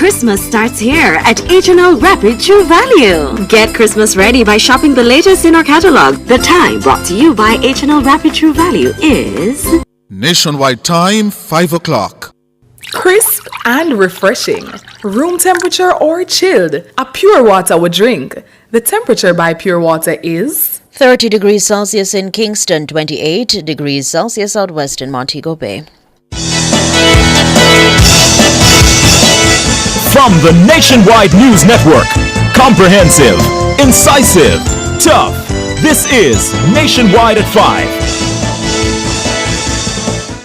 Christmas starts here at H&L Rapid True Value. Get Christmas ready by shopping the latest in our catalog. The time brought to you by H&L Rapid True Value is... Nationwide time, 5 o'clock. Crisp and refreshing. Room temperature or chilled. A pure water would drink. The temperature by Pure Water is... 30 degrees Celsius in Kingston, 28 degrees Celsius out west in Montego Bay. From the Nationwide News Network, comprehensive, incisive, tough. This is Nationwide at 5.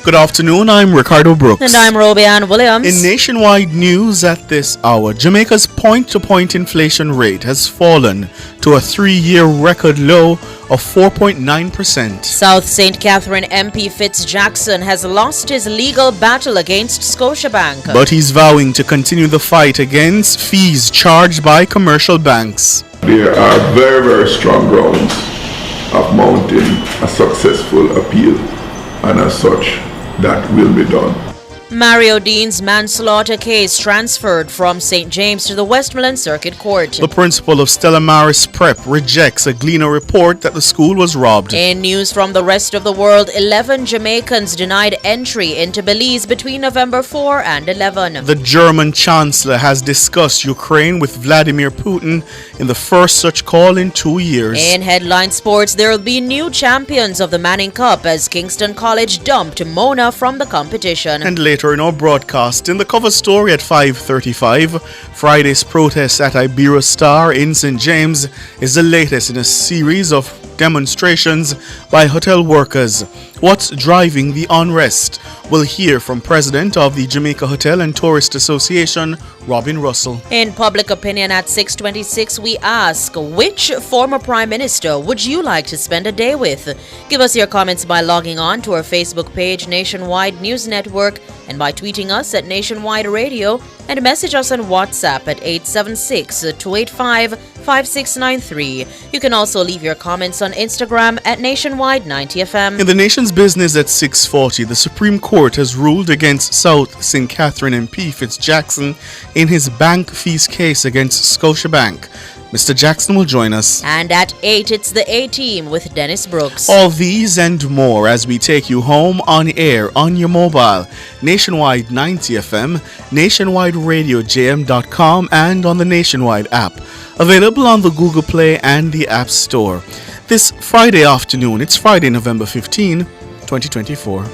Good afternoon, I'm Ricardo Brooks. And I'm Robianne Williams. In nationwide news at this hour, Jamaica's point-to-point inflation rate has fallen to a 3-year record low of 4.9%. South St. Catherine MP Fitz Jackson has lost his legal battle against Scotiabank. But he's vowing to continue the fight against fees charged by commercial banks. There are very, very strong grounds of mounting a successful appeal, and as such, that will be done. Mario Dean's manslaughter case transferred from St. James to the Westmoreland Circuit Court. The principal of Stella Maris Prep rejects a Gleaner report that the school was robbed. In news from the rest of the world, 11 Jamaicans denied entry into Belize between November 4 and 11. The German Chancellor has discussed Ukraine with Vladimir Putin in the first such call in 2 years. In headline sports, there will be new champions of the Manning Cup as Kingston College dumped Mona from the competition. And later in our broadcast, in the cover story at 5:35, Friday's protest at Iberia Star in St. James is the latest in a series of demonstrations by hotel workers. What's driving the unrest? We'll hear from President of the Jamaica Hotel and Tourist Association, Robin Russell. In public opinion at 6:26, we ask, which former Prime Minister would you like to spend a day with? Give us your comments by logging on to our Facebook page, Nationwide News Network, and by tweeting us at Nationwide Radio, and message us on WhatsApp at 876-285-5693. You can also leave your comments on Instagram at Nationwide 90FM. In the nation's business at 6:40, the Supreme Court has ruled against South St. Catherine MP Fitz Jackson in his bank fees case against Scotiabank. Mr. Jackson will join us. And at 8, it's the A-Team with Dennis Brooks. All these and more as we take you home on air, on your mobile, Nationwide 90FM, nationwideradiojm.com, and on the Nationwide app. Available on the Google Play and the App Store. This Friday afternoon, it's Friday, November 15, 2024.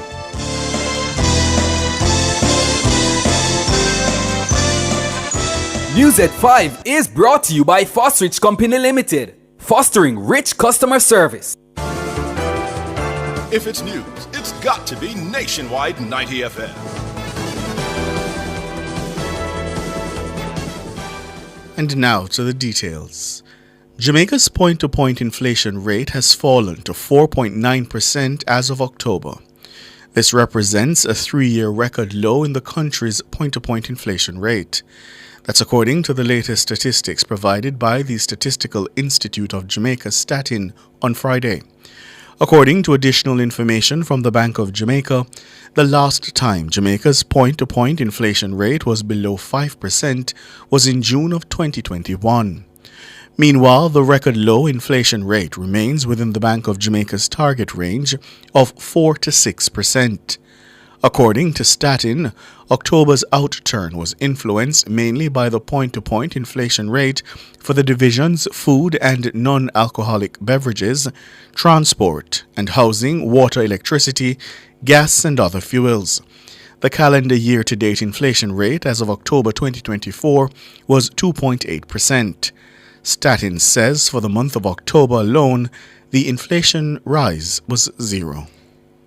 News at 5 is brought to you by Fostrich Company Limited, fostering rich customer service. If it's news, it's got to be Nationwide 90 FM. And now to the details. Jamaica's point-to-point inflation rate has fallen to 4.9% as of October. This represents a 3-year record low in the country's point-to-point inflation rate. That's according to the latest statistics provided by the Statistical Institute of Jamaica, Statin, on Friday. According to additional information from the Bank of Jamaica, the last time Jamaica's point-to-point inflation rate was below 5% was in June of 2021. Meanwhile, the record low inflation rate remains within the Bank of Jamaica's target range of 4 to 6%. According to Statin, October's outturn was influenced mainly by the point-to-point inflation rate for the division's food and non-alcoholic beverages, transport and housing, water, electricity, gas and other fuels. The calendar year-to-date inflation rate as of October 2024 was 2.8%. Statin says for the month of October alone, the inflation rise was 0.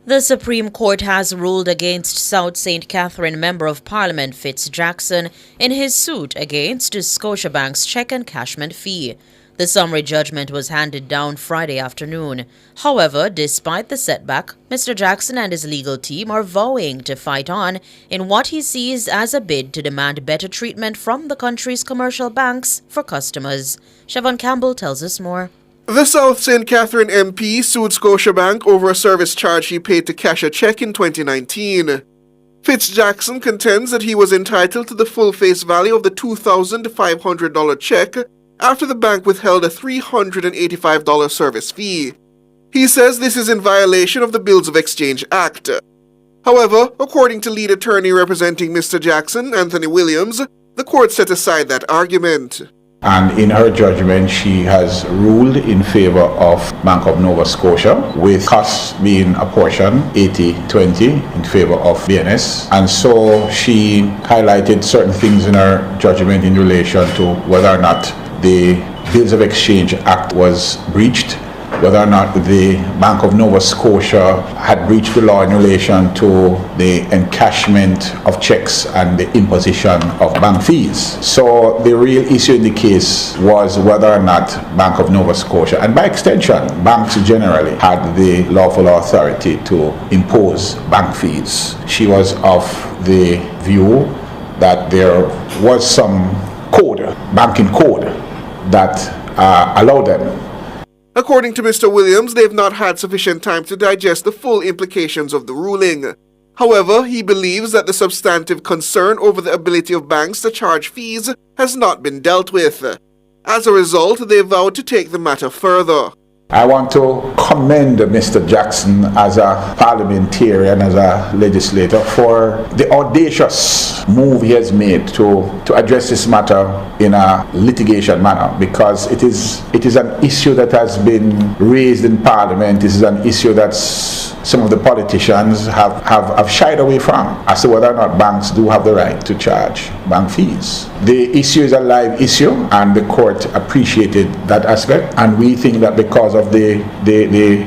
The Supreme Court has ruled against South St. Catherine Member of Parliament Fitz Jackson in his suit against Scotiabank's check and cashment fee. The summary judgment was handed down Friday afternoon. However, despite the setback, Mr. Jackson and his legal team are vowing to fight on in what he sees as a bid to demand better treatment from the country's commercial banks for customers. Siobhan Campbell tells us more. The South St. Catherine MP sued Scotiabank over a service charge he paid to cash a check in 2019. Fitz-Jackson contends that he was entitled to the full face value of the $2,500 check after the bank withheld a $385 service fee. He says this is in violation of the Bills of Exchange Act. However, according to lead attorney representing Mr. Jackson, Anthony Williams, the court set aside that argument. And in her judgment, she has ruled in favor of Bank of Nova Scotia, with costs being apportioned 80-20 in favor of BNS. And so she highlighted certain things in her judgment in relation to whether or not the Bills of Exchange Act was breached, whether or not the Bank of Nova Scotia had breached the law in relation to the encashment of checks and the imposition of bank fees. So the real issue in the case was whether or not Bank of Nova Scotia, and by extension banks generally, had the lawful authority to impose bank fees. She was of the view that there was some code, banking code, that allowed them. According to Mr. Williams, they've not had sufficient time to digest the full implications of the ruling. However, he believes that the substantive concern over the ability of banks to charge fees has not been dealt with. As a result, they vowed to take the matter further. I want to commend Mr. Jackson as a parliamentarian, as a legislator, for the audacious move he has made to address this matter in a litigation manner, because it is an issue that has been raised in Parliament. This is an issue that some of the politicians have shied away from, as to whether or not banks do have the right to charge bank fees. The issue is a live issue, and the court appreciated that aspect, and we think that because of the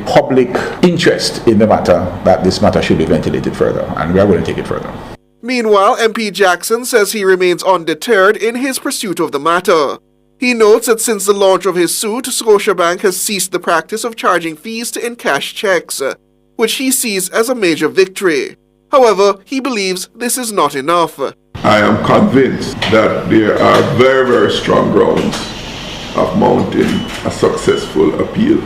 public interest in the matter, that this matter should be ventilated further, and we are going to take it further. Meanwhile, MP Jackson says he remains undeterred in his pursuit of the matter. He notes that since the launch of his suit, Scotiabank has ceased the practice of charging fees to encash checks, which he sees as a major victory. However, he believes this is not enough. I am convinced that there are very, very strong grounds of mounting a successful appeal,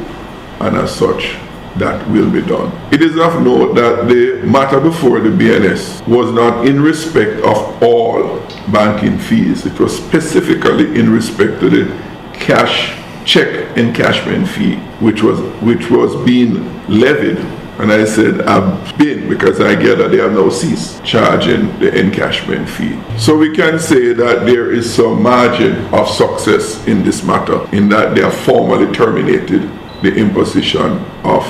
and as such, that will be done. It is of note that the matter before the BNS was not in respect of all banking fees. It was specifically in respect to the cash check encashment fee, which was being levied. And I said, I've been, because I get that they have now ceased charging the encashment fee. So we can say that there is some margin of success in this matter, in that they have formally terminated the imposition of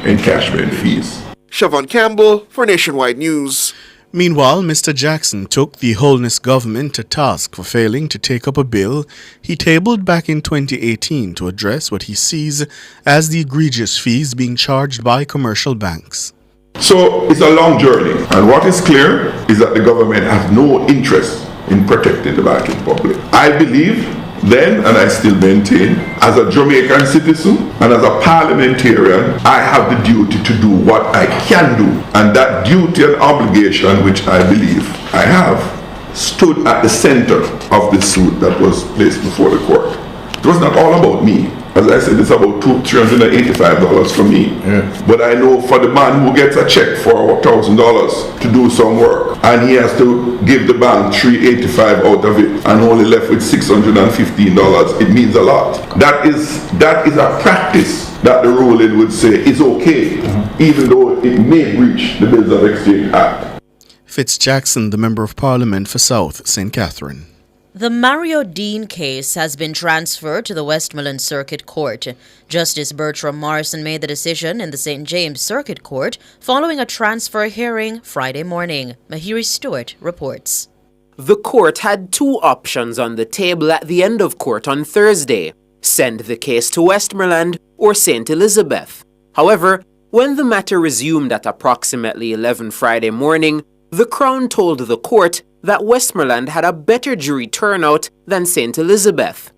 encashment fees. Siobhan Campbell for Nationwide News. Meanwhile, Mr. Jackson took the Holness government to task for failing to take up a bill he tabled back in 2018 to address what he sees as the egregious fees being charged by commercial banks. So it's a long journey, and what is clear is that the government has no interest in protecting the banking public. I believe then, and I still maintain, as a Jamaican citizen and as a parliamentarian, I have the duty to do what I can do, and that duty and obligation, which I believe I have, stood at the center of the suit that was placed before the court. It was not all about me. As I said, it's about $385 for me. Yeah. But I know for the man who gets a check for $1,000 to do some work, and he has to give the bank $385 out of it, and only left with $615, it means a lot. That is a practice that the ruling would say is okay, even though it may breach the Bills of Exchange Act. Fitz-Jackson, the Member of Parliament for South St. Catherine. The Mario Dean case has been transferred to the Westmoreland Circuit Court. Justice Bertram Morrison made the decision in the St. James Circuit Court following a transfer hearing Friday morning. Mahiri Stewart reports. The court had two options on the table at the end of court on Thursday: send the case to Westmoreland or St. Elizabeth. However, when the matter resumed at approximately 11 Friday morning, the Crown told the court that Westmoreland had a better jury turnout than St. Elizabeth.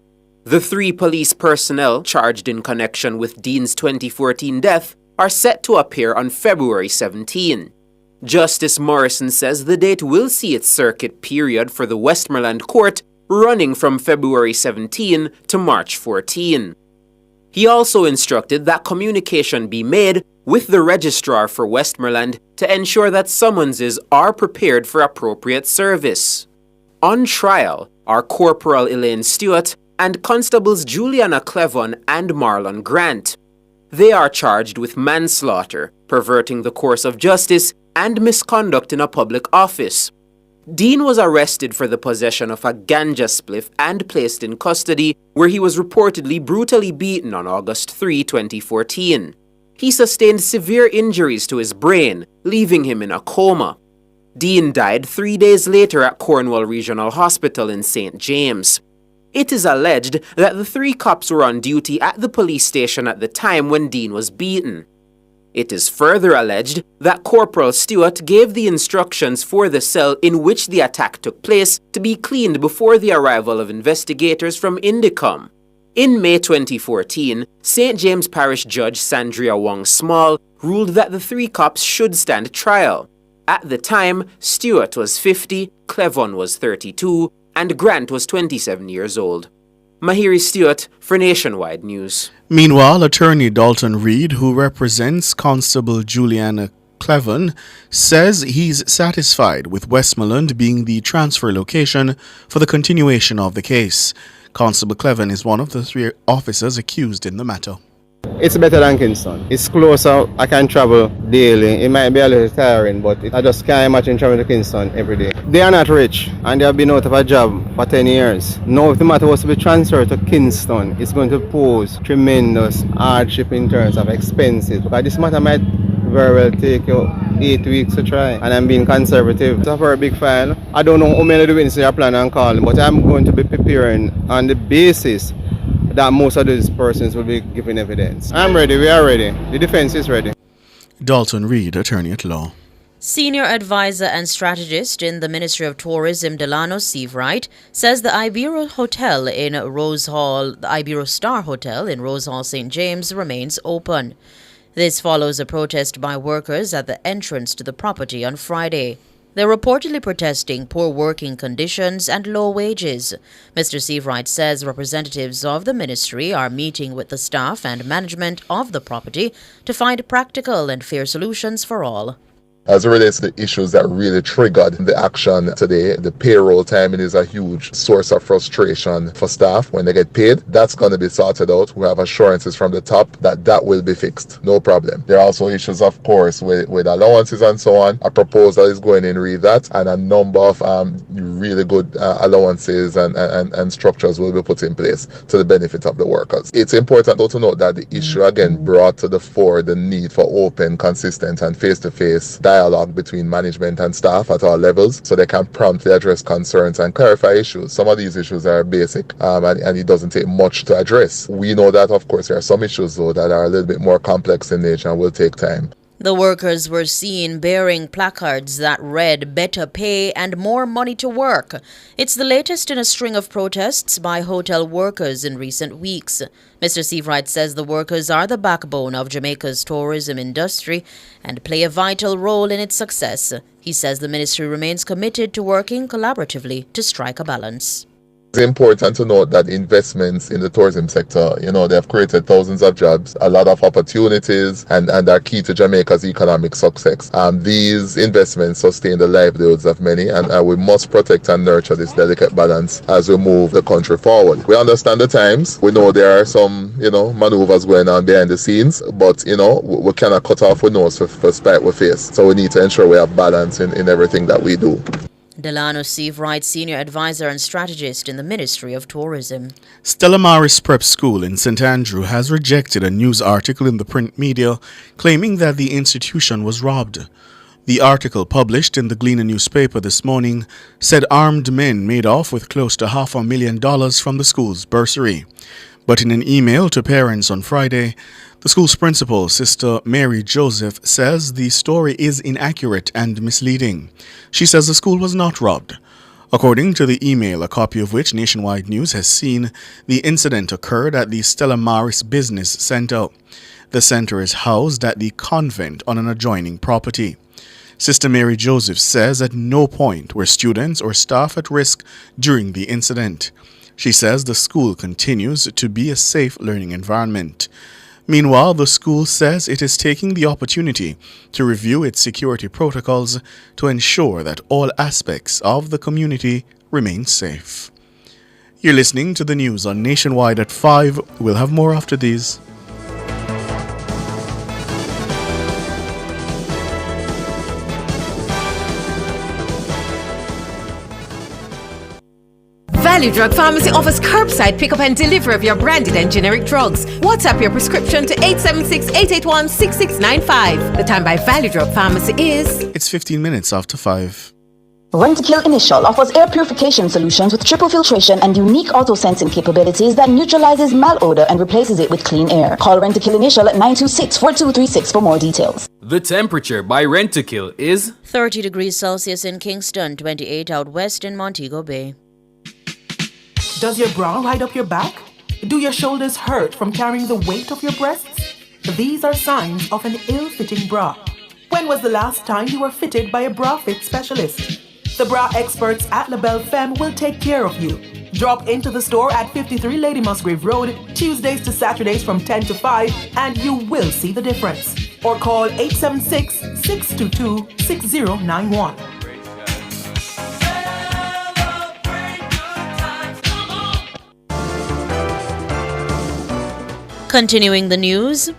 The 3 police personnel charged in connection with Dean's 2014 death are set to appear on February 17. Justice Morrison says the date will see its circuit period for the Westmoreland court running from February 17 to March 14. He also instructed that communication be made with the registrar for Westmoreland to ensure that summonses are prepared for appropriate service. On trial are Corporal Elaine Stewart and Constables Juliana Clevon and Marlon Grant. They are charged with manslaughter, perverting the course of justice, and misconduct in a public office. Dean was arrested for the possession of a ganja spliff and placed in custody, where he was reportedly brutally beaten on August 3, 2014. He sustained severe injuries to his brain, leaving him in a coma. Dean died 3 days later at Cornwall Regional Hospital in St. James. It is alleged that the 3 cops were on duty at the police station at the time when Dean was beaten. It is further alleged that Corporal Stewart gave the instructions for the cell in which the attack took place to be cleaned before the arrival of investigators from Indicom. In May 2014, St. James Parish Judge Sandria Wong Small ruled that the 3 cops should stand trial. At the time, Stewart was 50, Clevon was 32, and Grant was 27 years old. Mahiri Stewart for Nationwide News. Meanwhile, attorney Dalton Reed, who represents Constable Juliana Clevon, says he's satisfied with Westmoreland being the transfer location for the continuation of the case. Constable Clevon is one of the 3 officers accused in the matter. It's better than Kingston. It's closer. I can travel daily. It might be a little tiring, but I just can't imagine traveling to Kingston every day. They are not rich, and they have been out of a job for 10 years. Now, if the matter was to be transferred to Kingston, it's going to pose tremendous hardship in terms of expenses, because this matter might very well take you 8 weeks to try, and I'm being conservative. It's a very big file. I don't know how many of the witnesses are planning on calling, but I'm going to be preparing on the basis that most of these persons will be giving evidence. I'm ready. We are ready. The defense is ready. Dalton Reed, attorney at law. Senior advisor and strategist in the Ministry of Tourism, Delano Seavright, says the Ibero Hotel in Rose Hall, the Ibero Star Hotel in Rose Hall, St. James, remains open. This follows a protest by workers at the entrance to the property on Friday. They're reportedly protesting poor working conditions and low wages. Mr. Seavright says representatives of the ministry are meeting with the staff and management of the property to find practical and fair solutions for all. As it relates to the issues that really triggered the action today, the payroll timing is a huge source of frustration for staff when they get paid. That's going to be sorted out. We have assurances from the top that that will be fixed. No problem. There are also issues, of course, with allowances and so on. A proposal is going in read that, and a number of really good allowances and structures will be put in place to the benefit of the workers. It's important though to note that the issue again brought to the fore the need for open, consistent and face-to-face dialogue between management and staff at all levels so they can promptly address concerns and clarify issues. Some of these issues are basic and it doesn't take much to address. We know that, of course, there are some issues, though, that are a little bit more complex in nature and will take time. The workers were seen bearing placards that read "Better pay and more money to work." It's the latest in a string of protests by hotel workers in recent weeks. Mr. Seavright says the workers are the backbone of Jamaica's tourism industry and play a vital role in its success. He says the ministry remains committed to working collaboratively to strike a balance. It's important to note that investments in the tourism sector, they have created thousands of jobs, a lot of opportunities, and are key to Jamaica's economic success. These investments sustain the livelihoods of many, and we must protect and nurture this delicate balance as we move the country forward. We understand the times. We know there are some, maneuvers going on behind the scenes, but, we cannot cut off our nose for spite we face. So we need to ensure we have balance in everything that we do. Delano Seavright, Senior Advisor and Strategist in the Ministry of Tourism. Stella Maris Prep School in St. Andrew has rejected a news article in the print media claiming that the institution was robbed. The article, published in the Gleaner newspaper this morning, said armed men made off with close to $500,000 from the school's bursary. But in an email to parents on Friday, the school's principal, Sister Mary Joseph, says the story is inaccurate and misleading. She says the school was not robbed. According to the email, a copy of which Nationwide News has seen, the incident occurred at the Stella Maris Business Center. The center is housed at the convent on an adjoining property. Sister Mary Joseph says at no point were students or staff at risk during the incident. She says the school continues to be a safe learning environment. Meanwhile, the school says it is taking the opportunity to review its security protocols to ensure that all aspects of the community remain safe. You're listening to the news on Nationwide at 5. We'll have more after these. Value Drug Pharmacy offers curbside pickup and delivery of your branded and generic drugs. WhatsApp your prescription to 876-881-6695. The time by Value Drug Pharmacy is... It's 15 minutes after 5. Rent-to-Kill Initial offers air purification solutions with triple filtration and unique auto-sensing capabilities that neutralizes malodor and replaces it with clean air. Call Rent-to-Kill Initial at 926-4236 for more details. The temperature by Rent-to-Kill is 30 degrees Celsius in Kingston, 28 out west in Montego Bay. Does your bra ride up your back? Do your shoulders hurt from carrying the weight of your breasts? These are signs of an ill-fitting bra. When was the last time you were fitted by a bra fit specialist? The bra experts at LaBelle Femme will take care of you. Drop into the store at 53 Lady Musgrave Road, Tuesdays to Saturdays from 10 to 5, and you will see the difference. Or call 876-622-6091. Continuing the news,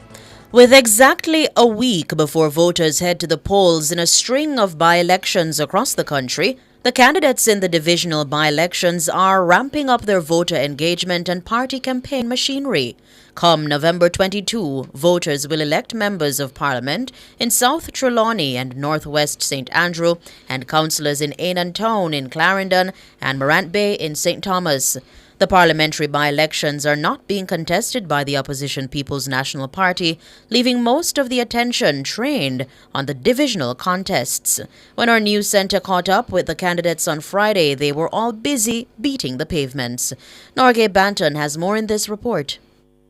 with exactly a week before voters head to the polls in a string of by-elections across the country, the candidates in the divisional by-elections are ramping up their voter engagement and party campaign machinery. Come November 22, voters will elect members of Parliament in South Trelawney and Northwest St. Andrew and councillors in Annan Town in Clarendon and Morant Bay in St. Thomas. The parliamentary by-elections are not being contested by the opposition People's National Party, leaving most of the attention trained on the divisional contests. When our news centre caught up with the candidates on Friday, they were all busy beating the pavements. Norgay Banton has more in this report.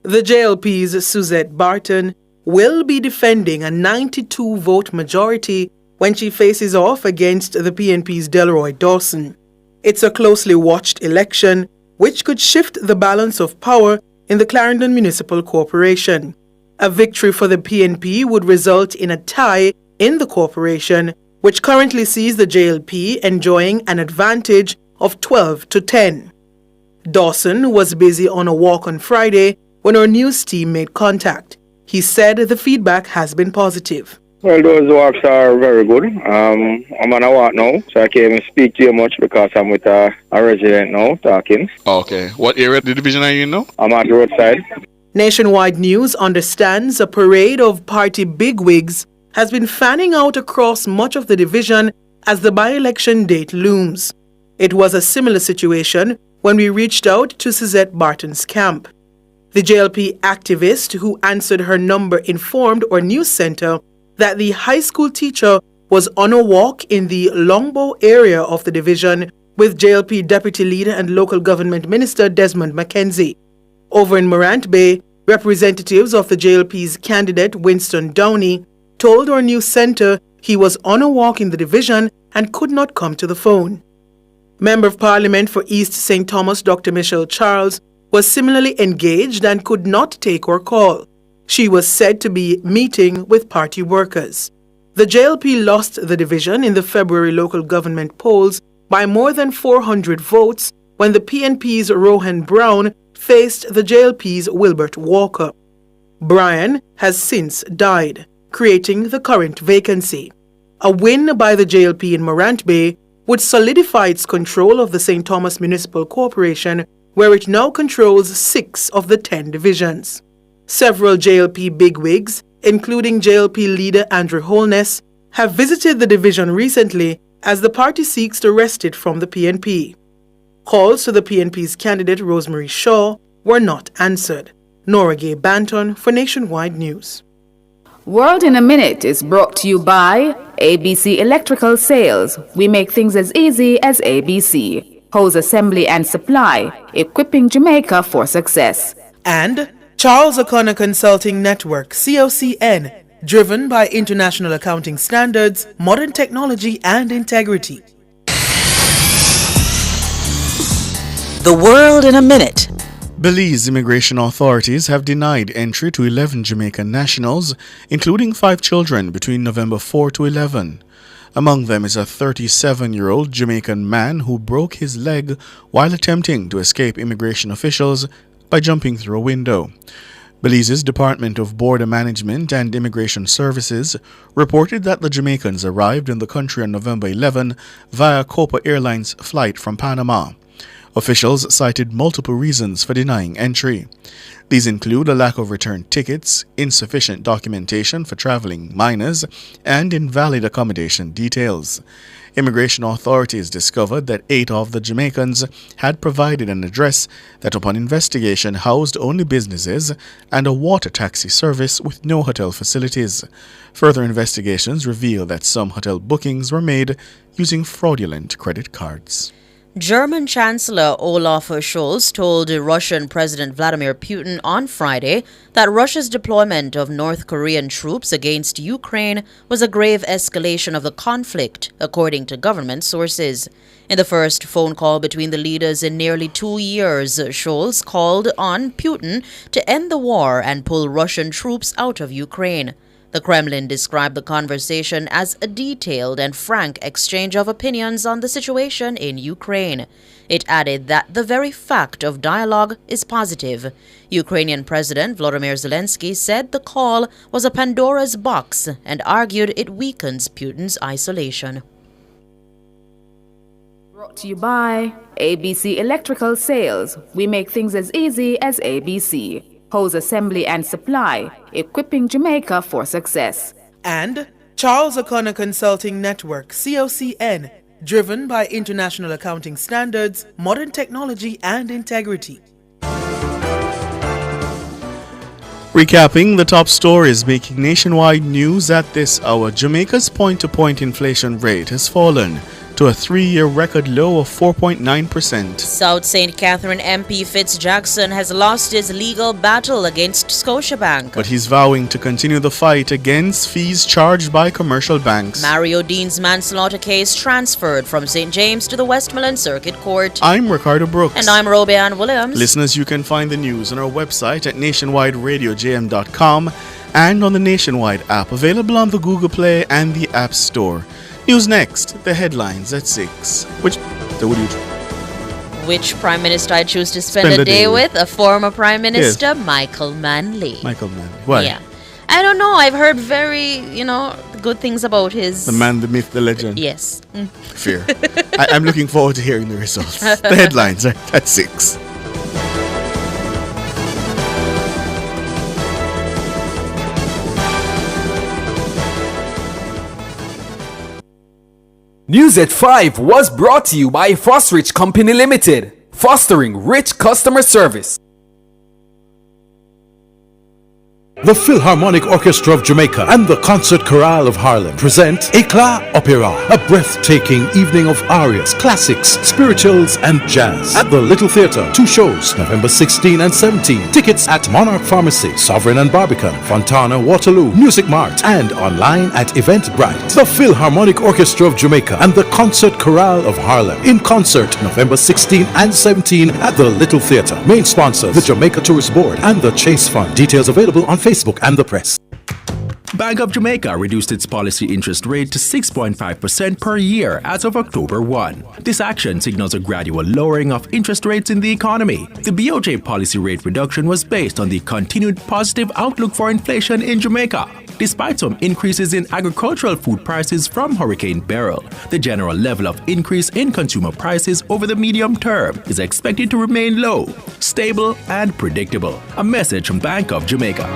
The JLP's Suzette Barton will be defending a 92-vote majority when she faces off against the PNP's Delroy Dawson. It's a closely watched election, which could shift the balance of power in the Clarendon Municipal Corporation. A victory for the PNP would result in a tie in the corporation, which currently sees the JLP enjoying an advantage of 12-10. Dawson was busy on a walk on Friday when our news team made contact. He said the feedback has been positive. Well, those walks are very good. I'm on a walk now, so I can't even speak to you much because I'm with a resident now talking. Okay. What area of the division are you in now? I'm at the roadside. Nationwide News understands a parade of party bigwigs has been fanning out across much of the division as the by-election date looms. It was a similar situation when we reached out to Suzette Barton's camp. The JLP activist who answered her number informed our news centre that the high school teacher was on a walk in the Longbow area of the division with JLP Deputy Leader and Local Government Minister Desmond Mackenzie. Over in Morant Bay, representatives of the JLP's candidate Winston Downey told our news centre he was on a walk in the division and could not come to the phone. Member of Parliament for East St. Thomas Dr. Michelle Charles was similarly engaged and could not take our call. She was said to be meeting with party workers. The JLP lost the division in the February local government polls by more than 400 votes when the PNP's Rohan Brown faced the JLP's Wilbert Walker. Brian has since died, creating the current vacancy. A win by the JLP in Morant Bay would solidify its control of the St. Thomas Municipal Corporation, where it now controls 6 of the 10 divisions. Several JLP bigwigs, including JLP leader Andrew Holness, have visited the division recently as the party seeks to wrest it from the PNP. Calls to the PNP's candidate Rosemary Shaw were not answered. Norgay Banton for Nationwide News. World in a Minute is brought to you by ABC Electrical Sales. We make things as easy as ABC. Hose assembly and supply, equipping Jamaica for success. And Charles O'Connor Consulting Network, COCN, driven by international accounting standards, modern technology, and integrity. The World in a Minute, Belize immigration authorities have denied entry to 11 Jamaican nationals, including 5 children between November 4 to 11. Among them is a 37-year-old Jamaican man who broke his leg while attempting to escape immigration officials by jumping through a window. Belize's Department of Border Management and Immigration Services reported that the Jamaicans arrived in the country on November 11 via Copa Airlines flight from Panama. Officials cited multiple reasons for denying entry. These include a lack of return tickets, insufficient documentation for traveling minors, and invalid accommodation details. Immigration authorities discovered that 8 of the Jamaicans had provided an address that upon investigation housed only businesses and a water taxi service with no hotel facilities. Further investigations revealed that some hotel bookings were made using fraudulent credit cards. German Chancellor Olaf Scholz told Russian President Vladimir Putin on Friday that Russia's deployment of North Korean troops against Ukraine was a grave escalation of the conflict, according to government sources. In the first phone call between the leaders in nearly 2 years, Scholz called on Putin to end the war and pull Russian troops out of Ukraine. The Kremlin described the conversation as a detailed and frank exchange of opinions on the situation in Ukraine. It added that the very fact of dialogue is positive. Ukrainian President Volodymyr Zelensky said the call was a Pandora's box and argued it weakens Putin's isolation. Brought to you by ABC Electrical Sales. We make things as easy as ABC. Hose assembly and supply, equipping Jamaica for success. And Charles O'Connor Consulting Network, COCN, driven by international accounting standards, modern technology, and integrity. Recapping the top stories making nationwide news at this hour, Jamaica's point-to-point inflation rate has fallen to a 3-year record low of 4.9%. South St. Catherine MP Fitz Jackson has lost his legal battle against Scotiabank. But he's vowing to continue the fight against fees charged by commercial banks. Mario Dean's manslaughter case transferred from St. James to the Westmoreland Circuit Court. I'm Ricardo Brooks. And I'm Roby Ann Williams. Listeners, you can find the news on our website at nationwideradiojm.com and on the Nationwide app, available on the Google Play and the App Store. News next, the headlines at 6. Which Prime Minister I choose to spend a day with? A former Prime Minister, Yes. Michael Manley. Michael Manley. Why? Yeah. I don't know. I've heard very, good things about his... The man, the myth, the legend. Yes. Fear. I'm looking forward to hearing the results. The headlines are at 6. News at 5 was brought to you by Fosrich Company Limited, fostering rich customer service. The Philharmonic Orchestra of Jamaica and the Concert Chorale of Harlem present Éclat Opéra, a breathtaking evening of arias, classics, spirituals, and jazz at the Little Theatre. 2 shows, November 16 and 17. Tickets at Monarch Pharmacy, Sovereign and Barbican, Fontana, Waterloo, Music Mart, and online at Eventbrite. The Philharmonic Orchestra of Jamaica and the Concert Chorale of Harlem in concert, November 16 and 17 at the Little Theatre. Main sponsors, the Jamaica Tourist Board and the Chase Fund. Details available on Facebook and the press. Bank of Jamaica reduced its policy interest rate to 6.5% per year as of October 1. This action signals a gradual lowering of interest rates in the economy. The BOJ policy rate reduction was based on the continued positive outlook for inflation in Jamaica. Despite some increases in agricultural food prices from Hurricane Beryl, the general level of increase in consumer prices over the medium term is expected to remain low, stable, and predictable. A message from Bank of Jamaica.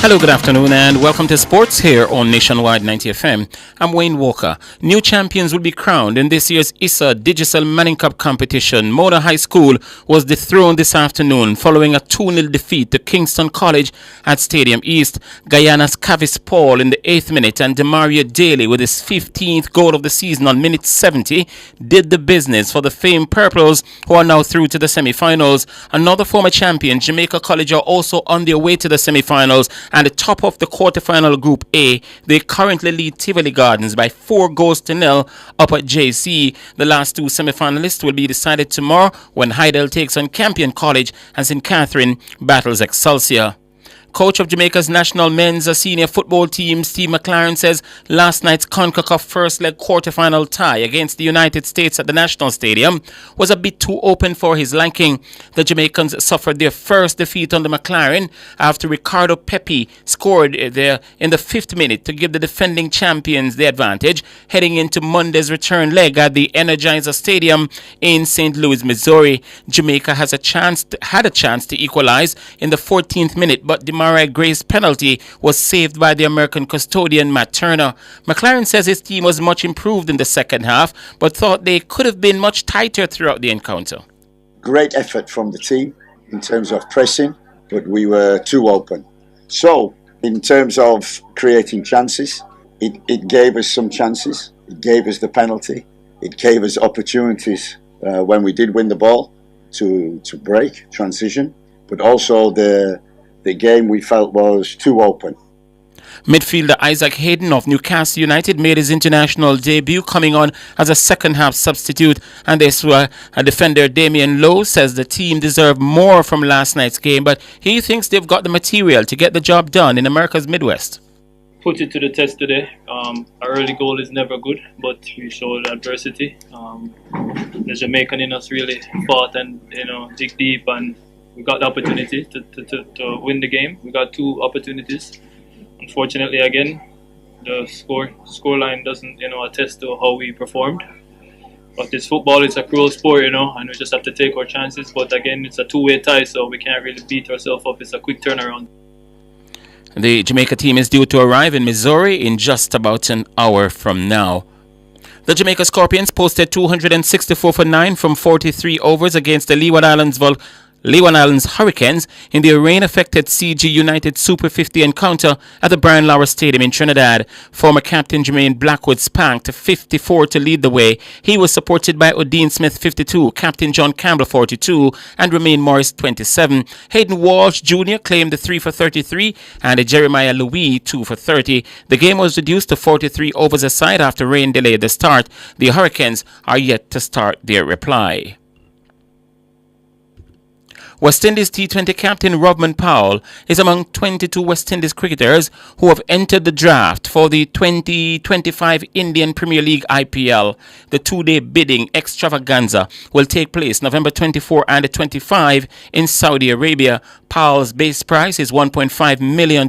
Hello, good afternoon, and welcome to Sports here on Nationwide 90 FM. I'm Wayne Walker. New champions will be crowned in this year's ISA Digital Manning Cup competition. Mona High School was dethroned this afternoon following a 2-0 defeat to Kingston College at Stadium East. Guyana's Cavis Paul in the 8th minute and Demario Daly with his 15th goal of the season on minute 70 did the business for the famed Purples, who are now through to the semi-finals. Another former champion, Jamaica College, are also on their way to the semi-finals and the top of the quarterfinal Group A. They currently lead Tivoli Gardens by 4-0 up at JC. The last two semi-finalists will be decided tomorrow when Hydel takes on Campion College and St. Catherine battles Excelsior. Coach of Jamaica's national men's senior football team, Steve McLaren, says last night's CONCACAF first leg quarterfinal tie against the United States at the National Stadium was a bit too open for his liking. The Jamaicans suffered their first defeat under McLaren after Ricardo Pepi scored there in the 5th minute to give the defending champions the advantage heading into Monday's return leg at the Energizer Stadium in St. Louis, Missouri. Jamaica had a chance to equalize in the 14th minute, but Mariah Gray's penalty was saved by the American custodian Matt Turner. McLaren says his team was much improved in the second half, but thought they could have been much tighter throughout the encounter. Great effort from the team in terms of pressing, but we were too open. So, in terms of creating chances, it gave us some chances. It gave us the penalty. It gave us opportunities when we did win the ball to break, transition, but also the game we felt was too open. Midfielder Isaac Hayden of Newcastle United made his international debut, coming on as a second-half substitute, and this defender Damian Lowe says the team deserved more from last night's game, but he thinks they've got the material to get the job done in America's Midwest. Put it to the test today. Our early goal is never good, but we showed adversity. The Jamaican in us really fought and dig deep, and we got the opportunity to win the game. We got 2 opportunities. Unfortunately, again, the scoreline doesn't attest to how we performed. But this football is a cruel sport, and we just have to take our chances. But again, it's a two-way tie, so we can't really beat ourselves up. It's a quick turnaround. The Jamaica team is due to arrive in Missouri in just about an hour from now. The Jamaica Scorpions posted 264 for 9 from 43 overs against the Leeward Islands Hurricanes in the rain-affected CG United Super 50 encounter at the Brian Lara Stadium in Trinidad. Former captain Jermaine Blackwood spanked 54 to lead the way. He was supported by Odin Smith 52, Captain John Campbell 42, and Romaine Morris 27. Hayden Walsh Jr. claimed the 3 for 33 and Jeremiah Louis 2 for 30. The game was reduced to 43 overs aside after rain delayed the start. The Hurricanes are yet to start their reply. West Indies T20 captain Robman Powell is among 22 West Indies cricketers who have entered the draft for the 2025 Indian Premier League IPL. The 2-day bidding extravaganza will take place November 24 and 25 in Saudi Arabia. Powell's base price is $1.5 million.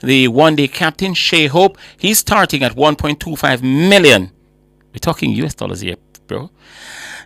The one-day captain, Shea Hope, he's starting at $1.25 million. We're talking US dollars here, bro.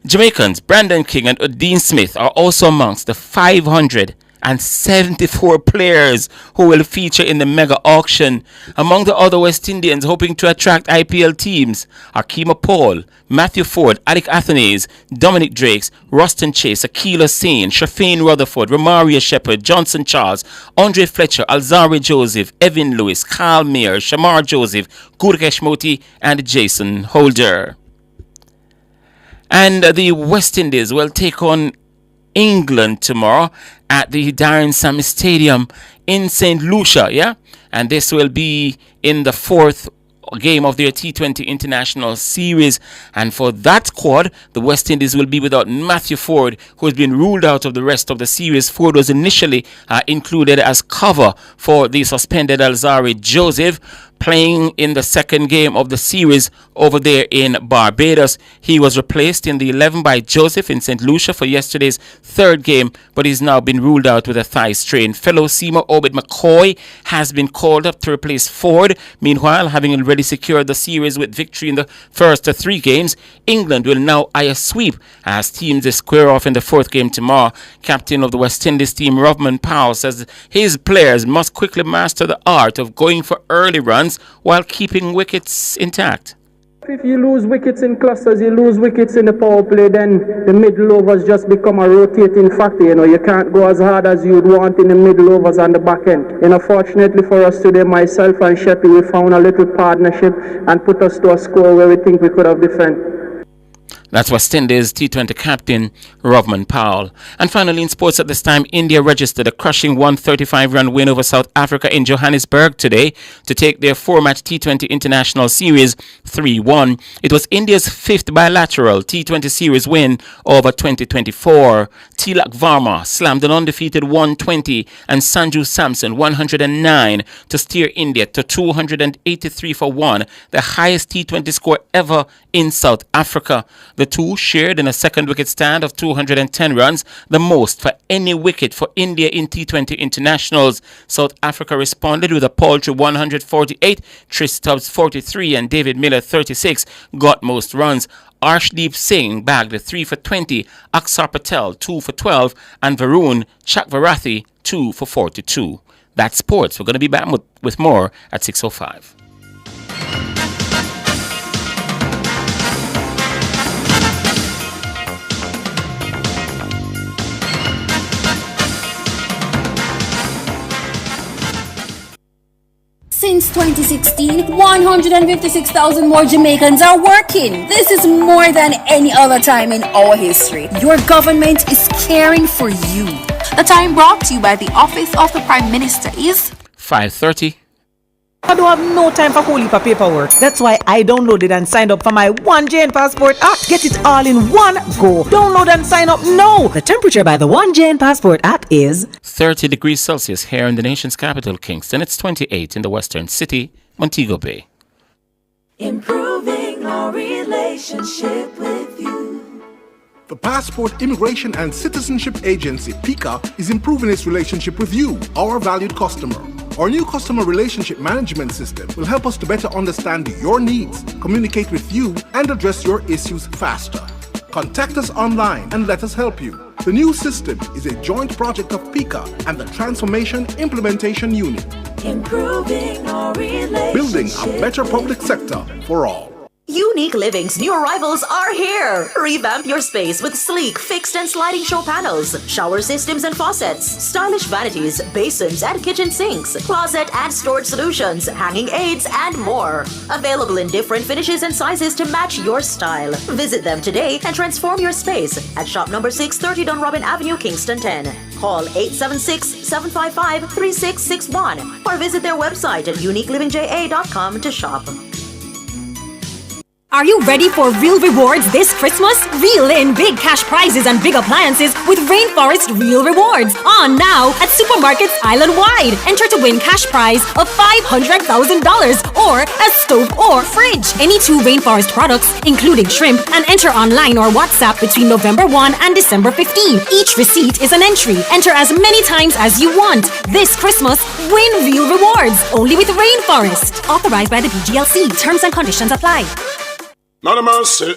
Jamaicans Brandon King and Odin Smith are also amongst the 574 players who will feature in the mega auction. Among the other West Indians hoping to attract IPL teams are Kema Paul, Matthew Ford, Alec Athanaze, Dominic Drakes, Ruston Chase, Akil Hussain, Shafane Rutherford, Romaria Shepherd, Johnson Charles, Andre Fletcher, Alzari Joseph, Evan Lewis, Carl Mayer, Shamar Joseph, Gurkesh Moti, and Jason Holder. And the West Indies will take on England tomorrow at the Darren Sammy Stadium in St. Lucia, and this will be in the 4th game of their T20 International Series. And for that squad, the West Indies will be without Matthew Ford, who has been ruled out of the rest of the series. Ford was initially included as cover for the suspended Alzari Joseph, playing in the second game of the series over there in Barbados. He was replaced in the 11 by Joseph in St. Lucia for yesterday's third game, but he's now been ruled out with a thigh strain. Fellow seamer Obed McCoy has been called up to replace Ford. Meanwhile, having already secured the series with victory in the first 3 games, England will now eye a sweep as teams square off in the 4th game tomorrow. Captain of the West Indies team, Robman Powell, says his players must quickly master the art of going for early runs while keeping wickets intact. If you lose wickets in clusters, you lose wickets in the power play, then the middle overs just become a rotating factor. You can't go as hard as you'd want in the middle overs and the back end. Fortunately for us today, myself and Sheppy, we found a little partnership and put us to a score where we think we could have defended. That's West Indies T20 captain Rovman Powell. And finally in sports at this time, India registered a crushing 135-run win over South Africa in Johannesburg today to take their 4-match T20 International Series 3-1. It was India's 5th bilateral T20 Series win over 2024. Tilak Varma slammed an undefeated 120 and Sanju Samson 109 to steer India to 283 for 1, the highest T20 score ever in South Africa. The two shared in a second wicket stand of 210 runs, the most for any wicket for India in T20 internationals. South Africa responded with a paltry 148, Tris Stubbs 43 and David Miller 36 got most runs. Arshdeep Singh bagged a 3 for 20, Aksar Patel 2 for 12 and Varun Chakravarthi 2 for 42. That's sports. We're going to be back with more at 6:05. Since 2016, 156,000 more Jamaicans are working. This is more than any other time in our history. Your government is caring for you. The time brought to you by the Office of the Prime Minister is 5:30. I don't have no time for whole heap of paperwork. That's why I downloaded and signed up for my 1JN Passport app. Get it all in one go. Download and sign up now. The temperature by the 1JN Passport app is 30 degrees Celsius here in the nation's capital, Kingston. It's 28 in the western city, Montego Bay. Improving our relationship with you. The Passport Immigration and Citizenship Agency, PICA, is improving its relationship with you, our valued customer. Our new customer relationship management system will help us to better understand your needs, communicate with you, and address your issues faster. Contact us online and let us help you. The new system is a joint project of PICA and the Transformation Implementation Unit. Improving our relationship. Building a better public sector for all. Unique Living's new arrivals are here. Revamp your space with sleek, fixed and sliding show panels, shower systems and faucets, stylish vanities, basins and kitchen sinks, closet and storage solutions, hanging aids and more. Available in different finishes and sizes to match your style. Visit them today and transform your space at shop number 630 Dunrobin Avenue, Kingston 10. Call 876-755-3661 or visit their website at uniquelivingja.com to shop. Are you ready for real rewards this Christmas? Reel in big cash prizes and big appliances with Rainforest Real Rewards. On now at supermarkets island-wide. Enter to win cash prize of $500,000 or a stove or fridge. Any 2 Rainforest products, including shrimp, and enter online or WhatsApp between November 1 and December 15. Each receipt is an entry. Enter as many times as you want. This Christmas, win real rewards. Only with Rainforest. Authorized by the BGLC. Terms and conditions apply. Not a mercy.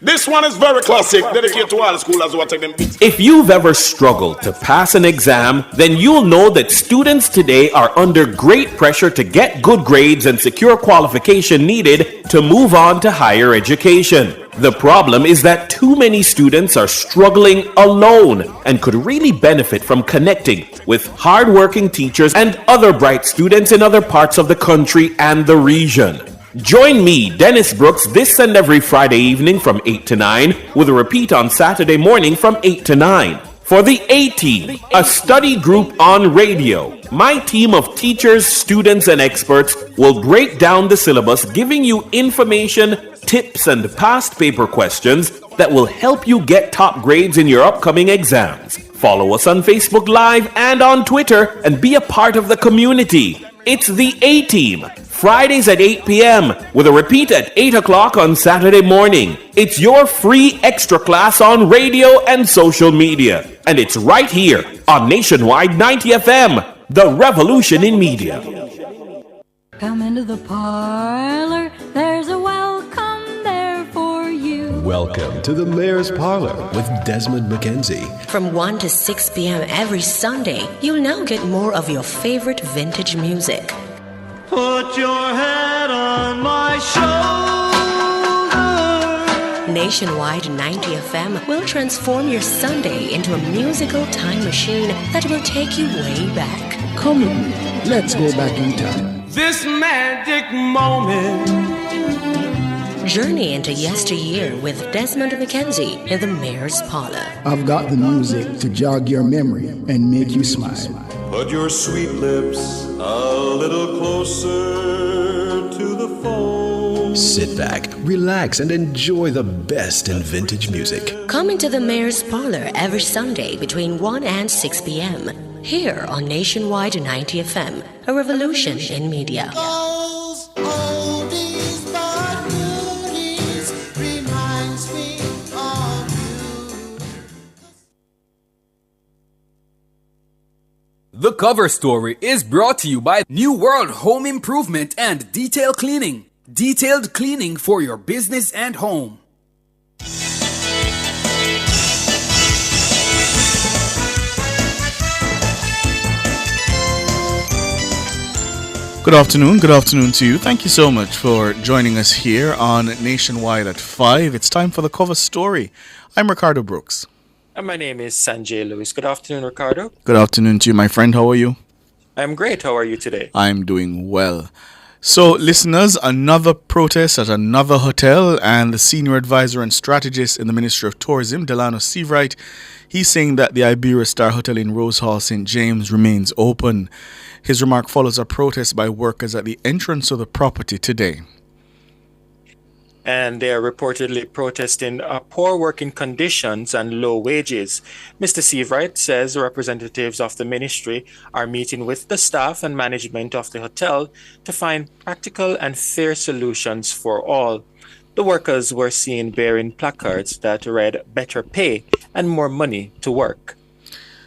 This one is very classic, dedicated to all schoolers who are taking them. If you've ever struggled to pass an exam, then you'll know that students today are under great pressure to get good grades and secure qualification needed to move on to higher education. The problem is that too many students are struggling alone and could really benefit from connecting with hardworking teachers and other bright students in other parts of the country and the region. Join me, Dennis Brooks, this and every Friday evening from 8 to 9, with a repeat on Saturday morning from 8 to 9. For the A-Team, a study group on radio, my team of teachers, students, and experts will break down the syllabus, giving you information, tips, and past paper questions that will help you get top grades in your upcoming exams. Follow us on Facebook Live and on Twitter and be a part of the community. It's the A-Team. Fridays at 8 p.m. with a repeat at 8 o'clock on Saturday morning. It's your free extra class on radio and social media. And it's right here on Nationwide 90 FM, the revolution in media. Come into the parlor, there's a welcome there for you. Welcome to the Mayor's Parlor with Desmond McKenzie. From 1 to 6 p.m. every Sunday, you'll now get more of your favorite vintage music. Put your head on my shoulder. Nationwide 90 FM will transform your Sunday into a musical time machine that will take you way back. Come on, let's go back in time. This magic moment Journey into yesteryear with Desmond McKenzie in the Mayor's Parlor. I've got the music to jog your memory and make you smile. Put your sweet lips a little closer to the phone. Sit back, relax, and enjoy the best in vintage music. Come into the Mayor's Parlor every Sunday between 1 and 6 p.m. here on Nationwide 90 FM, a revolution in media. The cover story is brought to you by New World Home Improvement and Detail Cleaning. Detailed cleaning for your business and home. Good afternoon to you. Thank you so much for joining us here on Nationwide at 5. It's time for the cover story. I'm Ricardo Brooks. And my name is Sanjay Lewis. Good afternoon, Ricardo. Good afternoon to you, my friend. How are you? I'm great. How are you today? I'm doing well. So, listeners, another protest at another hotel, and the senior advisor and strategist in the Ministry of Tourism, Delano Seavright, he's saying that the Iberia Star Hotel in Rose Hall, St. James, remains open. His remark follows a protest by workers at the entrance of the property today. And they are reportedly protesting poor working conditions and low wages. Mr. Seavright says representatives of the ministry are meeting with the staff and management of the hotel to find practical and fair solutions for all. The workers were seen bearing placards that read "Better pay and more money to work."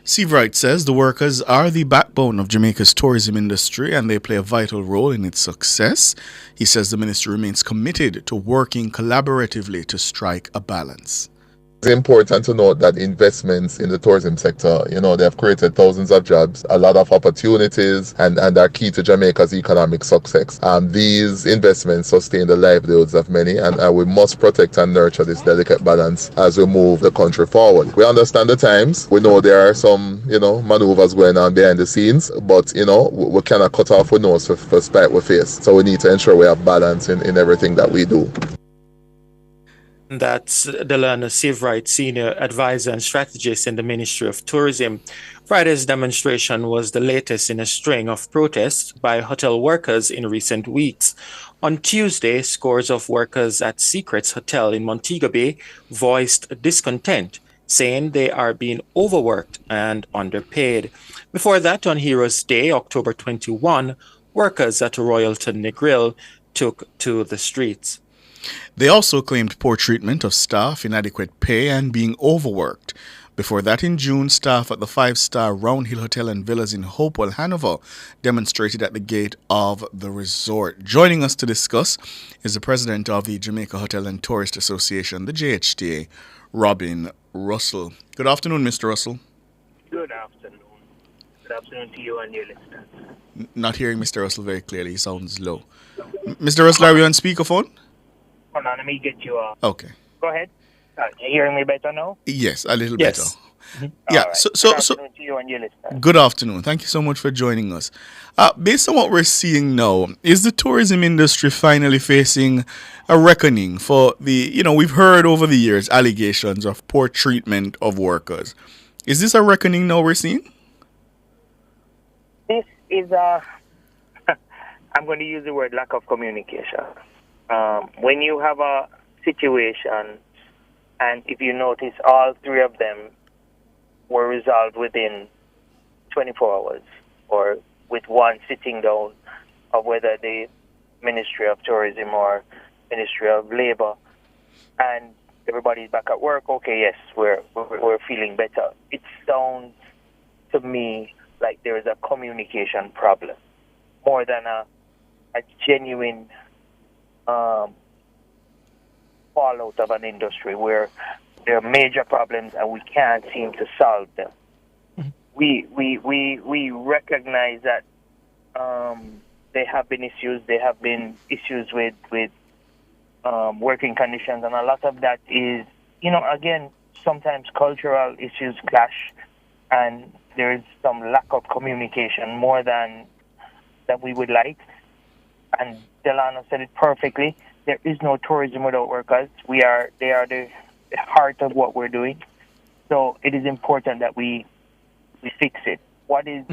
Seavright says the workers are the backbone of Jamaica's tourism industry and they play a vital role in its success. He says the ministry remains committed to working collaboratively to strike a balance. It's important to note that investments in the tourism sector, they have created thousands of jobs, a lot of opportunities, and are key to Jamaica's economic success. These investments sustain the livelihoods of many, and we must protect and nurture this delicate balance as we move the country forward. We understand the times. We know there are some, maneuvers going on behind the scenes, but, we cannot cut off our nose for spite we face. So we need to ensure we have balance in everything that we do. That's Delano Seavright, Senior Advisor and Strategist in the Ministry of Tourism. Friday's demonstration was the latest in a string of protests by hotel workers in recent weeks. On Tuesday, scores of workers at Secrets Hotel in Montego Bay voiced discontent, saying they are being overworked and underpaid. Before that, on Heroes Day, October 21, workers at Royalton Negril took to the streets. They also claimed poor treatment of staff, inadequate pay, and being overworked. Before that, in June, staff at the 5-star Roundhill Hotel and Villas in Hopewell, Hanover, demonstrated at the gate of the resort. Joining us to discuss is the president of the Jamaica Hotel and Tourist Association, the JHTA, Robin Russell. Good afternoon, Mr. Russell. Good afternoon. Good afternoon to you and your listeners. Not hearing Mr. Russell very clearly. He sounds low. Mr. Russell, are you on speakerphone? Hold on, let me get you Okay. Go ahead. You hearing me better now? Yes, a little Yes. better. Yeah, Right. so Good afternoon to you and your listeners. good afternoon. Thank you so much for joining us. Based on what we're seeing now, is the tourism industry finally facing a reckoning for we've heard over the years allegations of poor treatment of workers. Is this a reckoning now we're seeing? This is I'm going to use the word lack of communication. When you have a situation, and if you notice, all three of them were resolved within 24 hours, or with one sitting down of whether the Ministry of Tourism or Ministry of Labor, and everybody's back at work. Okay, yes, we're feeling better. It sounds to me like there is a communication problem more than a genuine fallout of an industry where there are major problems and we can't seem to solve them. We recognize that there have been issues. There have been issues with working conditions, and a lot of that is, again, sometimes cultural issues clash, and there is some lack of communication more than we would like. And Delano said it perfectly. There is no tourism without workers. They are the heart of what we're doing. So it is important that we fix it. What is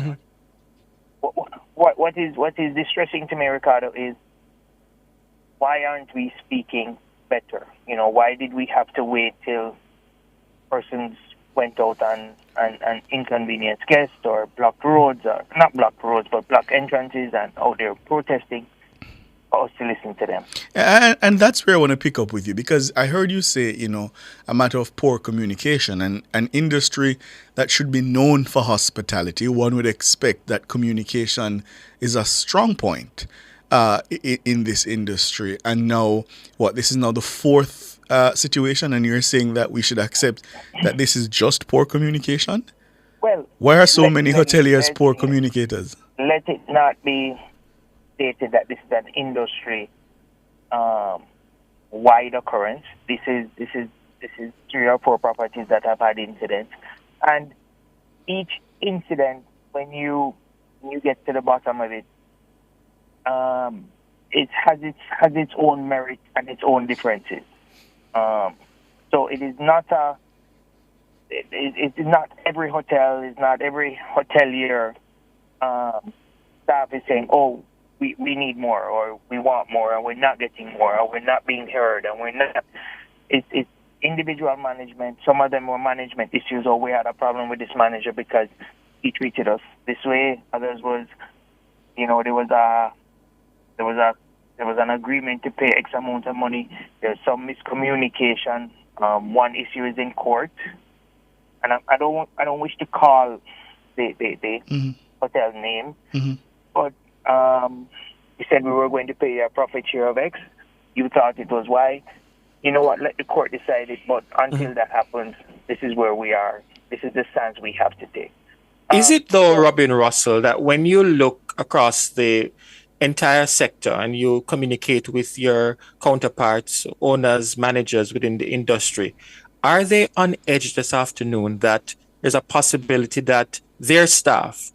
what is distressing to me, Ricardo, is why aren't we speaking better? Why did we have to wait till persons went out and inconvenienced guests or blocked roads, or not blocked roads, but blocked entrances and out there protesting for us to listen to them? And that's where I want to pick up with you, because I heard you say, a matter of poor communication, and an industry that should be known for hospitality. One would expect that communication is a strong point in this industry. And now, this is now the fourth situation, and you're saying that we should accept that this is just poor communication? Well, why are so many hoteliers poor communicators? Let it not be stated that this is an industry wide occurrence. This is 3 or 4 properties that have had incidents, and each incident, when you get to the bottom of it, it has its own merit and its own differences. So it is not it is not every hotel, is not every hotelier staff is saying, oh, we need more, or we want more, and we're not getting more, or we're not being heard, and we're not. It's individual management. Some of them were management issues, or we had a problem with this manager because he treated us this way. Others was, there was an agreement to pay X amount of money. There's some miscommunication. One issue is in court, and I don't wish to call the hotel name, but you said we were going to pay a profit share of X. You thought it was Y. You know what? Let the court decide it. But until that happens, this is where we are. This is the stance we have to take. Is it though, Robin Russell, that when you look across the entire sector and you communicate with your counterparts, owners, managers within the industry, are they on edge this afternoon that there's a possibility that their staff,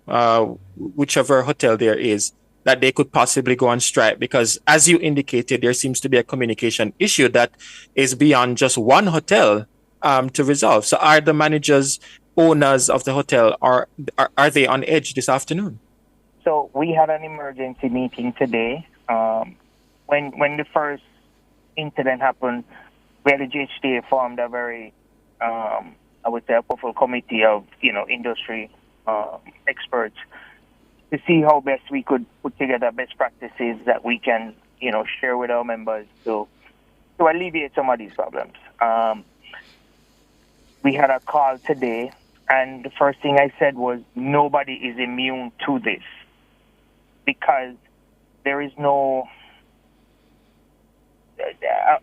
whichever hotel there is, that they could possibly go on strike? Because as you indicated, there seems to be a communication issue that is beyond just one hotel to resolve. So are the managers, owners of the hotel, are they on edge this afternoon? So we had an emergency meeting today. When the first incident happened, we had a GHTA formed a very, I would say, a powerful committee of industry experts to see how best we could put together best practices that we can share with our members to alleviate some of these problems. We had a call today, and the first thing I said was nobody is immune to this, because there is no,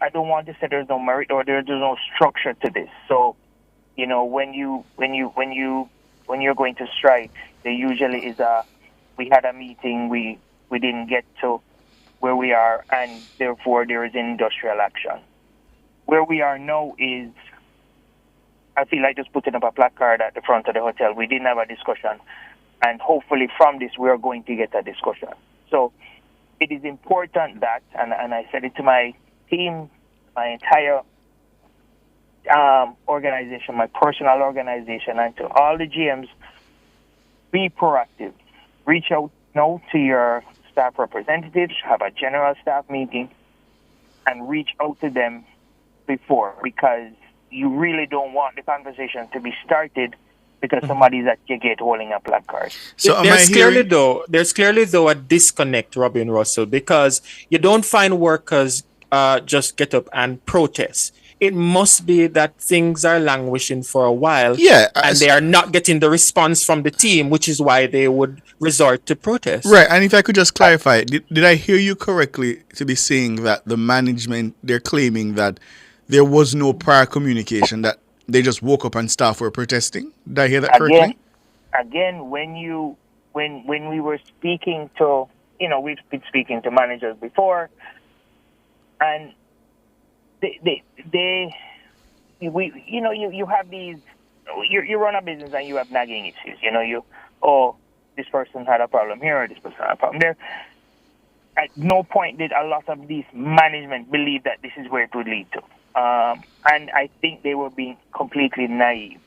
I don't want to say there's no merit or there's no structure to this. So, when you're going to strike, there usually is we had a meeting, we didn't get to where we are, and therefore there is industrial action. Where we are now is, I feel like just putting up a placard at the front of the hotel. We didn't have a discussion, and hopefully from this we are going to get a discussion. So it is important that, and I said it to my team, my entire organization, my personal organization, and to all the GMs, be proactive. Reach out now to your staff representatives, have a general staff meeting, and reach out to them before, because you really don't want the conversation to be started because somebody's at your gate holding a placard. So there's clearly though a disconnect, Robin Russell, because you don't find workers just get up and protest. It must be that things are languishing for a while, and they are not getting the response from the team, which is why they would resort to protest. Right, and if I could just clarify, did I hear you correctly to be saying that the management, they're claiming that there was no prior communication, that they just woke up and staff were protesting? Did I hear that correctly? Again, when we were speaking to, we've been speaking to managers before, and you have these, you run a business and you have nagging issues. This person had a problem here, or this person had a problem there. at no point did a lot of these management believe that this is where it would lead to. And I think they were being completely naive.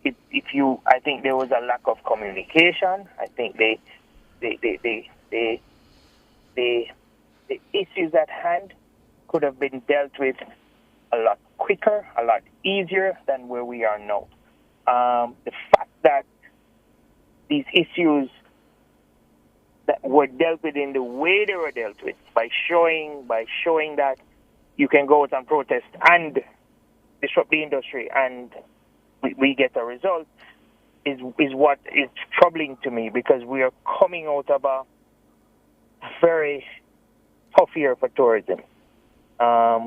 I think there was a lack of communication. I think the issues at hand could have been dealt with a lot quicker, a lot easier than where we are now. The fact that these issues that were dealt with in the way they were dealt with, by showing that you can go out and protest and disrupt the industry and we get a result, is what is troubling to me, because we are coming out of a very tough year for tourism.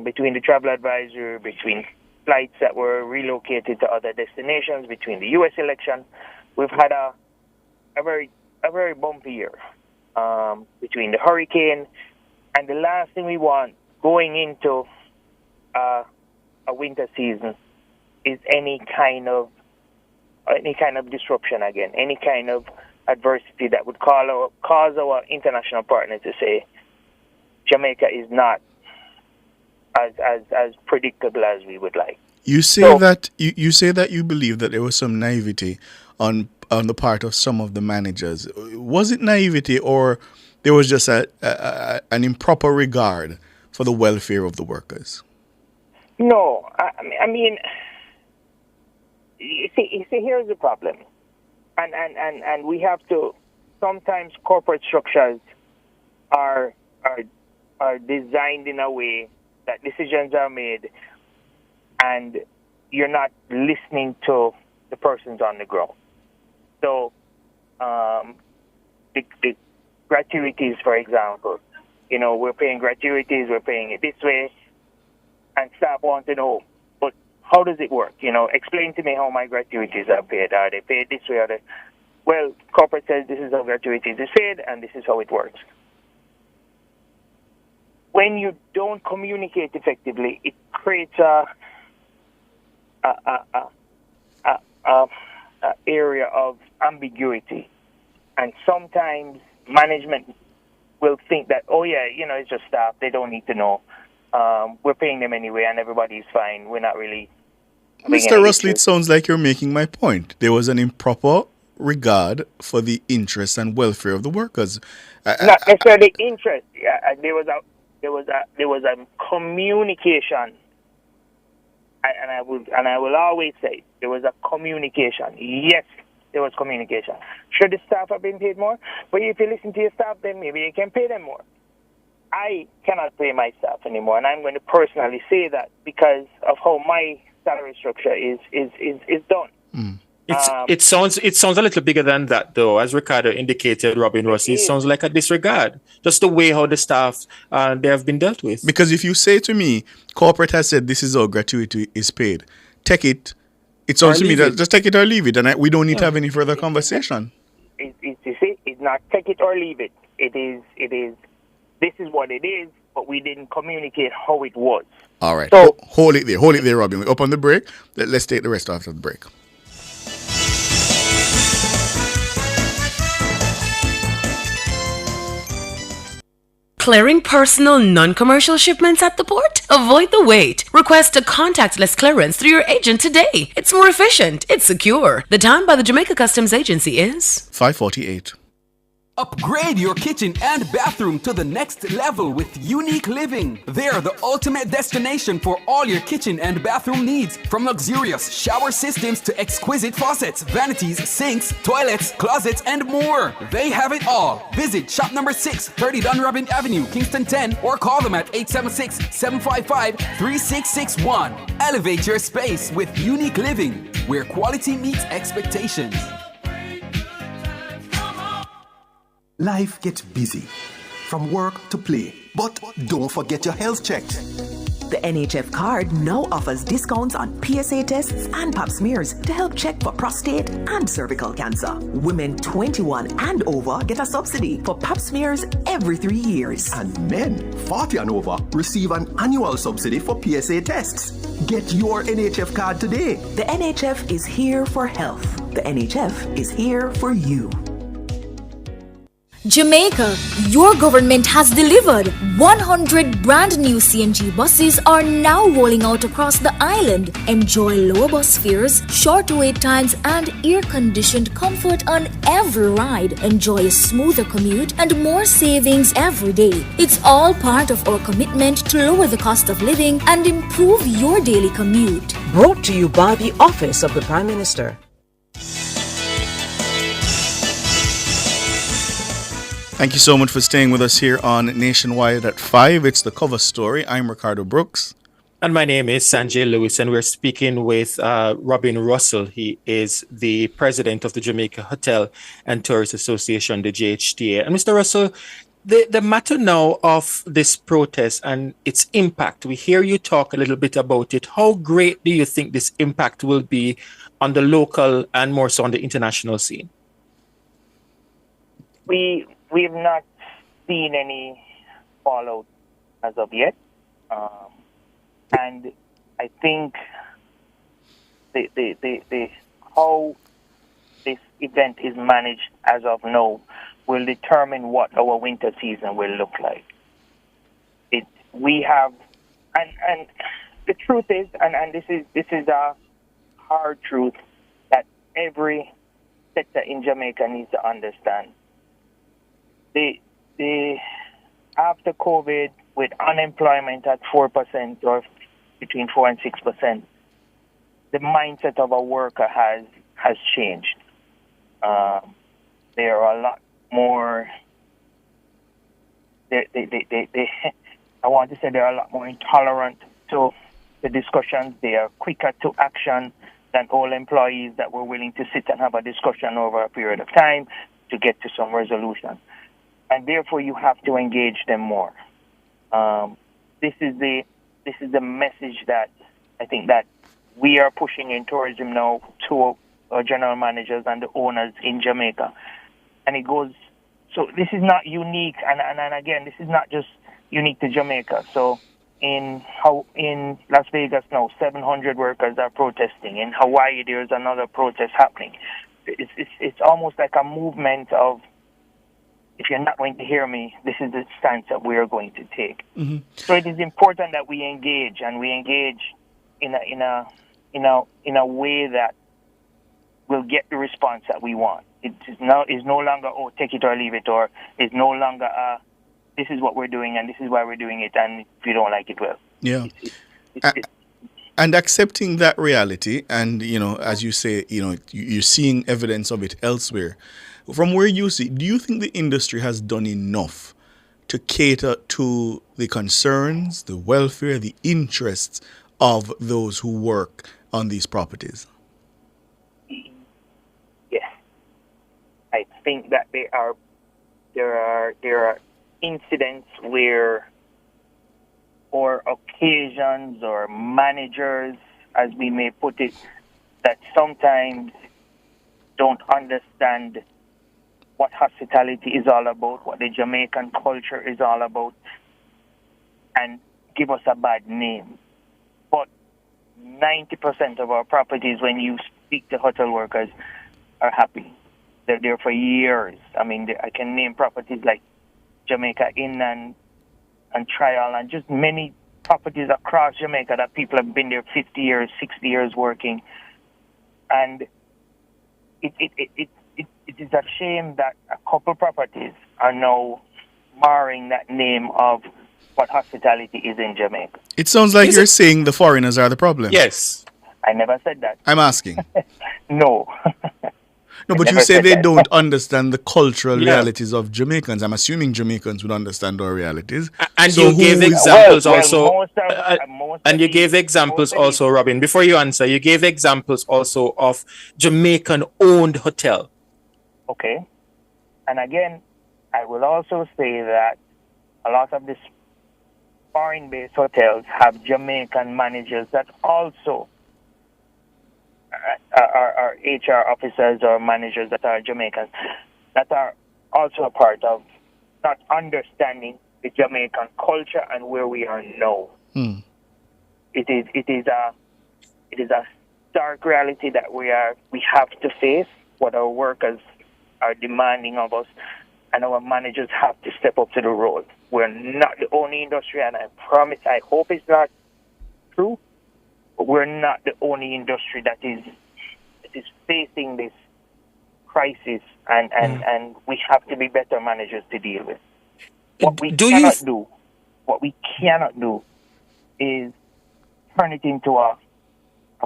Between the travel advisory, between flights that were relocated to other destinations, between the U.S. election, we've had a very bumpy year. Between the hurricane, and the last thing we want going into a winter season is any kind of disruption again, any kind of adversity that would cause our international partners to say Jamaica is not as predictable as we would like. You say that you believe that there was some naivety on the part of some of the managers. Was it naivety, or there was just an improper regard for the welfare of the workers? No, I mean, you see, here's the problem, and we have to. Sometimes corporate structures are designed in a way that decisions are made, and you're not listening to the persons on the ground. So, the gratuities, for example, we're paying gratuities, we're paying it this way, and staff want to know, but how does it work? Explain to me how my gratuities are paid. Are they paid this way? Well, corporate says this is how gratuities is paid, and this is how it works. When you don't communicate effectively, it creates a area of ambiguity, and sometimes management will think that, it's just staff, they don't need to know, we're paying them anyway and everybody's fine, we're not really. Mr. Russell, it sounds like you're making my point. There was an improper regard for the interests and welfare of the workers. Not necessarily interest. There was a communication. And I will always say there was a communication. Yes, there was communication. Should the staff have been paid more? But if you listen to your staff, then maybe you can pay them more. I cannot pay my staff anymore, and I'm going to personally say that because of how my salary structure is done. Mm. It sounds a little bigger than that, though. As Ricardo indicated, Robin Rossi, it sounds like a disregard. Just the way how the staff they have been dealt with. Because if you say to me, corporate has said this is how gratuity is paid, take it. It sounds to me that just take it or leave it, and we don't need to have any further conversation. You see, it's not take it or leave it. It is. This is what it is, but we didn't communicate how it was. All right. So hold it there, Robin. We're up on the break. Let's take the rest after the break. Clearing personal non-commercial shipments at the port? Avoid the wait. Request a contactless clearance through your agent today. It's more efficient. It's secure. The time by the Jamaica Customs Agency is 5:48. Upgrade your kitchen and bathroom to the next level with Unique Living. They're the ultimate destination for all your kitchen and bathroom needs, from luxurious shower systems to exquisite faucets, vanities, sinks, toilets, closets, and more. They have it all. Visit shop number 6, 30 Dunrobin Avenue, Kingston 10, or call them at 876-755-3661. Elevate your space with Unique Living, where quality meets expectations. Life gets busy, from work to play, but don't forget your health check. The NHF card now offers discounts on PSA tests and pap smears to help check for prostate and cervical cancer. Women 21 and over get a subsidy for pap smears every 3 years. And men 40 and over receive an annual subsidy for PSA tests. Get your NHF card today. The NHF is here for health. The NHF is here for you. Jamaica, your government has delivered. 100 brand new CNG buses are now rolling out across the island. Enjoy lower bus fares, short wait times, and air-conditioned comfort on every ride. Enjoy a smoother commute and more savings every day. It's all part of our commitment to lower the cost of living and improve your daily commute. Brought to you by the Office of the Prime Minister. Thank you so much for staying with us here on Nationwide at 5. It's the cover story. I'm Ricardo Brooks. And my name is Sanjay Lewis, and we're speaking with Robin Russell. He is the president of the Jamaica Hotel and Tourist Association, the JHTA. And Mr. Russell, the matter now of this protest and its impact, we hear you talk a little bit about it. How great do you think this impact will be on the local and more so on the international scene? We've not seen any fallout as of yet. And I think the how this event is managed as of now will determine what our winter season will look like. We have, and the truth is, and this is a hard truth that every sector in Jamaica needs to understand. After COVID, with unemployment at 4% or between 4 and 6%, the mindset of a worker has changed. There are a lot more. I want to say they are a lot more intolerant to the discussions. They are quicker to action than all employees that were willing to sit and have a discussion over a period of time to get to some resolution. And therefore, you have to engage them more. This is the message that I think that we are pushing in tourism now to our general managers and the owners in Jamaica. And it goes, so this is not unique, and again, this is not just unique to Jamaica. So in Las Vegas now, 700 workers are protesting. In Hawaii, there's another protest happening. It's almost like a movement of, if you're not going to hear me, this is the stance that we are going to take. Mm-hmm. So it is important that we engage, and we engage in a way that will get the response that we want. It is no longer, oh, take it or leave it, or it's no longer, this is what we're doing and this is why we're doing it, and if you don't like it, well. Yeah. And accepting that reality, and, as you say, you're seeing evidence of it elsewhere. From where you see, do you think the industry has done enough to cater to the concerns, the welfare, the interests of those who work on these properties? Yes. I think that there are incidents where, or occasions, or managers, as we may put it, that sometimes don't understand what hospitality is all about, what the Jamaican culture is all about, and give us a bad name. But 90% of our properties, when you speak to hotel workers, are happy. They're there for years. I mean, I can name properties like Jamaica Inn and Trial, and just many properties across Jamaica that people have been there 50 years, 60 years working. And it is a shame that a couple properties are now marring that name of what hospitality is in Jamaica. It sounds like you're saying the foreigners are the problem. Yes. I never said that. I'm asking. No. No, but you say they don't understand the cultural realities of Jamaicans. I'm assuming Jamaicans would understand our realities. And so you gave examples also. And you gave examples also, Robin. Before you answer, you gave examples also of Jamaican-owned hotel. Okay. And again, I will also say that a lot of these foreign-based hotels have Jamaican managers that also are HR officers or managers that are Jamaicans, that are also a part of not understanding the Jamaican culture and where we are now. Mm. It is a stark reality that we have to face, what our workers are demanding of us, and our managers have to step up to the role. We're not the only industry, and I promise, I hope it's not true, but we're not the only industry that is facing this crisis, and we have to be better managers to deal with. What we cannot do is turn it into a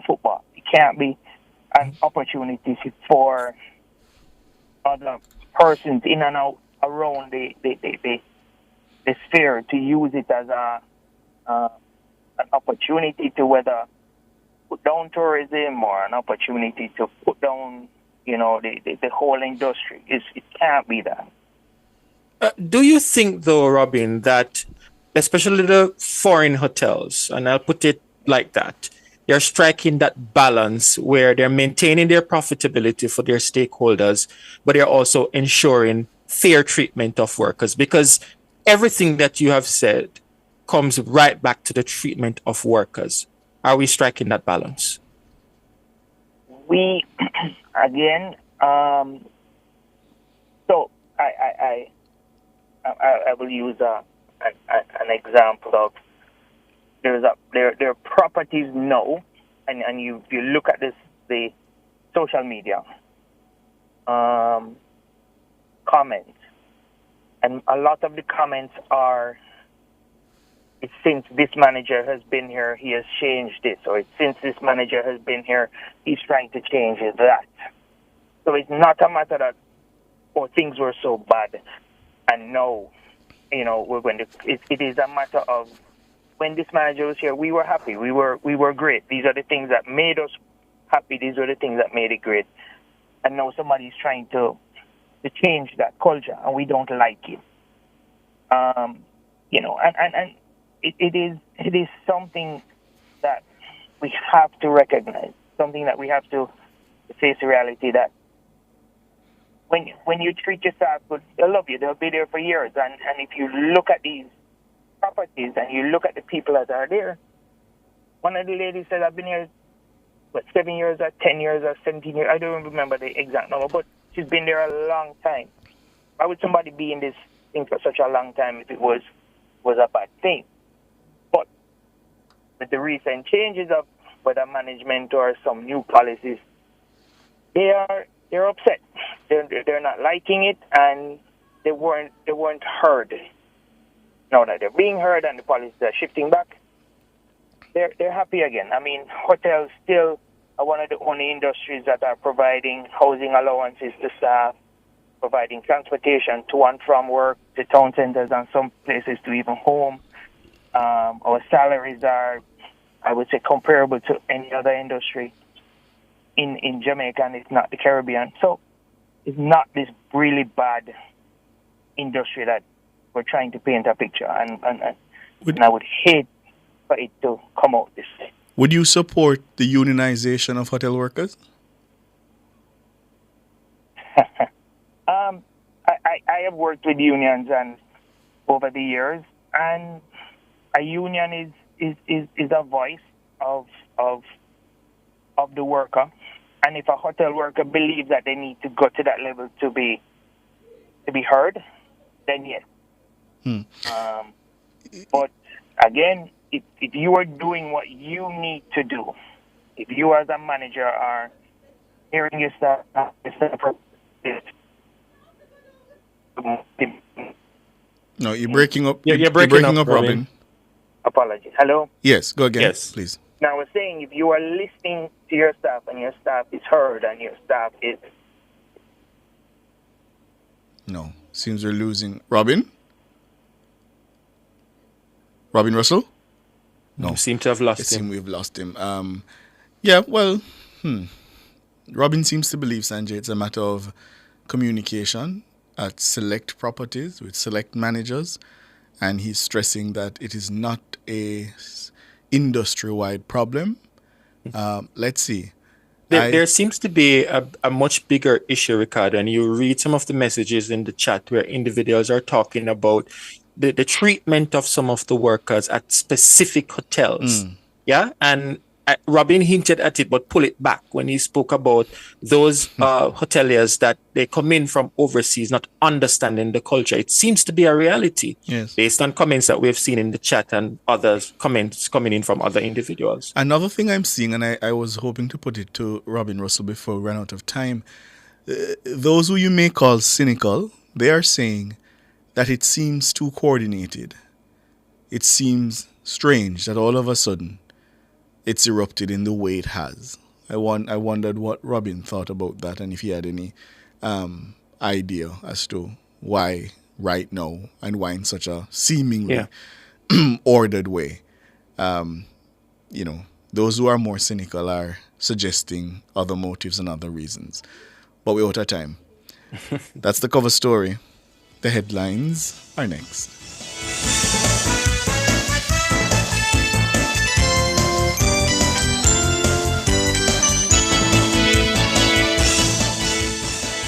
football. It can't be an opportunity for other persons in and out around the sphere to use it as an opportunity to whether put down tourism or an opportunity to put down, the whole industry. It can't be that. Do you think, though, Robin, that especially the foreign hotels, and I'll put it like that, they're striking that balance where they're maintaining their profitability for their stakeholders, but they're also ensuring fair treatment of workers? Because everything that you have said comes right back to the treatment of workers. Are we striking that balance? We, again, so I will use an example of there are properties now, and you look at the social media comments, and a lot of the comments are, it's since this manager has been here, he has changed this, or it's since this manager has been here, he's trying to change that. So it's not a matter that, things were so bad, and now, we're going to. It is a matter of when this manager was here, we were happy, we were great. These are the things that made us happy. These are the things that made it great. And now somebody's trying to change that culture, and we don't like it. And it is something that we have to recognize, something that we have to face the reality that when you treat your staff good, they'll love you, they'll be there for years. And if you look at these properties and you look at the people that are there, one of the ladies said, I've been here, 7 years or 10 years or 17 years, I don't remember the exact number, but she's been there a long time. Why would somebody be in this thing for such a long time if it was a bad thing? But with the recent changes of whether management or some new policies, they're upset. They're not liking it, and they weren't heard. Now that they're being heard and the policies are shifting back, they're happy again. I mean, hotels still are one of the only industries that are providing housing allowances to staff, providing transportation to and from work, to town centers, and some places to even home. Our salaries are, I would say, comparable to any other industry in Jamaica, and it's not the Caribbean. So it's not this really bad industry that we're trying to paint a picture. And I would hate for it to come out this way. Would you support the unionization of hotel workers? I have worked with unions and over the years, and a union is a voice of the worker. And if a hotel worker believes that they need to go to that level to be heard, then yes. But again, if you are doing what you need to do, if you as a manager are hearing your staff, no, you're breaking up. You're breaking up, Robin. Apologies. Hello? Yes, go again, yes, please. Now, I was saying, if you are listening to your staff and your staff is heard and your staff is... No, seems we're losing. Robin? Robin Russell? No. We seem to have lost him. Seems we've lost him. Robin seems to believe, Sanjay, it's a matter of communication at select properties with select managers, and he's stressing that it is not a industry-wide problem. Let's see. There seems to be a much bigger issue, Ricardo, and you read some of the messages in the chat where individuals are talking about the treatment of some of the workers at specific hotels. Yeah, and Robin hinted at it, but pull it back when he spoke about those hoteliers that they come in from overseas, not understanding the culture. It seems to be a reality, yes, based on comments that we've seen in the chat and others comments coming in from other individuals. Another thing I'm seeing, and I was hoping to put it to Robin Russell before we run out of time, those who you may call cynical, they are saying that it seems too coordinated. It seems strange that all of a sudden it's erupted in the way it has. I wondered what Robin thought about that and if he had any idea as to why right now and why in such a seemingly ordered way. Those who are more cynical are suggesting other motives and other reasons. But we're out of time. That's the cover story. The headlines are next.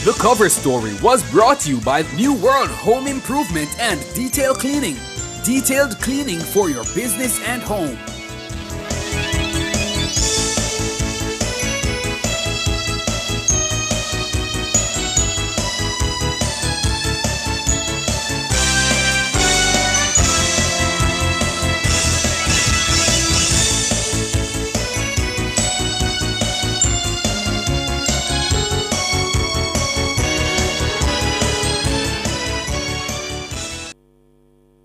The cover story was brought to you by New World Home Improvement and Detail Cleaning. Detailed cleaning for your business and home.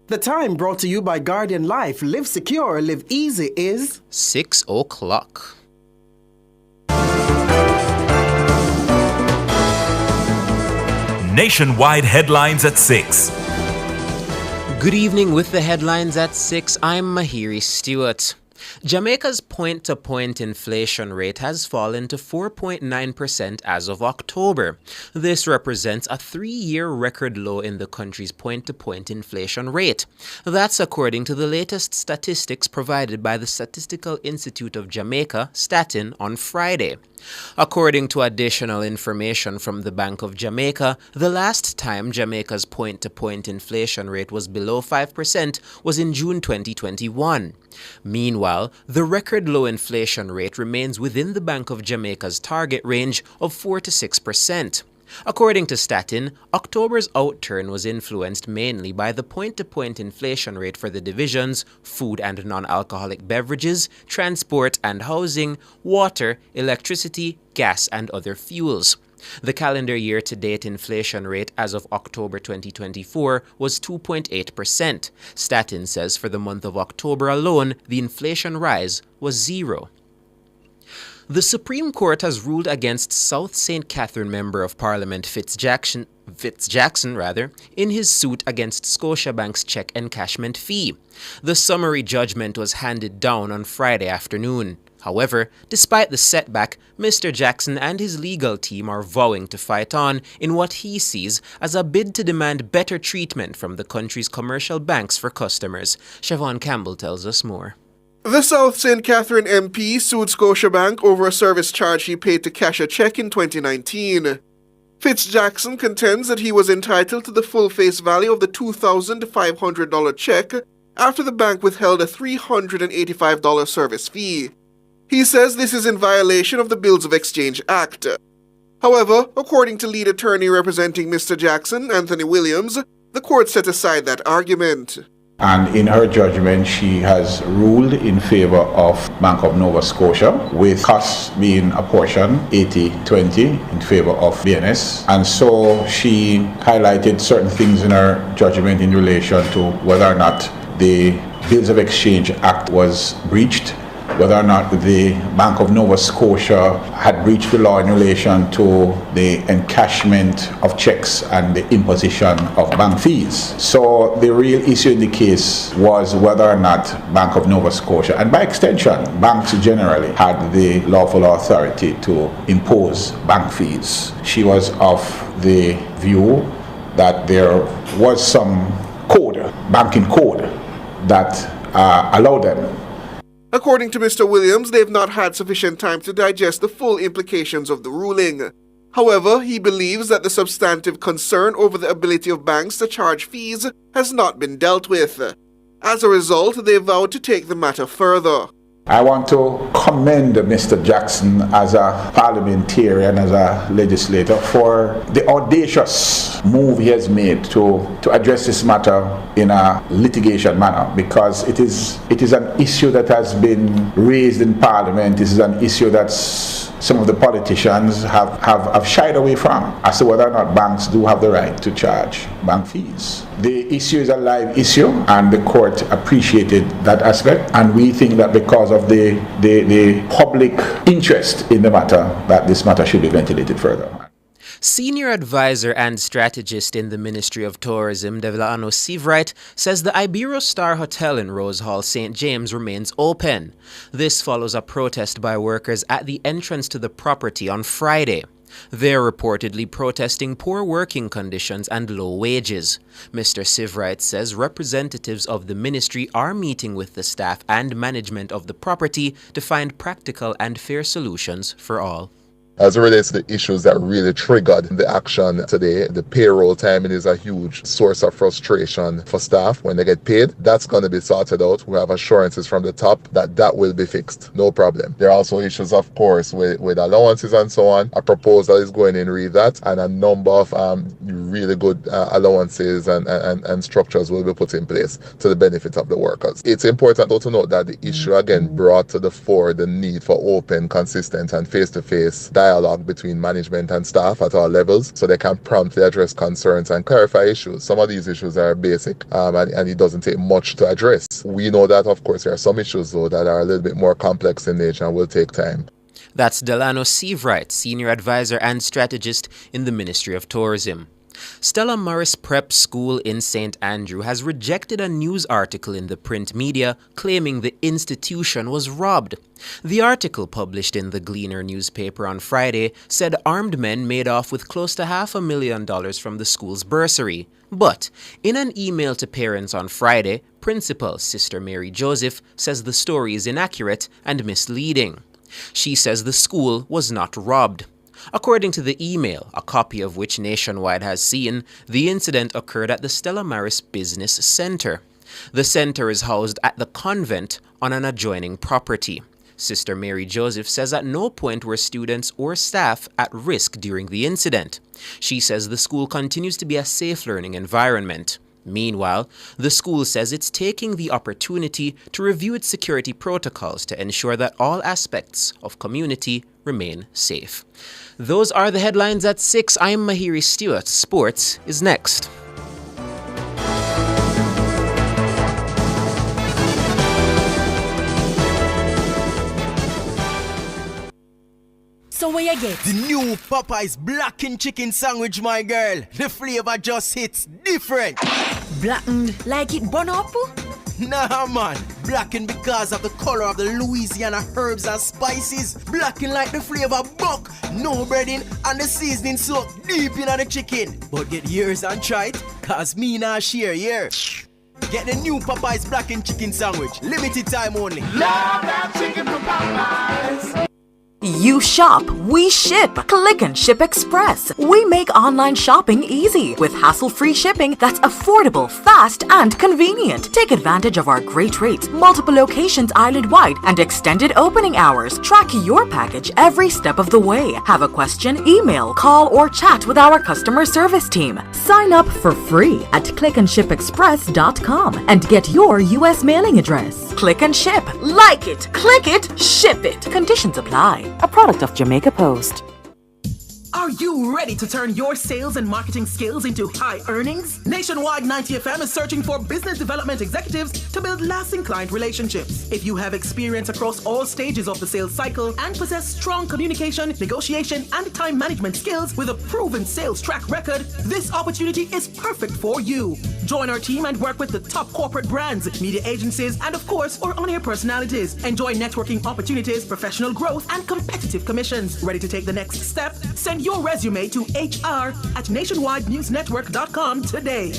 The time brought to you by Guardian Life. Live secure, live easy is 6 o'clock. Nationwide headlines at 6. Good evening with the headlines at 6. I'm Mahiri Stewart. Jamaica's point-to-point inflation rate has fallen to 4.9% as of October. This represents a 3-year record low in the country's point-to-point inflation rate. That's according to the latest statistics provided by the Statistical Institute of Jamaica, Statin, on Friday. According to additional information from the Bank of Jamaica, the last time Jamaica's point-to-point inflation rate was below 5% was in June 2021. Meanwhile, the record low inflation rate remains within the Bank of Jamaica's target range of 4 to 6%. According to Statin, October's outturn was influenced mainly by the point-to-point inflation rate for the divisions food and non-alcoholic beverages, transport and housing, water, electricity, gas and other fuels. The calendar year-to-date inflation rate as of October 2024 was 2.8%. Statin says for the month of October alone, the inflation rise was 0. The Supreme Court has ruled against South St. Catherine Member of Parliament Fitzjackson in his suit against Scotiabank's check encashment fee. The summary judgment was handed down on Friday afternoon. However, despite the setback, Mr. Jackson and his legal team are vowing to fight on in what he sees as a bid to demand better treatment from the country's commercial banks for customers. Siobhan Campbell tells us more. The South St. Catherine MP sued Scotiabank over a service charge he paid to cash a check in 2019. Fitzjackson contends that he was entitled to the full face value of the $2,500 check after the bank withheld a $385 service fee. He says this is in violation of the Bills of Exchange Act. However, according to lead attorney representing Mr. Jackson, Anthony Williams, the court set aside that argument. And in her judgment, she has ruled in favor of Bank of Nova Scotia, with costs being apportioned 80-20 in favor of BNS. And so she highlighted certain things in her judgment in relation to whether or not the Bills of Exchange Act was breached, whether or not the Bank of Nova Scotia had breached the law in relation to the encashment of checks and the imposition of bank fees. So the real issue in the case was whether or not Bank of Nova Scotia, and by extension, banks generally, had the lawful authority to impose bank fees. She was of the view that there was some code, banking code, that allowed them. According to Mr. Williams, they've not had sufficient time to digest the full implications of the ruling. However, he believes that the substantive concern over the ability of banks to charge fees has not been dealt with. As a result, they vowed to take the matter further. I want to commend Mr. Jackson as a parliamentarian, as a legislator, for the audacious move he has made to address this matter in a litigation manner, because it is an issue that has been raised in Parliament. This is an issue that's some of the politicians have shied away from, as to whether or not banks do have the right to charge bank fees. The issue is a live issue, and the court appreciated that aspect, and we think that because of the public interest in the matter, that this matter should be ventilated further. Senior advisor and strategist in the Ministry of Tourism, Delano Seavright, says the Iberostar Hotel in Rose Hall, St. James remains open. This follows a protest by workers at the entrance to the property on Friday. They're reportedly protesting poor working conditions and low wages. Mr. Seavright says representatives of the ministry are meeting with the staff and management of the property to find practical and fair solutions for all. As it relates to the issues that really triggered the action today, the payroll timing is a huge source of frustration for staff when they get paid. That's going to be sorted out. We have assurances from the top that will be fixed. No problem. There are also issues, of course, with allowances and so on. A proposal is going in re that, and a number of really good allowances and structures will be put in place to the benefit of the workers. It's important though to note that the issue again brought to the fore the need for open, consistent and face-to-face dialogue between management and staff at all levels, so they can promptly address concerns and clarify issues. Some of these issues are basic and it doesn't take much to address. We know that, of course, there are some issues though that are a little bit more complex in nature and will take time. That's Delano Seavright, Senior Advisor and Strategist in the Ministry of Tourism. Stella Maris Prep School in St. Andrew has rejected a news article in the print media claiming the institution was robbed. The article, published in the Gleaner newspaper on Friday, said armed men made off with close to $500,000 from the school's bursary. But in an email to parents on Friday, Principal Sister Mary Joseph says the story is inaccurate and misleading. She says the school was not robbed. According to the email, a copy of which Nationwide has seen, the incident occurred at the Stella Maris Business Center. The center is housed at the convent on an adjoining property. Sister Mary Joseph says at no point were students or staff at risk during the incident. She says the school continues to be a safe learning environment. Meanwhile, the school says it's taking the opportunity to review its security protocols to ensure that all aspects of community remain safe. Those are the headlines at 6. I'm Mahiri Stewart. Sports is next. So where you get? The new Popeye's blackened chicken sandwich, my girl. The flavor just hits different. Blackened like it burn up? Nah, man. Blackened because of the color of the Louisiana herbs and spices. Blackened like the flavor buck. No breading and the seasoning soaked deep in the chicken. But get yours and try it, cause me nah share here. Get the new Popeye's blackened chicken sandwich. Limited time only. Love that chicken from Popeyes. You shop, we ship. Click and Ship Express. We make online shopping easy with hassle-free shipping that's affordable, fast, and convenient. Take advantage of our great rates, multiple locations island-wide, and extended opening hours. Track your package every step of the way. Have a question? Email, call, or chat with our customer service team. Sign up for free at clickandshipexpress.com and get your U.S. mailing address. Click and Ship. Like it, click it, ship it. Conditions apply. A product of Jamaica Post. Are you ready to turn your sales and marketing skills into high earnings? Nationwide 90 FM is searching for business development executives to build lasting client relationships. If you have experience across all stages of the sales cycle and possess strong communication, negotiation, and time management skills with a proven sales track record, this opportunity is perfect for you. Join our team and work with the top corporate brands, media agencies, and of course, our on-air personalities. Enjoy networking opportunities, professional growth, and competitive commissions. Ready to take the next step? Send your resume to hr@nationwidenewsnetwork.com today.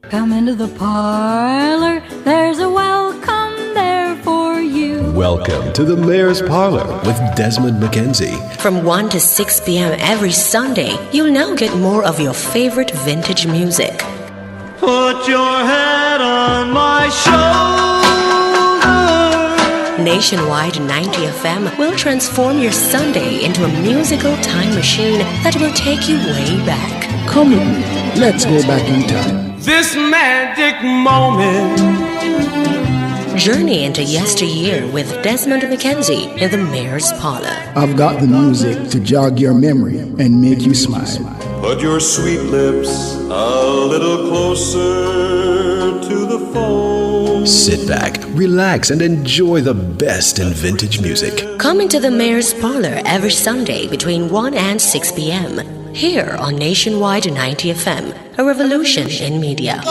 Come into the parlor, there's a welcome there for you. Welcome to the Mayor's Parlor with Desmond McKenzie. From 1 to 6 p.m. every Sunday, you'll now get more of your favorite vintage music. Put your head on my shoulder. Nationwide 90 FM will transform your Sunday into a musical time machine that will take you way back. Come with me. Let's go back in time. This magic moment. Journey into yesteryear with Desmond McKenzie in the Mayor's Parlor. I've got the music to jog your memory and make you smile. Put your sweet lips a little closer to the phone. Sit back, relax, and enjoy the best in vintage music. Come into the Mayor's Parlor every Sunday between 1 and 6 p.m. here on Nationwide 90 FM, a revolution in media.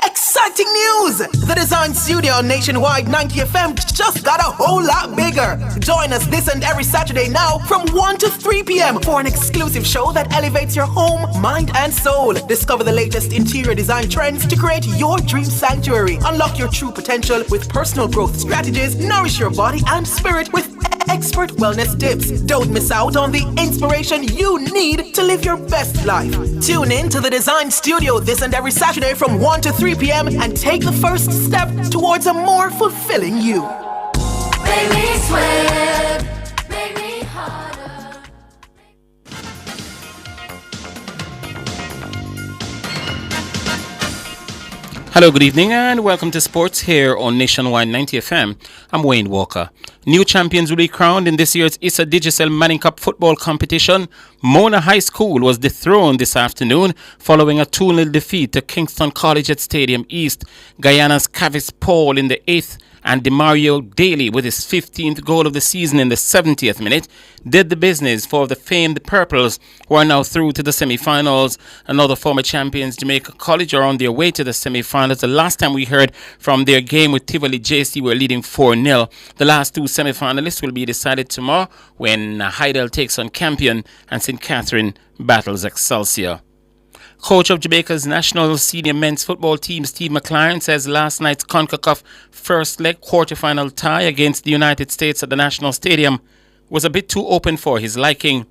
Exciting news! The Design Studio on Nationwide 90 FM just got a whole lot bigger. Join us this and every Saturday now from 1 to 3 p.m. for an exclusive show that elevates your home, mind, and soul. Discover the latest interior design trends to create your dream sanctuary. Unlock your true potential with personal growth strategies. Nourish your body and spirit with expert wellness tips. Don't miss out on the inspiration you need to live your best life. Tune in to the Design Studio this and every Saturday from 1 to 3 p.m. and take the first step towards a more fulfilling you. Make me sweat, make me harder. Hello, good evening, and welcome to Sports here on Nationwide 90 FM. I'm Wayne Walker. New champions will be crowned in this year's Issa Digicel Manning Cup football competition. Mona High School was dethroned this afternoon following a 2-0 defeat to Kingston College at Stadium East. Guyana's Cavis Paul in the 8th and Demario Daly with his 15th goal of the season in the 70th minute did the business for the famed Purples, who are now through to the semi-finals. Another former champions, Jamaica College, are on their way to the semi-finals. The last time we heard from their game with Tivoli JC were leading 4-0. The last two semi-finalists will be decided tomorrow when Heidel takes on Campion and St. Catherine battles Excelsior. Coach of Jamaica's national senior men's football team, Steve McLaren, says last night's CONCACAF first leg quarterfinal tie against the United States at the National Stadium was a bit too open for his liking.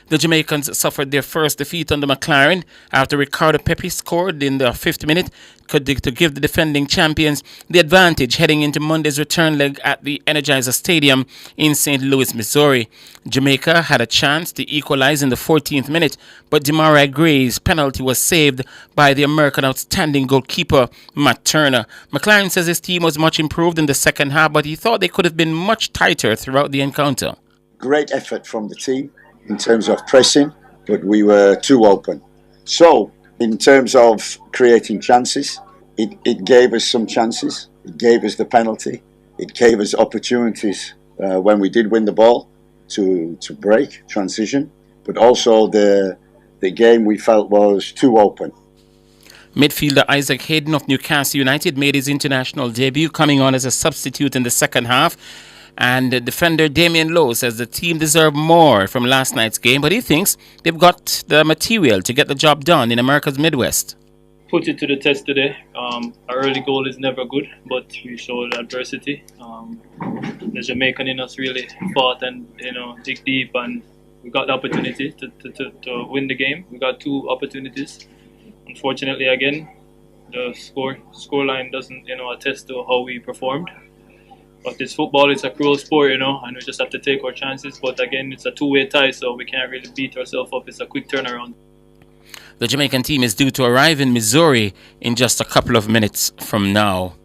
The Jamaicans suffered their first defeat under McLaren after Ricardo Pepe scored in the 50th minute to give the defending champions the advantage heading into Monday's return leg at the Energizer Stadium in St. Louis, Missouri. Jamaica had a chance to equalize in the 14th minute, but Demarai Gray's penalty was saved by the American outstanding goalkeeper, Matt Turner. McLaren says his team was much improved in the second half, but he thought they could have been much tighter throughout the encounter. Great effort from the team in terms of pressing, but we were too open. So, in terms of creating chances, it gave us some chances. It gave us the penalty. It gave us opportunities when we did win the ball to break, transition. But also the game we felt was too open. Midfielder Isaac Hayden of Newcastle United made his international debut, coming on as a substitute in the second half. And defender Damien Lowe says the team deserved more from last night's game, but he thinks they've got the material to get the job done in America's Midwest. Put it to the test today. Our early goal is never good, but we showed adversity. The Jamaican in us really fought and dig deep, and we got the opportunity to win the game. We got two opportunities. Unfortunately, again, the scoreline doesn't attest to how we performed. But this football is a cruel sport, and we just have to take our chances. But again, it's a two-way tie, so we can't really beat ourselves up. It's a quick turnaround. The Jamaican team is due to arrive in Missouri in just a couple of minutes from now.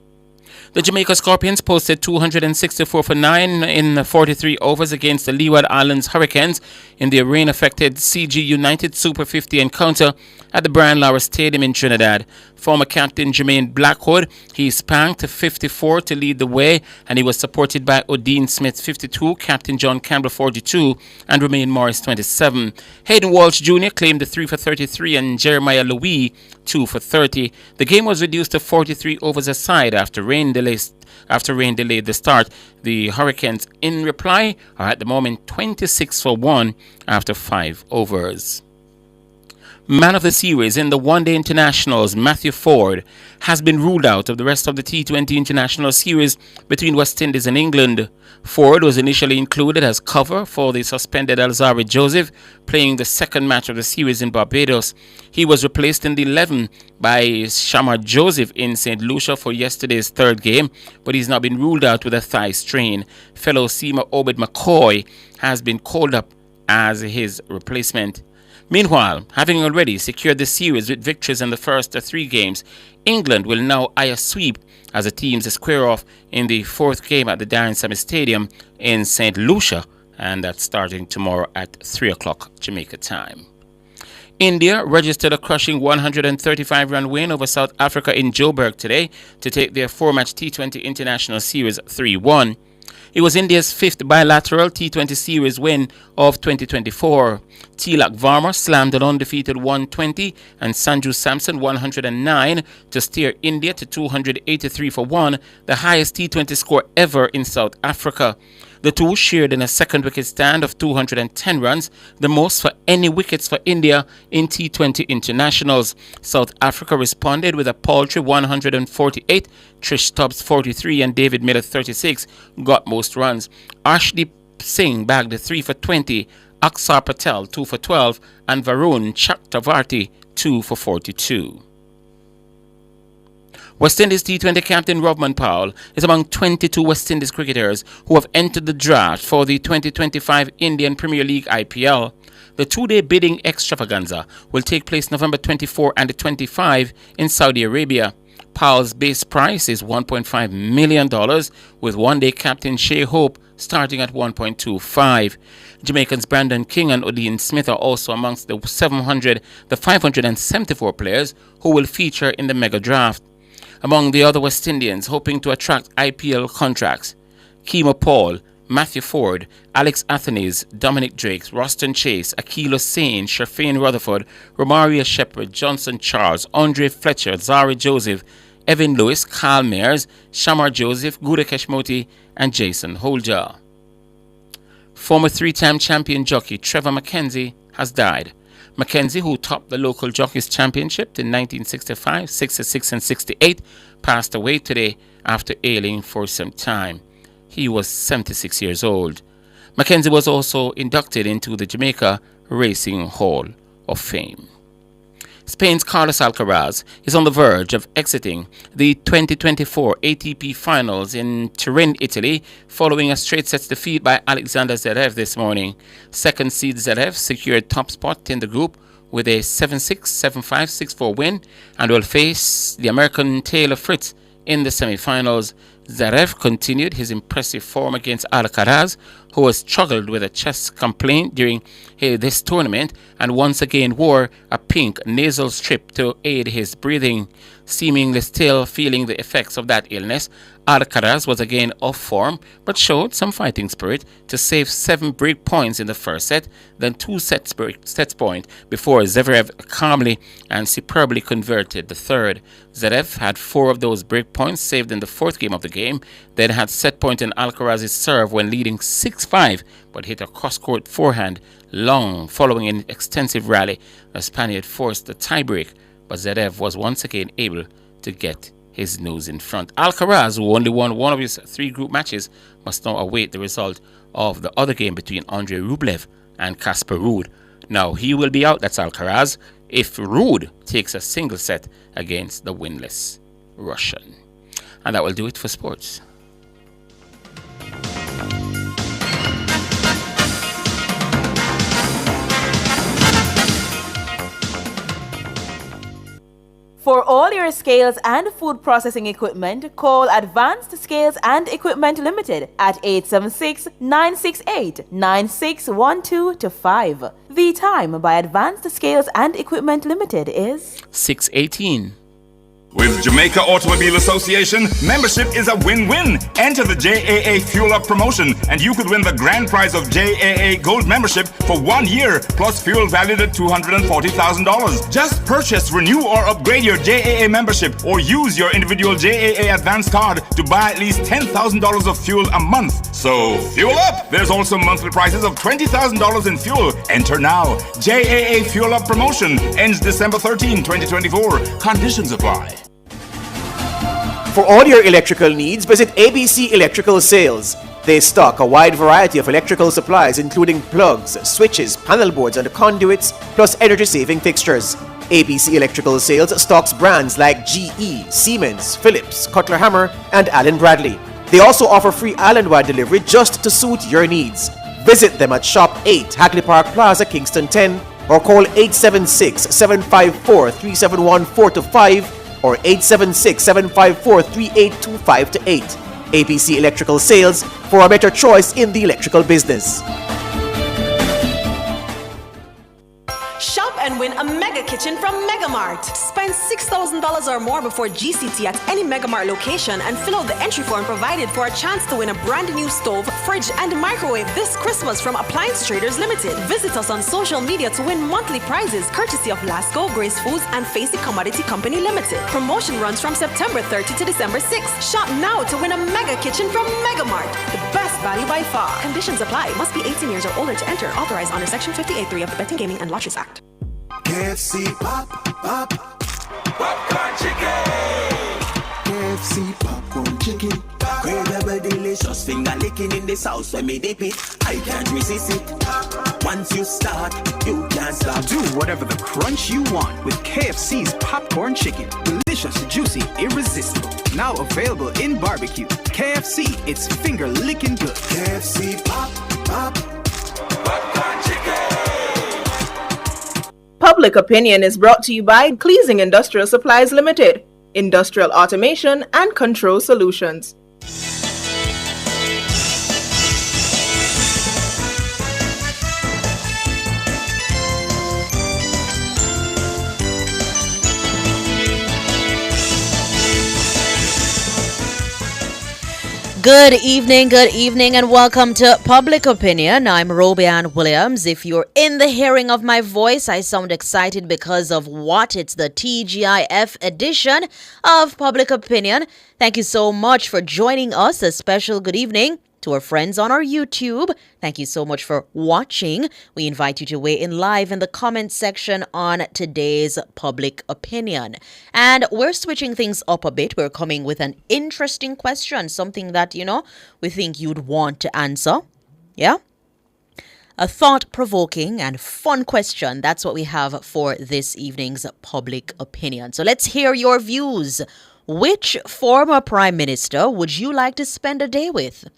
The Jamaica Scorpions posted 264 for 9 in 43 overs against the Leeward Islands Hurricanes in the rain-affected CG United Super 50 encounter at the Brian Lara Stadium in Trinidad. Former captain Jermaine Blackwood, he spanked to 54 to lead the way, and he was supported by Odin Smith 52, Captain John Campbell 42, and Romaine Morris 27. Hayden Walsh Jr. claimed the 3 for 33 and Jeremiah Louis 2 for 30. The game was reduced to 43 overs aside after rain delayed the start. The Hurricanes, in reply, are at the moment 26 for 1 after 5 overs. Man of the series in the one-day internationals, Matthew Ford, has been ruled out of the rest of the T20 international series between West Indies and England. Ford was initially included as cover for the suspended Alzarri Joseph, playing the second match of the series in Barbados. He was replaced in the 11 by Shamar Joseph in St. Lucia for yesterday's third game, but he's now been ruled out with a thigh strain. Fellow seamer Obed McCoy has been called up as his replacement. Meanwhile, having already secured the series with victories in the first 3 games, England will now eye a sweep as the teams square off in the 4th game at the Darren Sammy Stadium in St. Lucia, and that's starting tomorrow at 3 o'clock Jamaica time. India registered a crushing 135-run win over South Africa in Joburg today to take their 4-match T20 International Series 3-1. It was India's 5th bilateral T20 series win of 2024. Tilak Varma slammed an undefeated 120 and Sanju Samson 109 to steer India to 283 for 1, the highest T20 score ever in South Africa. The two shared in a second wicket stand of 210 runs, the most for any wickets for India in T20 internationals. South Africa responded with a paltry 148, Trish Stubbs 43 and David Miller 36 got most runs. Arshdeep Singh bagged 3 for 20, Aksar Patel 2 for 12 and Varun Chakravarti 2 for 42. West Indies T20 captain Robman Powell is among 22 West Indies cricketers who have entered the draft for the 2025 Indian Premier League IPL. The 2-day bidding extravaganza will take place November 24 and 25 in Saudi Arabia. Powell's base price is $1.5 million, with one-day captain Shea Hope starting at $1.25. Jamaicans Brandon King and Odean Smith are also amongst the 574 players who will feature in the mega draft. Among the other West Indians hoping to attract IPL contracts, Kemo Paul, Matthew Ford, Alex Athanaze, Dominic Drakes, Roston Chase, Akil Hussain, Sherfane Rutherford, Romaria Shepherd, Johnson Charles, Andre Fletcher, Zari Joseph, Evan Lewis, Carl Mears, Shamar Joseph, Gudakesh Moti, and Jason Holder. Former 3-time champion jockey Trevor Mackenzie has died. Mackenzie, who topped the local jockeys championship in 1965, 66 and 68, passed away today after ailing for some time. He was 76 years old. Mackenzie was also inducted into the Jamaica Racing Hall of Fame. Spain's Carlos Alcaraz is on the verge of exiting the 2024 ATP Finals in Turin, Italy, following a straight sets defeat by Alexander Zverev this morning. Second seed Zverev secured top spot in the group with a 7-6, 7-5, 6-4 win and will face the American Taylor Fritz in the semi-finals. Zverev continued his impressive form against Alcaraz, who has struggled with a chest complaint during this tournament and once again wore a pink nasal strip to aid his breathing. Seemingly still feeling the effects of that illness, Alcaraz was again off form but showed some fighting spirit to save 7 break points in the first set, then 2 sets point before Zverev calmly and superbly converted the third. Zverev had 4 of those break points saved in the 4th game of the game, then had set point in Alcaraz's serve when leading 6-5 but hit a cross-court forehand long following an extensive rally. The Spaniard forced the tiebreak, but Zverev was once again able to get his nose in front. Alcaraz, who only won one of his 3 group matches, must now await the result of the other game between Andrei Rublev and Casper Ruud. Now, he will be out, that's Alcaraz, if Ruud takes a single set against the winless Russian. And that will do it for sports. For all your scales and food processing equipment, call Advanced Scales and Equipment Limited at 876-968-9612-5. The time by Advanced Scales and Equipment Limited is 6:18. With Jamaica Automobile Association, membership is a win-win. Enter the JAA Fuel Up promotion and you could win the grand prize of JAA Gold membership for 1 year plus fuel valued at $240,000. Just purchase, renew or upgrade your JAA membership or use your individual JAA advance card to buy at least $10,000 of fuel a month. So, fuel up! There's also monthly prices of $20,000 in fuel. Enter now. JAA Fuel Up promotion ends December 13, 2024. Conditions apply. For all your electrical needs, visit ABC Electrical Sales. They stock a wide variety of electrical supplies including plugs, switches, panel boards and conduits, plus energy-saving fixtures. ABC Electrical Sales stocks brands like GE, Siemens, Philips, Cutler Hammer and Allen Bradley. They also offer free island-wide delivery just to suit your needs. Visit them at Shop 8, Hagley Park Plaza, Kingston 10 or call 876-754-3714-5 or 876-754-3825-8. ABC Electrical Sales for a better choice in the electrical business. Shop and win a mega kitchen from Megamart. Spend $6,000 or more before GCT at any Megamart location and fill out the entry form provided for a chance to win a brand new stove, fridge, and microwave this Christmas from Appliance Traders Limited. Visit us on social media to win monthly prizes courtesy of Lasco, Grace Foods, and Facey Commodity Company Limited. Promotion runs from September 30 to December 6. Shop now to win a mega kitchen from Megamart. The best value by far. Conditions apply. Must be 18 years or older to enter. Authorized under Section 58.3 of the Betting, Gaming, and Lotteries Act. KFC popcorn chicken. KFC popcorn chicken. Incredible, delicious, finger licking in this house when me dip it. I can't resist it. Once you start, you can't stop. Do whatever the crunch you want with KFC's popcorn chicken. Delicious, juicy, irresistible. Now available in barbecue. KFC, it's finger licking good. KFC popcorn chicken. Public Opinion is brought to you by Cleasing Industrial Supplies Limited, Industrial Automation and Control Solutions. Good evening, and welcome to Public Opinion. I'm Robianne Williams. If you're in the hearing of my voice, I sound excited because of what? It's the TGIF edition of Public Opinion. Thank you so much for joining us. A special good evening to our friends on our YouTube. Thank you so much for watching. We invite you to weigh in live in the comment section on today's Public Opinion. And we're switching things up a bit. We're coming with an interesting question, something that, we think you'd want to answer. Yeah? A thought-provoking and fun question. That's what we have for this evening's Public Opinion. So let's hear your views. Which former Prime Minister would you like to spend a day with?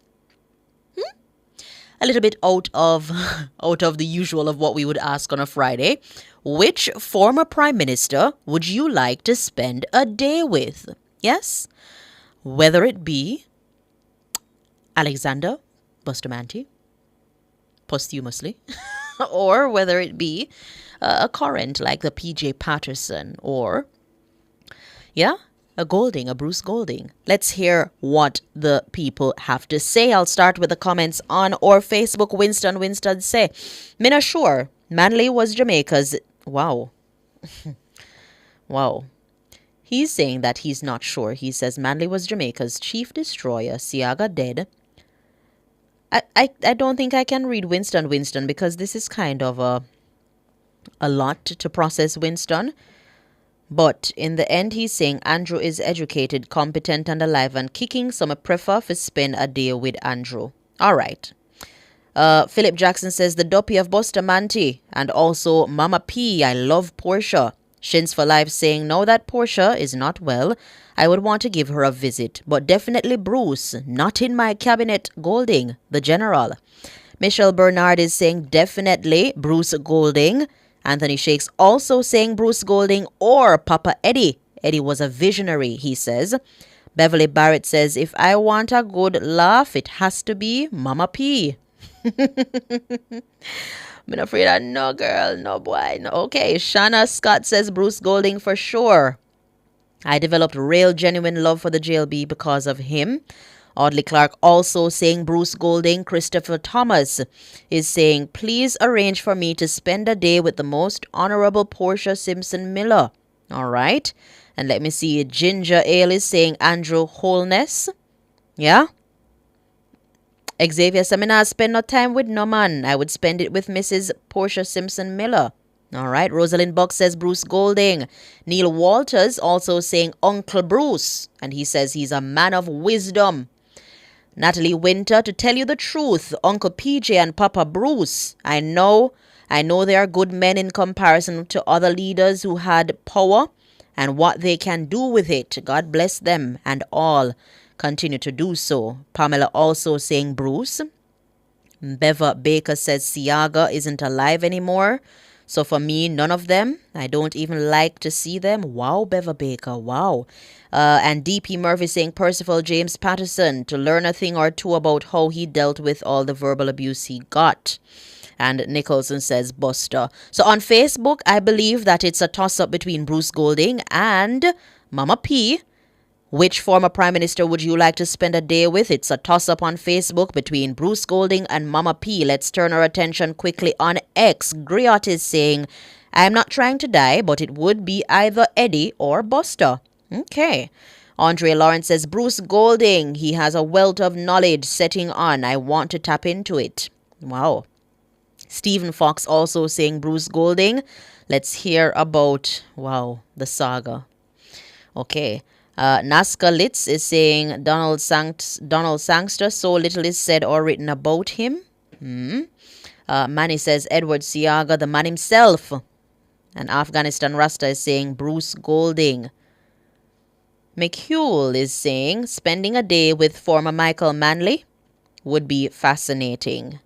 A little bit out of the usual of what we would ask on a Friday. Which former Prime Minister would you like to spend a day with? Yes? Whether it be Alexander Bustamante, posthumously, or whether it be a current like the PJ Patterson, or, a Bruce Golding. Let's hear what the people have to say. I'll start with the comments on our Facebook. Winston say, "Me not sure. Manley was Jamaica's..." Wow. Wow. He's saying that he's not sure. He says Manley was Jamaica's chief destroyer. Siaga dead. I don't think I can read Winston because this is kind of a lot to process, Winston. But in the end, he's saying Andrew is educated, competent, and alive and kicking, so I prefer to spend a day with Andrew. All right. Philip Jackson says the Duppy of Bustamante and also Mama P. I love Portia. Shins for Life saying now that Portia is not well, I would want to give her a visit, but definitely Bruce, not in my cabinet. Golding, the general. Michelle Bernard is saying definitely Bruce Golding. Anthony Shakes also saying Bruce Golding or Papa Eddie. Eddie was a visionary, he says. Beverly Barrett says, if I want a good laugh, it has to be Mama P. I'm afraid of no girl, no boy, no. Okay, Shanna Scott says Bruce Golding for sure. I developed real genuine love for the JLB because of him. Audley Clark also saying Bruce Golding. Christopher Thomas is saying, please arrange for me to spend a day with the most honorable Portia Simpson Miller. All right. And let me see. Ginger Ale is saying Andrew Holness. Yeah. Xavier Seminar spend no time with no man. I would spend it with Mrs. Portia Simpson Miller. All right. Rosalind Buck says Bruce Golding. Neil Walters also saying Uncle Bruce. And he says he's a man of wisdom. Natalie Winter, to tell you the truth, Uncle PJ and Papa Bruce, I know they are good men in comparison to other leaders who had power and what they can do with it. God bless them and all. Continue to do so. Pamela also saying Bruce. Beva Baker says Siaga isn't alive anymore. So for me, none of them. I don't even like to see them. Wow, Beva Baker. Wow. And DP Murphy saying Percival James Patterson to learn a thing or two about how he dealt with all the verbal abuse he got. And Nicholson says Buster. So on Facebook, I believe that it's a toss-up between Bruce Golding and Mama P. Which former Prime Minister would you like to spend a day with? It's a toss-up on Facebook between Bruce Golding and Mama P. Let's turn our attention quickly on X. Griot is saying, I'm not trying to die, but it would be either Eddie or Buster. Okay. Andre Lawrence says, Bruce Golding. He has a wealth of knowledge setting on. I want to tap into it. Wow. Stephen Fox also saying Bruce Golding. Let's hear about, the saga. Okay. Nazca Litz is saying Donald Sangster, so little is said or written about him. Manny says Edward Siaga, the man himself. And Afghanistan Rasta is saying Bruce Golding. McHule is saying spending a day with former Michael Manley would be fascinating.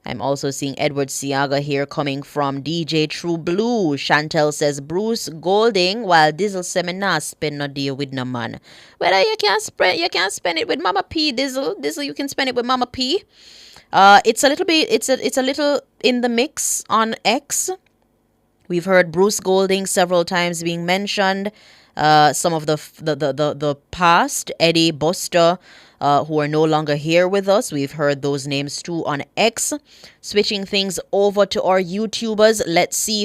I'm also seeing Edward Siaga here coming from DJ True Blue. Chantel says Bruce Golding while Dizzle Seminar spend no day with no man. Well, you can't spend it with Mama P, Dizzle. Dizzle, you can spend it with Mama P. It's a little in the mix on X. We've heard Bruce Golding several times being mentioned. Some of the past, Eddie, Buster, who are no longer here with us. We've heard those names too on X. Switching things over to our YouTubers. Let's see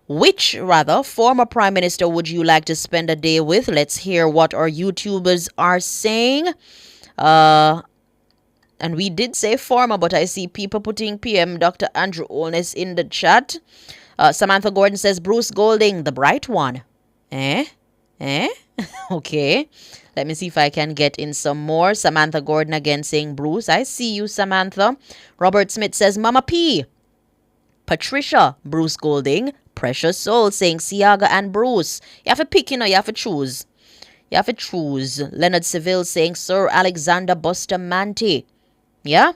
which former Prime Minister would you like to spend a day with? Let's hear what our YouTubers are saying. And we did say former, but I see people putting PM Dr. Andrew Olness in the chat. Samantha Gordon says Bruce Golding, the bright one. Okay. Let me see if I can get in some more. Samantha Gordon again saying Bruce. I see you, Samantha. Robert Smith says Mama P. Patricia, Bruce Golding. Precious Soul saying Siaga and Bruce. You have to pick, you have to choose. Leonard Seville saying Sir Alexander Bustamante. Yeah?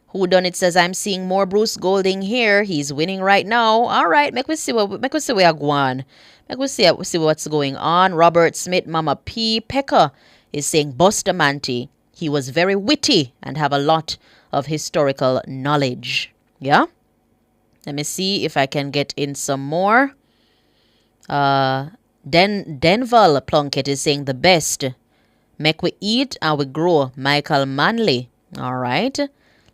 Who done it says I'm seeing more Bruce Golding here. He's winning right now. All right, make we see where I go on. Make we see what's going on. Robert Smith, Mama P. Pekka is saying Bustamante. He was very witty and have a lot of historical knowledge. Yeah? Let me see if I can get in some more. Denval Plunkett is saying the best. Make we eat and we grow. Michael Manley. All right.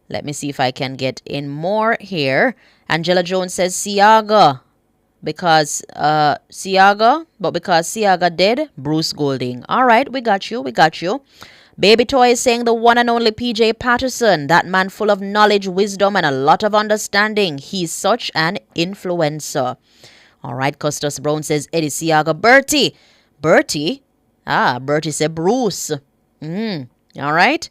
Let me see if I can get in more here. Angela Jones says Siaga. Because Siaga dead, Bruce Golding. All right, we got you. Baby Toy is saying the one and only PJ Patterson. That man full of knowledge, wisdom, and a lot of understanding. He's such an influencer. All right, Custis Brown says Eddie Siaga. Bertie? Bertie said Bruce. All right.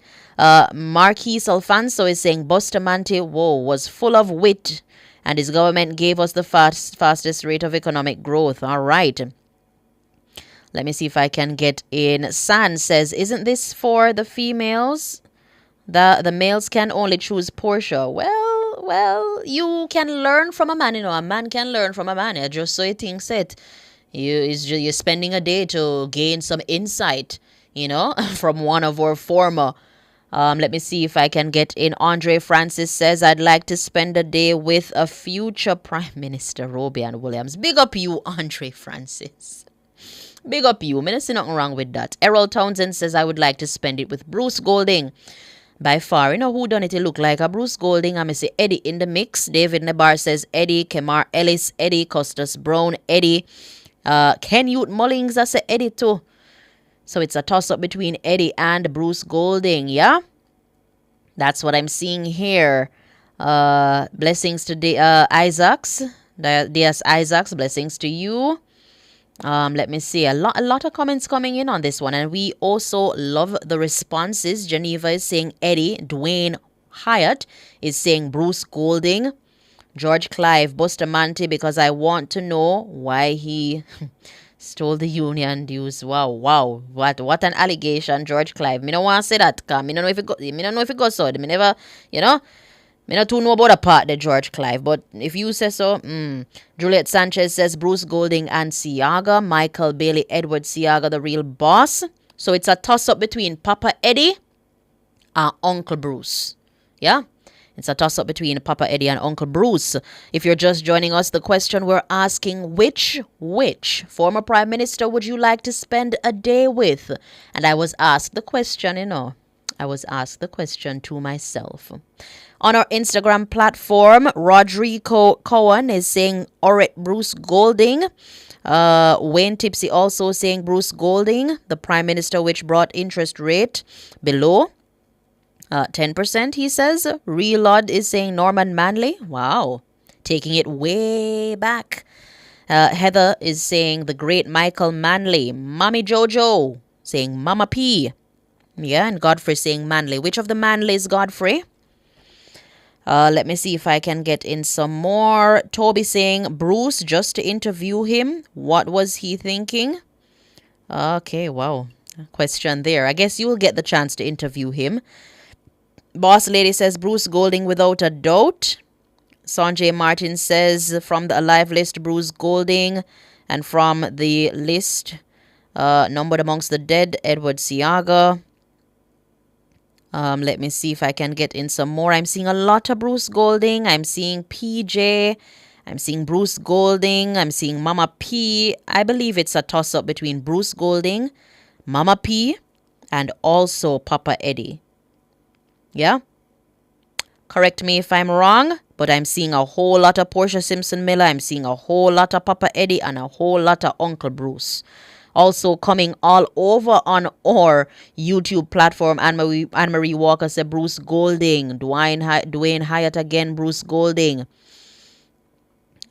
Marquis Alfonso is saying Bustamante, was full of wit, and his government gave us the fastest rate of economic growth. All right. Let me see if I can get in. San says, isn't this for the females? The males can only choose Portia. Well, you can learn from a man, A man can learn from a man. Just so you think it. You're spending a day to gain some insight, from one of our former Let me see if I can get in. Andre Francis says, I'd like to spend a day with a future Prime Minister, Robian Williams. Big up you, Andre Francis. Big up you. I don't see nothing wrong with that. Errol Townsend says, I would like to spend it with Bruce Golding. By far, you know who done it? It look like a Bruce Golding. I'm going to say Eddie in the mix. David Nebar says Eddie. Kemar Ellis, Eddie. Costas Brown, Eddie. Ken Youth Mullings, I say Eddie too. So it's a toss-up between Eddie and Bruce Golding, yeah? That's what I'm seeing here. Blessings to Isaacs. Diaz Isaacs, blessings to you. Let me see. A lot of comments coming in on this one. And we also love the responses. Geneva is saying Eddie. Dwayne Hyatt is saying Bruce Golding. George Clive, Bustamante, because I want to know why he... stole the union dues. Wow. What an allegation, George Clive. Me don't want to say that, because me don't know if it goes so. Me never, me not too know about the part the George Clive. But if you say so, Juliet Sanchez says Bruce Golding and Siaga. Michael Bailey, Edward Siaga, the real boss. So it's a toss-up between Papa Eddie and Uncle Bruce. Yeah? It's a toss-up between Papa Eddie and Uncle Bruce. If you're just joining us, the question we're asking, which former Prime Minister would you like to spend a day with? And I was asked the question, I was asked the question to myself. On our Instagram platform, Rodrigo Cohen is saying Bruce Golding. Wayne Tipsy also saying Bruce Golding, the Prime Minister which brought interest rate below 10%, he says. Relod is saying Norman Manley. Wow. Taking it way back. Heather is saying the great Michael Manley. Mommy Jojo saying Mama P. Yeah, and Godfrey saying Manley. Which of the Manleys, Godfrey? Let me see if I can get in some more. Toby saying Bruce just to interview him. What was he thinking? Okay, wow. Question there. I guess you will get the chance to interview him. Boss Lady says Bruce Golding without a doubt. Sanjay Martin says from the Alive list, Bruce Golding. And from the list, numbered amongst the dead, Edward Siaga. Let me see if I can get in some more. I'm seeing a lot of Bruce Golding. I'm seeing PJ. I'm seeing Bruce Golding. I'm seeing Mama P. I believe it's a toss-up between Bruce Golding, Mama P, and also Papa Eddie. Yeah? Correct me if I'm wrong, but I'm seeing a whole lot of Portia Simpson Miller. I'm seeing a whole lot of Papa Eddie and a whole lot of Uncle Bruce. Also coming all over on our YouTube platform, Anne-Marie Walker said Bruce Golding. Dwayne Hyatt again, Bruce Golding.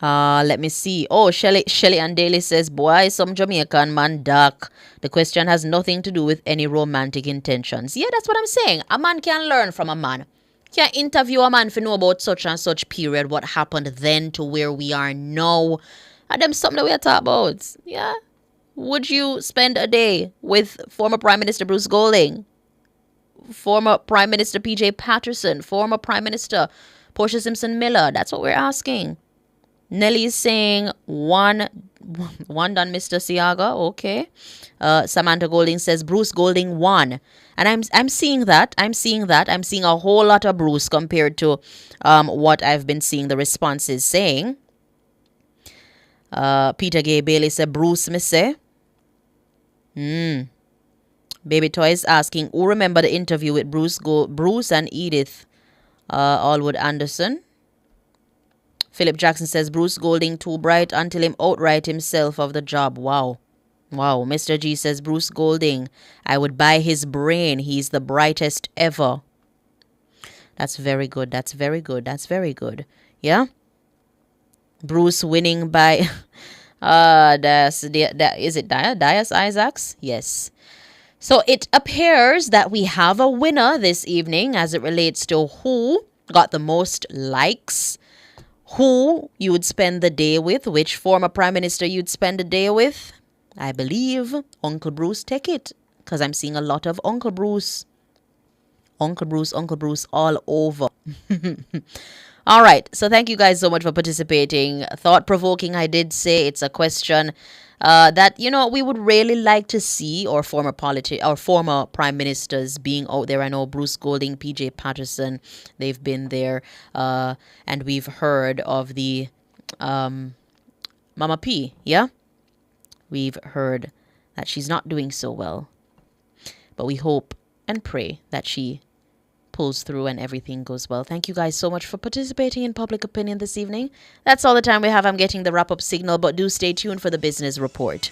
Let me see. Oh, Shelly and Daly says, boy, some Jamaican man dark. The question has nothing to do with any romantic intentions. Yeah, that's what I'm saying. A man can learn from a man. Can interview a man for know about such and such period, what happened then to where we are now. And them something that we are talking about. Yeah. Would you spend a day with former Prime Minister Bruce Golding, former Prime Minister PJ Patterson, former Prime Minister Portia Simpson Miller? That's what we're asking. Nelly is saying one done, Mr. Siaga. Okay. Samantha Golding says Bruce Golding won. And I'm seeing that. I'm seeing a whole lot of Bruce compared to what I've been seeing the responses saying. Peter Gay Bailey said Bruce, me say. Baby Toys asking, who remember the interview with Bruce and Edith Allwood Anderson? Philip Jackson says Bruce Golding too bright until him outright himself of the job. Wow. Mr. G says Bruce Golding, I would buy his brain. He's the brightest ever. That's very good. Yeah. Bruce winning by is it Dias Isaacs? Yes. So it appears that we have a winner this evening as it relates to who got the most likes, who you would spend the day with, which former Prime Minister you'd spend the day with. I believe Uncle Bruce take it, because I'm seeing a lot of Uncle Bruce all over. All right. So thank you guys so much for participating. Thought provoking, I did say it's a question that we would really like to see our former prime ministers being out there. I know Bruce Golding, PJ Patterson, they've been there, and we've heard of the Mama P. Yeah, we've heard that she's not doing so well, but we hope and pray that she pulls through and everything goes well. Thank you guys so much for participating in Public Opinion this evening. That's all the time we have. I'm getting the wrap-up signal, but do stay tuned for the business report.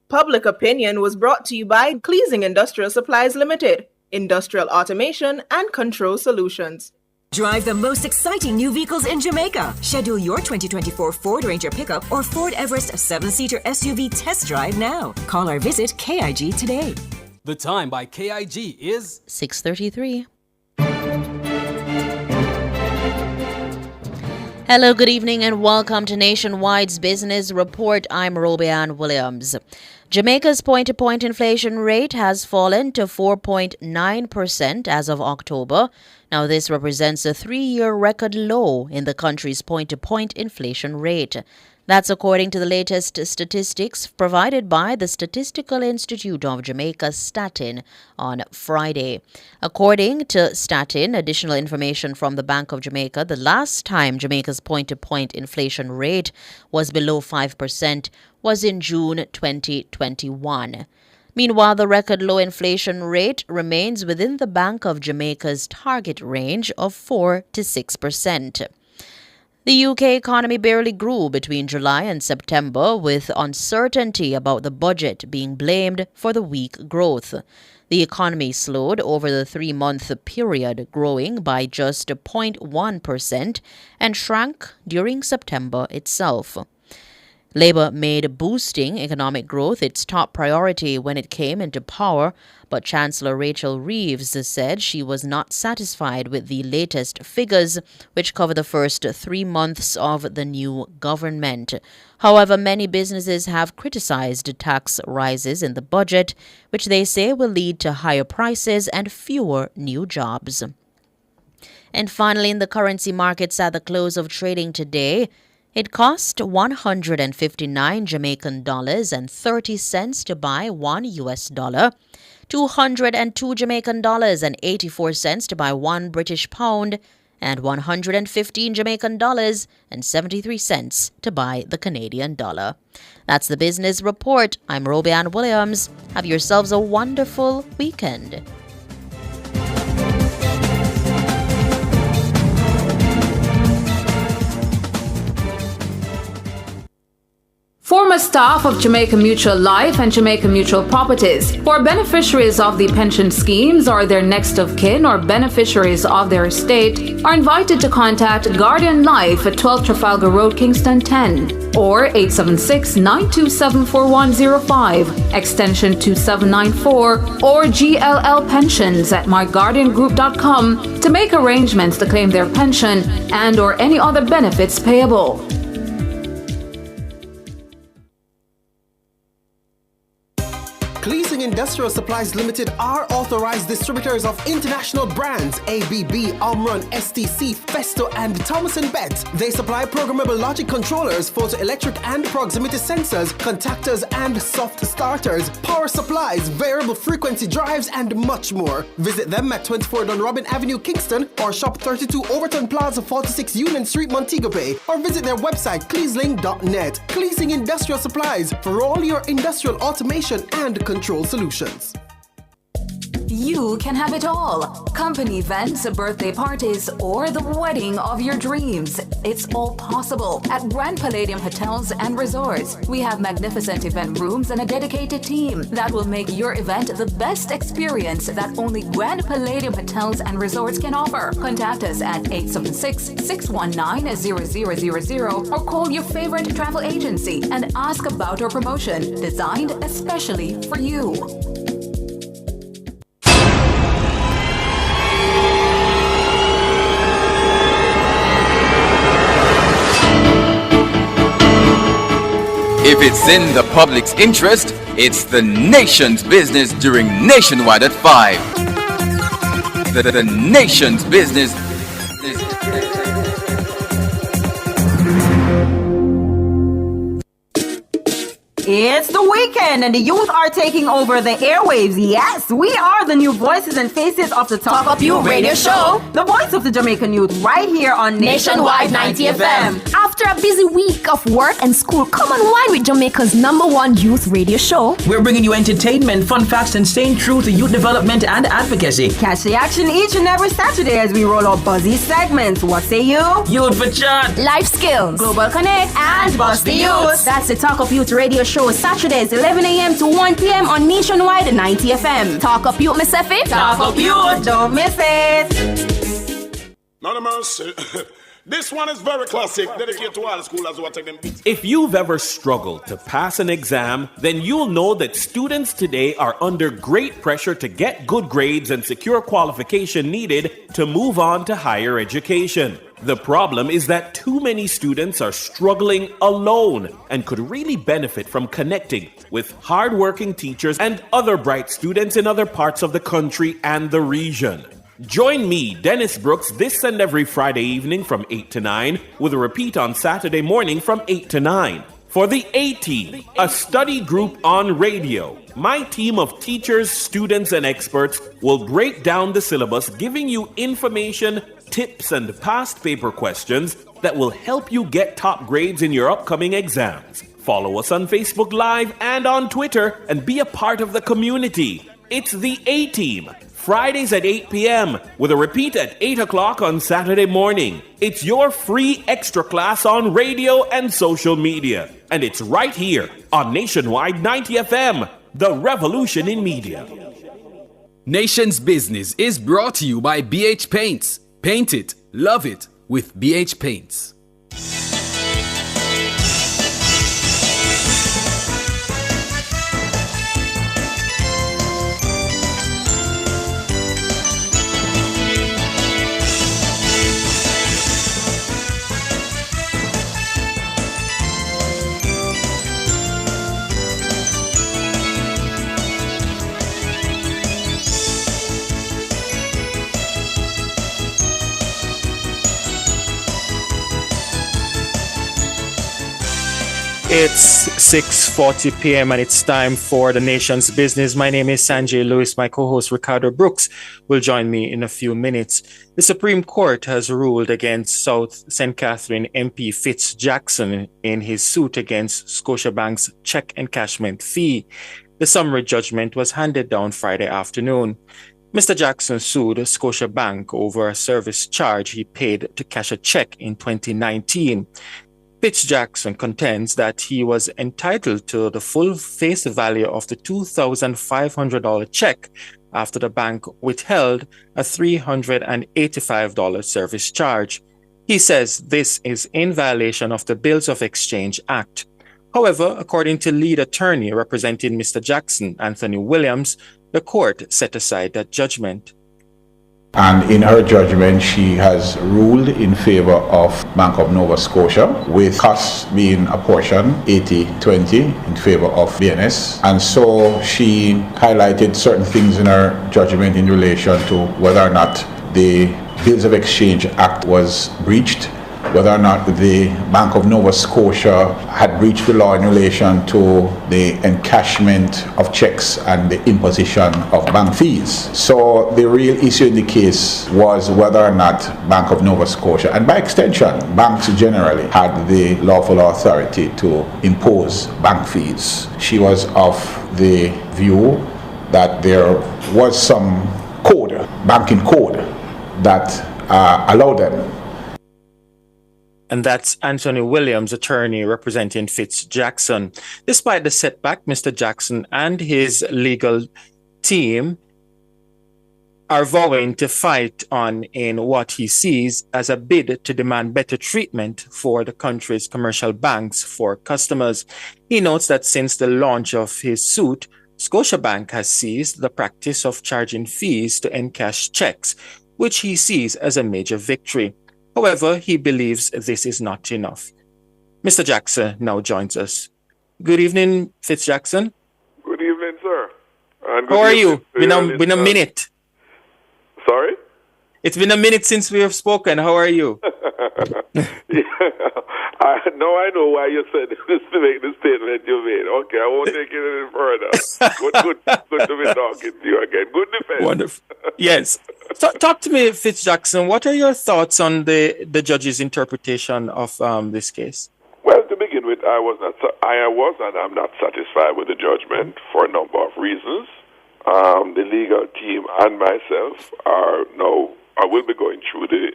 Public Opinion was brought to you by Cleasing Industrial Supplies Limited, industrial automation and control solutions. Drive the most exciting new vehicles in Jamaica. Schedule your 2024 Ford Ranger pickup or Ford Everest 7-seater SUV test drive now. Call or visit KIG today. The time by KIG is 6:33. Hello, good evening, and welcome to Nationwide's Business Report. I'm Robianne Williams. Jamaica's point-to-point inflation rate has fallen to 4.9% as of October. Now, this represents a 3-year record low in the country's point-to-point inflation rate. That's according to the latest statistics provided by the Statistical Institute of Jamaica, Statin, on Friday. According to Statin, additional information from the Bank of Jamaica, the last time Jamaica's point-to-point inflation rate was below 5% was in June 2021. Meanwhile, the record low inflation rate remains within the Bank of Jamaica's target range of 4 to 6%. The UK economy barely grew between July and September, with uncertainty about the budget being blamed for the weak growth. The economy slowed over the 3-month period, growing by just 0.1% and shrank during September itself. Labour made boosting economic growth its top priority when it came into power, but Chancellor Rachel Reeves said she was not satisfied with the latest figures, which cover the first 3 months of the new government. However, many businesses have criticized tax rises in the budget, which they say will lead to higher prices and fewer new jobs. And finally, in the currency markets at the close of trading today, it cost 159 Jamaican dollars and 30 cents to buy $1 US, 202 Jamaican dollars and 84 cents to buy $1 British pound, and 115 Jamaican dollars and 73 cents to buy the Canadian dollar. That's the business report. I'm Robianne Williams. Have yourselves a wonderful weekend. Former staff of Jamaica Mutual Life and Jamaica Mutual Properties, for beneficiaries of the pension schemes or their next of kin or beneficiaries of their estate, are invited to contact Guardian Life at 12 Trafalgar Road, Kingston 10, or 876-927-4105, extension 2794, or GLL Pensions at myguardiangroup.com to make arrangements to claim their pension and or any other benefits payable. Cleasing Industrial Supplies Limited are authorized distributors of international brands ABB, Omron, STC, Festo, and Thomas & Bet. They supply programmable logic controllers, photoelectric and proximity sensors, contactors and soft starters, power supplies, variable frequency drives, and much more. Visit them at 24 Dunrobin Avenue, Kingston, or shop 32 Overton Plaza, 46 Union Street, Montego Bay, or visit their website cleasling.net. Cleasing Industrial Supplies for all your industrial automation and control solutions. You can have it all. Company events, birthday parties, or the wedding of your dreams. It's all possible at Grand Palladium Hotels and Resorts. We have magnificent event rooms and a dedicated team that will make your event the best experience that only Grand Palladium Hotels and Resorts can offer. Contact us at 876-619-0000 or call your favorite travel agency and ask about our promotion designed especially for you. If it's in the public's interest, it's the nation's business during Nationwide at 5. The nation's business. It's the weekend and the youth are taking over the airwaves. Yes, we are the new voices and faces of the Talk Up You radio show. The voice of the Jamaican youth right here on Nationwide 90 FM. After a busy week of work and school, come on wine with Jamaica's #1 youth radio show. We're bringing you entertainment, fun facts, and staying true to youth development and advocacy. Catch the action each and every Saturday as we roll out buzzy segments. What say you? Youth for chat, life skills, global connect, and Bust the Youth. That's the Talk Up Youth radio show, Saturdays 11 a.m. to 1 p.m. on Nationwide 90 FM. Talk Up Youth, Miss Effie. Talk Up Youth. Don't miss it. Not a mercy. This one is very classic, dedicated to all the schoolers who are taking them. If you've ever struggled to pass an exam, then you'll know that students today are under great pressure to get good grades and secure qualification needed to move on to higher education. The problem is that too many students are struggling alone and could really benefit from connecting with hardworking teachers and other bright students in other parts of the country and the region. Join me, Dennis Brooks, this and every Friday evening from 8 to 9, with a repeat on Saturday morning from 8 to 9. For the A-Team, a study group on radio, my team of teachers, students, and experts will break down the syllabus, giving you information, tips, and past paper questions that will help you get top grades in your upcoming exams. Follow us on Facebook Live and on Twitter and be a part of the community. It's the A-Team. Fridays at 8 p.m. with a repeat at 8 o'clock on Saturday morning. It's your free extra class on radio and social media. And it's right here on Nationwide 90 FM, the revolution in media. Nation's Business is brought to you by BH Paints. Paint it, love it with BH Paints. It's 6:40 p.m. and it's time for the nation's business. My name is Sanjay Lewis. My co-host Ricardo Brooks will join me in a few minutes. The Supreme Court has ruled against South St. Catherine MP Fitz Jackson in his suit against Scotiabank's check encashment fee. The summary judgment was handed down Friday afternoon. Mr. Jackson sued Scotiabank over a service charge he paid to cash a check in 2019. Fitz Jackson contends that he was entitled to the full face value of the $2,500 check after the bank withheld a $385 service charge. He says this is in violation of the Bills of Exchange Act. However, according to lead attorney representing Mr. Jackson, Anthony Williams, the court set aside that judgment. And in her judgment, she has ruled in favor of Bank of Nova Scotia, with costs being apportioned 80-20 in favor of BNS. And so she highlighted certain things in her judgment in relation to whether or not the Bills of Exchange Act was breached, whether or not the Bank of Nova Scotia had breached the law in relation to the encashment of checks and the imposition of bank fees. So the real issue in the case was whether or not Bank of Nova Scotia, and by extension, banks generally, had the lawful authority to impose bank fees. She was of the view that there was some code, banking code, that allowed them. And that's Anthony Williams, attorney representing Fitz Jackson. Despite the setback, Mr. Jackson and his legal team are vowing to fight on in what he sees as a bid to demand better treatment for the country's commercial banks for customers. He notes that since the launch of his suit, Scotiabank has ceased the practice of charging fees to encash checks, which he sees as a major victory. However, he believes this is not enough. Mr. Jackson now joins us. Good evening, Fitzjackson. Good evening, sir. And How good are evening you? to your Been a listeners. minute. Sorry? It's been a minute since we have spoken. How are you? Now I know why you said this to make the statement you made. Okay, I won't take it any further. Good to be talking to you again. Good defense. Wonderful. Yes. So, talk to me, Fitzjackson. What are your thoughts on the judge's interpretation of this case? Well, to begin with, I was and I'm not satisfied with the judgment for a number of reasons. The legal team and myself I will be going through the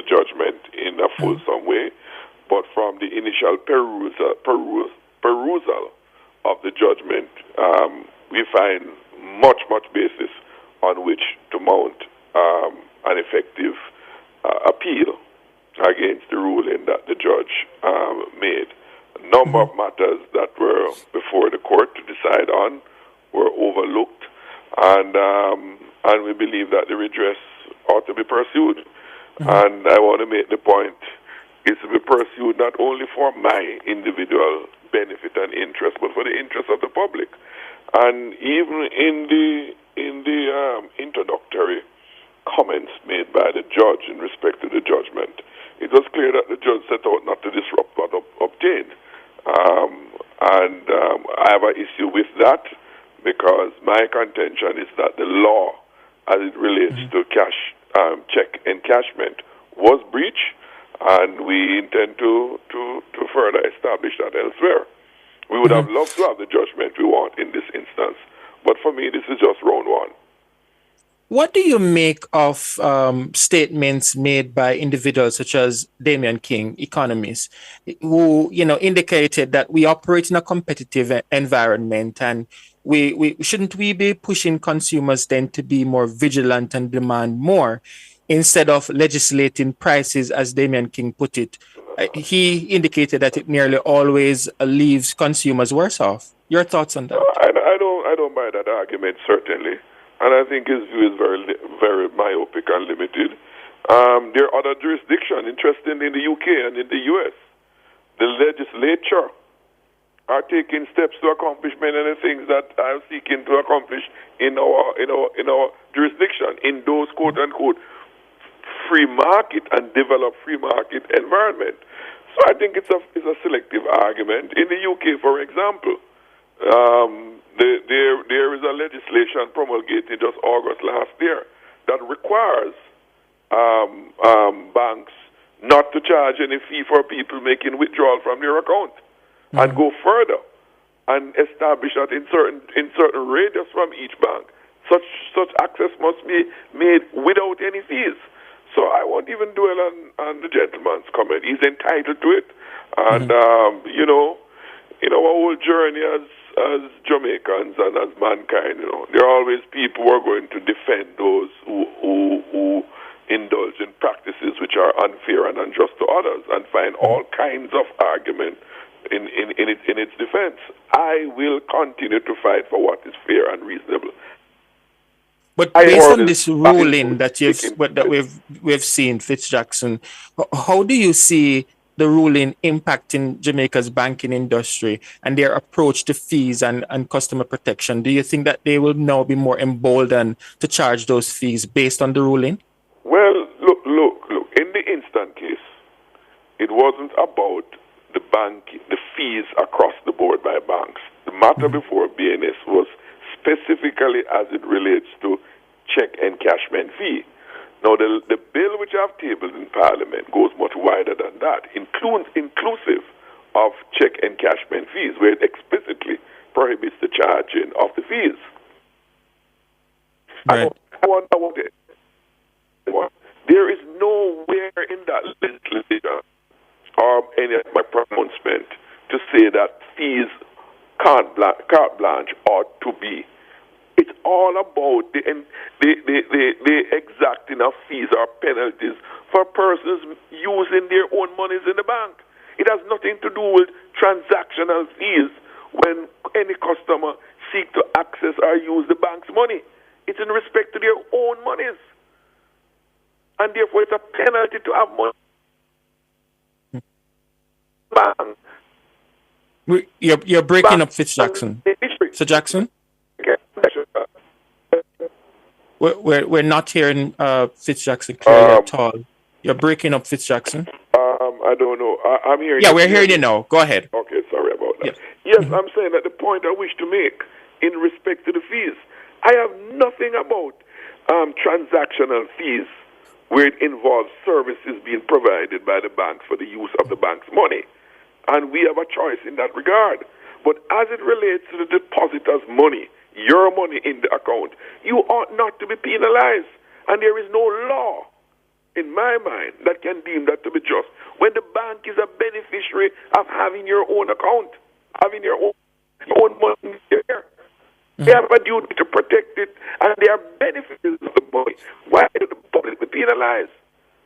judgment in a fulsome way, but from the initial perusal of the judgment, we find much basis on which to mount an effective appeal against the ruling that the judge made. A number of matters that were before the court to decide on were overlooked, and we believe that the redress ought to be pursued. And I want to make the point, it's to be pursued not only for my individual benefit and interest, but for the interest of the public. And even in the introductory comments made by the judge in respect to the judgment, it was clear that the judge set out not to disrupt what obtained. I have an issue with that because my contention is that the law, as it relates to check encashment, was breached, and we intend to further establish that elsewhere. We would have loved to have the judgment we want in this instance, but for me, this is just round one. What do you make of statements made by individuals such as Damian King, economists, who indicated that we operate in a competitive environment, and we shouldn't we be pushing consumers then to be more vigilant and demand more instead of legislating prices, as Damian King put it? He indicated that it nearly always leaves consumers worse off. Your thoughts on that? I don't buy that argument, certainly. And I think his view is very myopic and limited. There are other jurisdictions, interestingly in the UK and in the US. The legislature are taking steps to accomplish many of the things that I'm seeking to accomplish in our jurisdiction, in those quote unquote free market and developed free market environment. So I think it's a selective argument. In the UK, for example, there is a legislation promulgated just August last year that requires banks not to charge any fee for people making withdrawal from their account, and go further and establish that in certain radius from each bank, such access must be made without any fees. So I won't even dwell on the gentleman's comment. He's entitled to it, and in our whole journey as Jamaicans and as mankind, there are always people who are going to defend those who indulge in practices which are unfair and unjust to others, and find all kinds of argument in its defense. I will continue to fight for what is fair and reasonable. But based on this ruling that we've seen, Fitzjackson, how do you see the ruling impacting Jamaica's banking industry and their approach to fees and customer protection? Do you think that they will now be more emboldened to charge those fees based on the ruling? Well, look. In the instant case, it wasn't about the fees across the board by banks. The matter before BNS was specifically as it relates to check encashment fee. Now, the bill which I've tabled in Parliament goes much wider than that, inclusive of check encashment fees, where it explicitly prohibits the charging of the fees. Right. There is nowhere in that legislation or any of my pronouncement to say that fees carte blanche ought to be. It's all about the exacting of fees or penalties for persons using their own monies in the bank. It has nothing to do with transactional fees when any customer seek to access or use the bank's money. It's in respect to their own monies. And therefore it's a penalty to have money. Bank. You're breaking up, Fitzjackson. Sir Jackson? We're not hearing Fitzjackson clearly at all. You're breaking up, Fitzjackson. I don't know. I'm hearing. Yeah, we're hearing you now. Go ahead. Okay, sorry about that. Yes, I'm saying that the point I wish to make in respect to the fees, I have nothing about transactional fees where it involves services being provided by the bank for the use of the bank's money. And we have a choice in that regard. But as it relates to the depositor's money, your money in the account, you ought not to be penalized. And there is no law, in my mind, that can deem that to be just. When the bank is a beneficiary of having your own account, having your own money there. They have a duty to protect it, and they are beneficiaries of the money. Why should the public be penalized?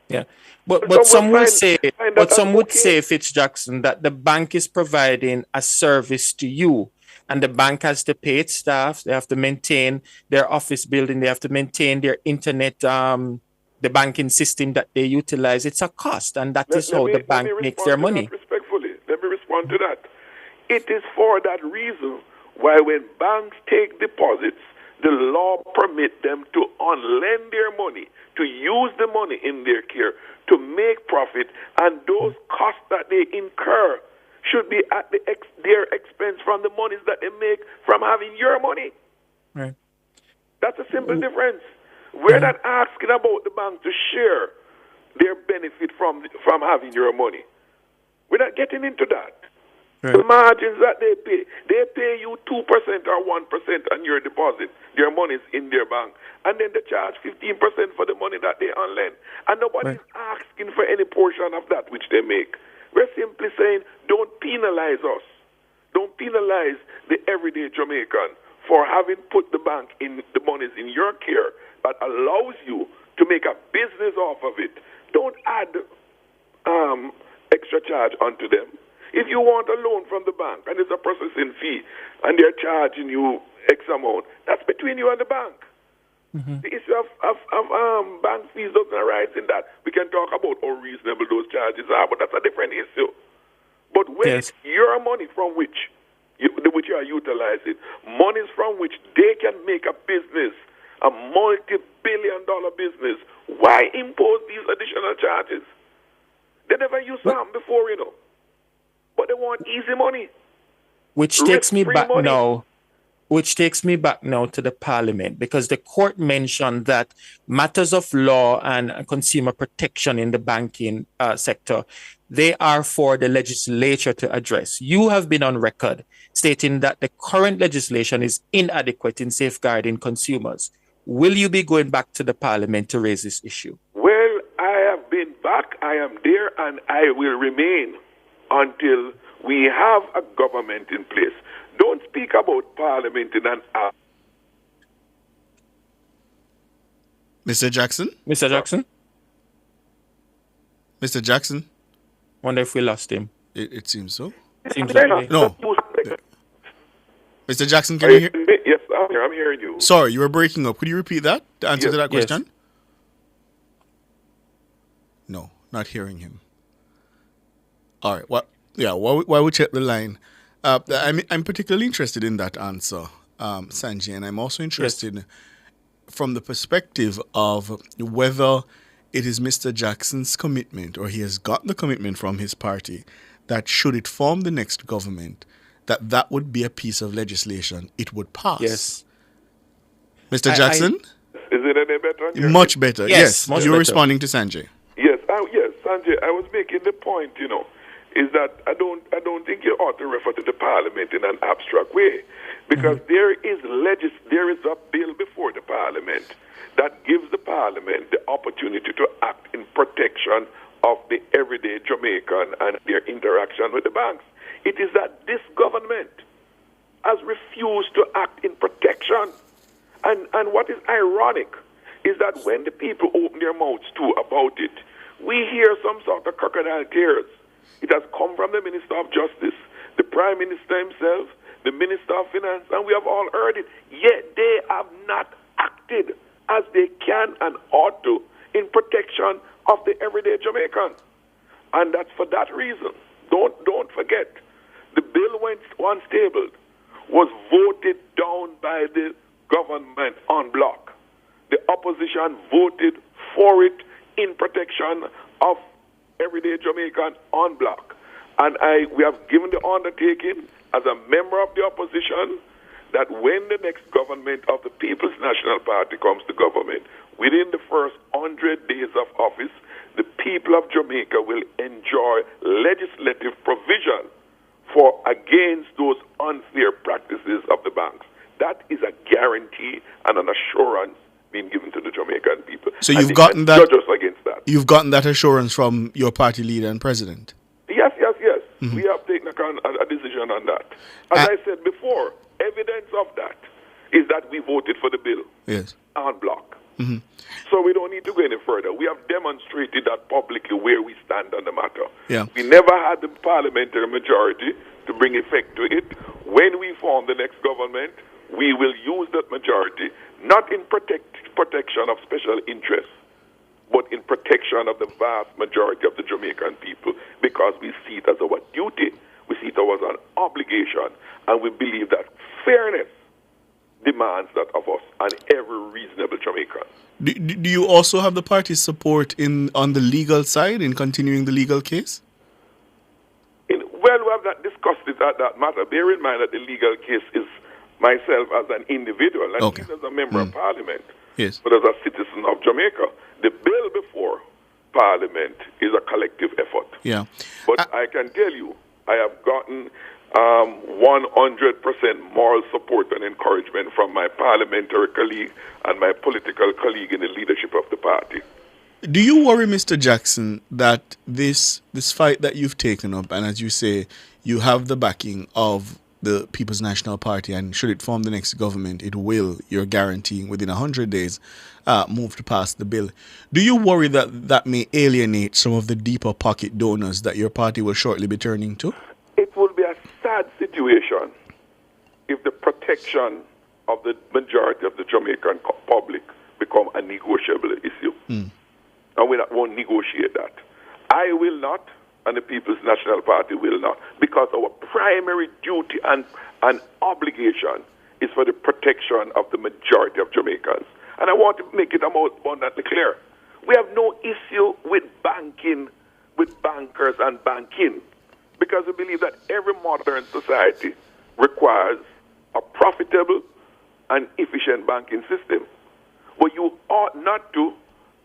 Yeah, but some would say, Fitzjackson, that the bank is providing a service to you, and the bank has to pay its staff. They have to maintain their office building. They have to maintain their internet, the banking system that they utilize. It's a cost, and that is how the bank makes their money. Respectfully, let me respond to that. It is for that reason why when banks take deposits, the law permit them to unlend their money, to use the money in their care, to make profit, and those costs that they incur should be at their expense from the monies that they make from having your money. Right. That's a simple difference. We're not asking about the bank to share their benefit from having your money. We're not getting into that. Right. The margins that they pay you 2% or 1% on your deposit. Their money's in their bank. And then they charge 15% for the money that they unlend. And nobody's asking for any portion of that which they make. We're simply saying, don't penalize us. Don't penalize the everyday Jamaican for having put the bank in the monies in your care that allows you to make a business off of it. Don't add extra charge onto them. If you want a loan from the bank and it's a processing fee and they're charging you X amount, that's between you and the bank. Mm-hmm. The issue of bank fees doesn't arise in that. We can talk about how reasonable those charges are, but that's a different issue. But when it's your money from which you are utilizing, monies from which they can make a business, a multi-billion-dollar business, why impose these additional charges? They never used to happen before, but they want easy money. Which takes me back now to the parliament, because the court mentioned that matters of law and consumer protection in the banking sector, they are for the legislature to address. You have been on record stating that the current legislation is inadequate in safeguarding consumers. Will you be going back to the parliament to raise this issue? Well, I have been back, I am there, and I will remain until we have a government in place. Don't speak about parliament in an hour. Mr. Jackson? Mr. Jackson? Mr. Jackson? Wonder if we lost him. It seems so. Seems like no. Mr. Jackson, can you hear? Yes, I'm hearing you. Sorry, you were breaking up. Could you repeat that? The answer to that question? Yes. No, not hearing him. All right. Well, yeah. While we check the line, I'm particularly interested in that answer, Sanjay, and I'm also interested from the perspective of whether it is Mr. Jackson's commitment, or he has got the commitment from his party, that should it form the next government, that would be a piece of legislation it would pass. Yes. Mr. Jackson? Is it any better? Much better. Yes. Much You're better. responding to Sanjay. Yes, Sanjay, I was making the point, is that I don't think you ought to refer to the parliament in an abstract way, because there is a bill before the parliament that gives the parliament the opportunity to act in protection of the everyday Jamaican and their interaction with the banks. It is that this government has refused to act in protection. And what is ironic is that when the people open their mouths too about it, we hear some sort of crocodile tears. It has come from the Minister of Justice, the Prime Minister himself, the Minister of Finance, and we have all heard it. Yet they have not acted as they can and ought to in protection of the everyday Jamaican. And that's for that reason. Don't forget The bill went unstabled, was voted down by the government en bloc. The opposition voted for it in protection of everyday Jamaican en bloc. And we have given the undertaking as a member of the opposition that when the next government of the People's National Party comes to government, within the first 100 days of office, the people of Jamaica will enjoy legislative provision for against those unfair practices of the banks. That is a guarantee and an assurance being given to the Jamaican people. So you've gotten that. Judge us against that. You've gotten that assurance from your party leader and president. Yes. Mm-hmm. We have taken a decision on that. As I said before, evidence of that is that we voted for the bill Yes. en bloc. Mm-hmm. So we don't need to go any further. We have demonstrated that publicly where we stand on the matter. Yeah. We never had the parliamentary majority to bring effect to it. When we form the next government, we will use that majority, not in protection of special interests, but in protection of the vast majority of the Jamaican people, because we see it as our duty, we see it as an obligation, and we believe that fairness demands that of us and every reasonable Jamaican. Do you also have the party's support on the legal side in continuing the legal case? Well, we have not discussed it at that matter. Bear in mind that the legal case is myself as an individual, and Okay. as a member of Parliament, Yes. but as a citizen of Jamaica. The bill before Parliament is a collective effort. Yeah. But I can tell you, I have gotten 100% moral support and encouragement from my parliamentary colleague and my political colleague in the leadership of the party. Do you worry, Mr. Jackson, that this fight that you've taken up, and as you say, you have the backing of the People's National Party, and should it form the next government, it will, you're guaranteeing within 100 days, move to pass the bill. Do you worry that that may alienate some of the deeper pocket donors that your party will shortly be turning to? It will be a sad situation if the protection of the majority of the Jamaican public become a negotiable issue. And we won't negotiate that. I will not, and the People's National Party will not, because our primary duty and obligation is for the protection of the majority of Jamaicans. And I want to make it abundantly clear. We have no issue with banking, with bankers and banking, because we believe that every modern society requires a profitable and efficient banking system. But you ought not to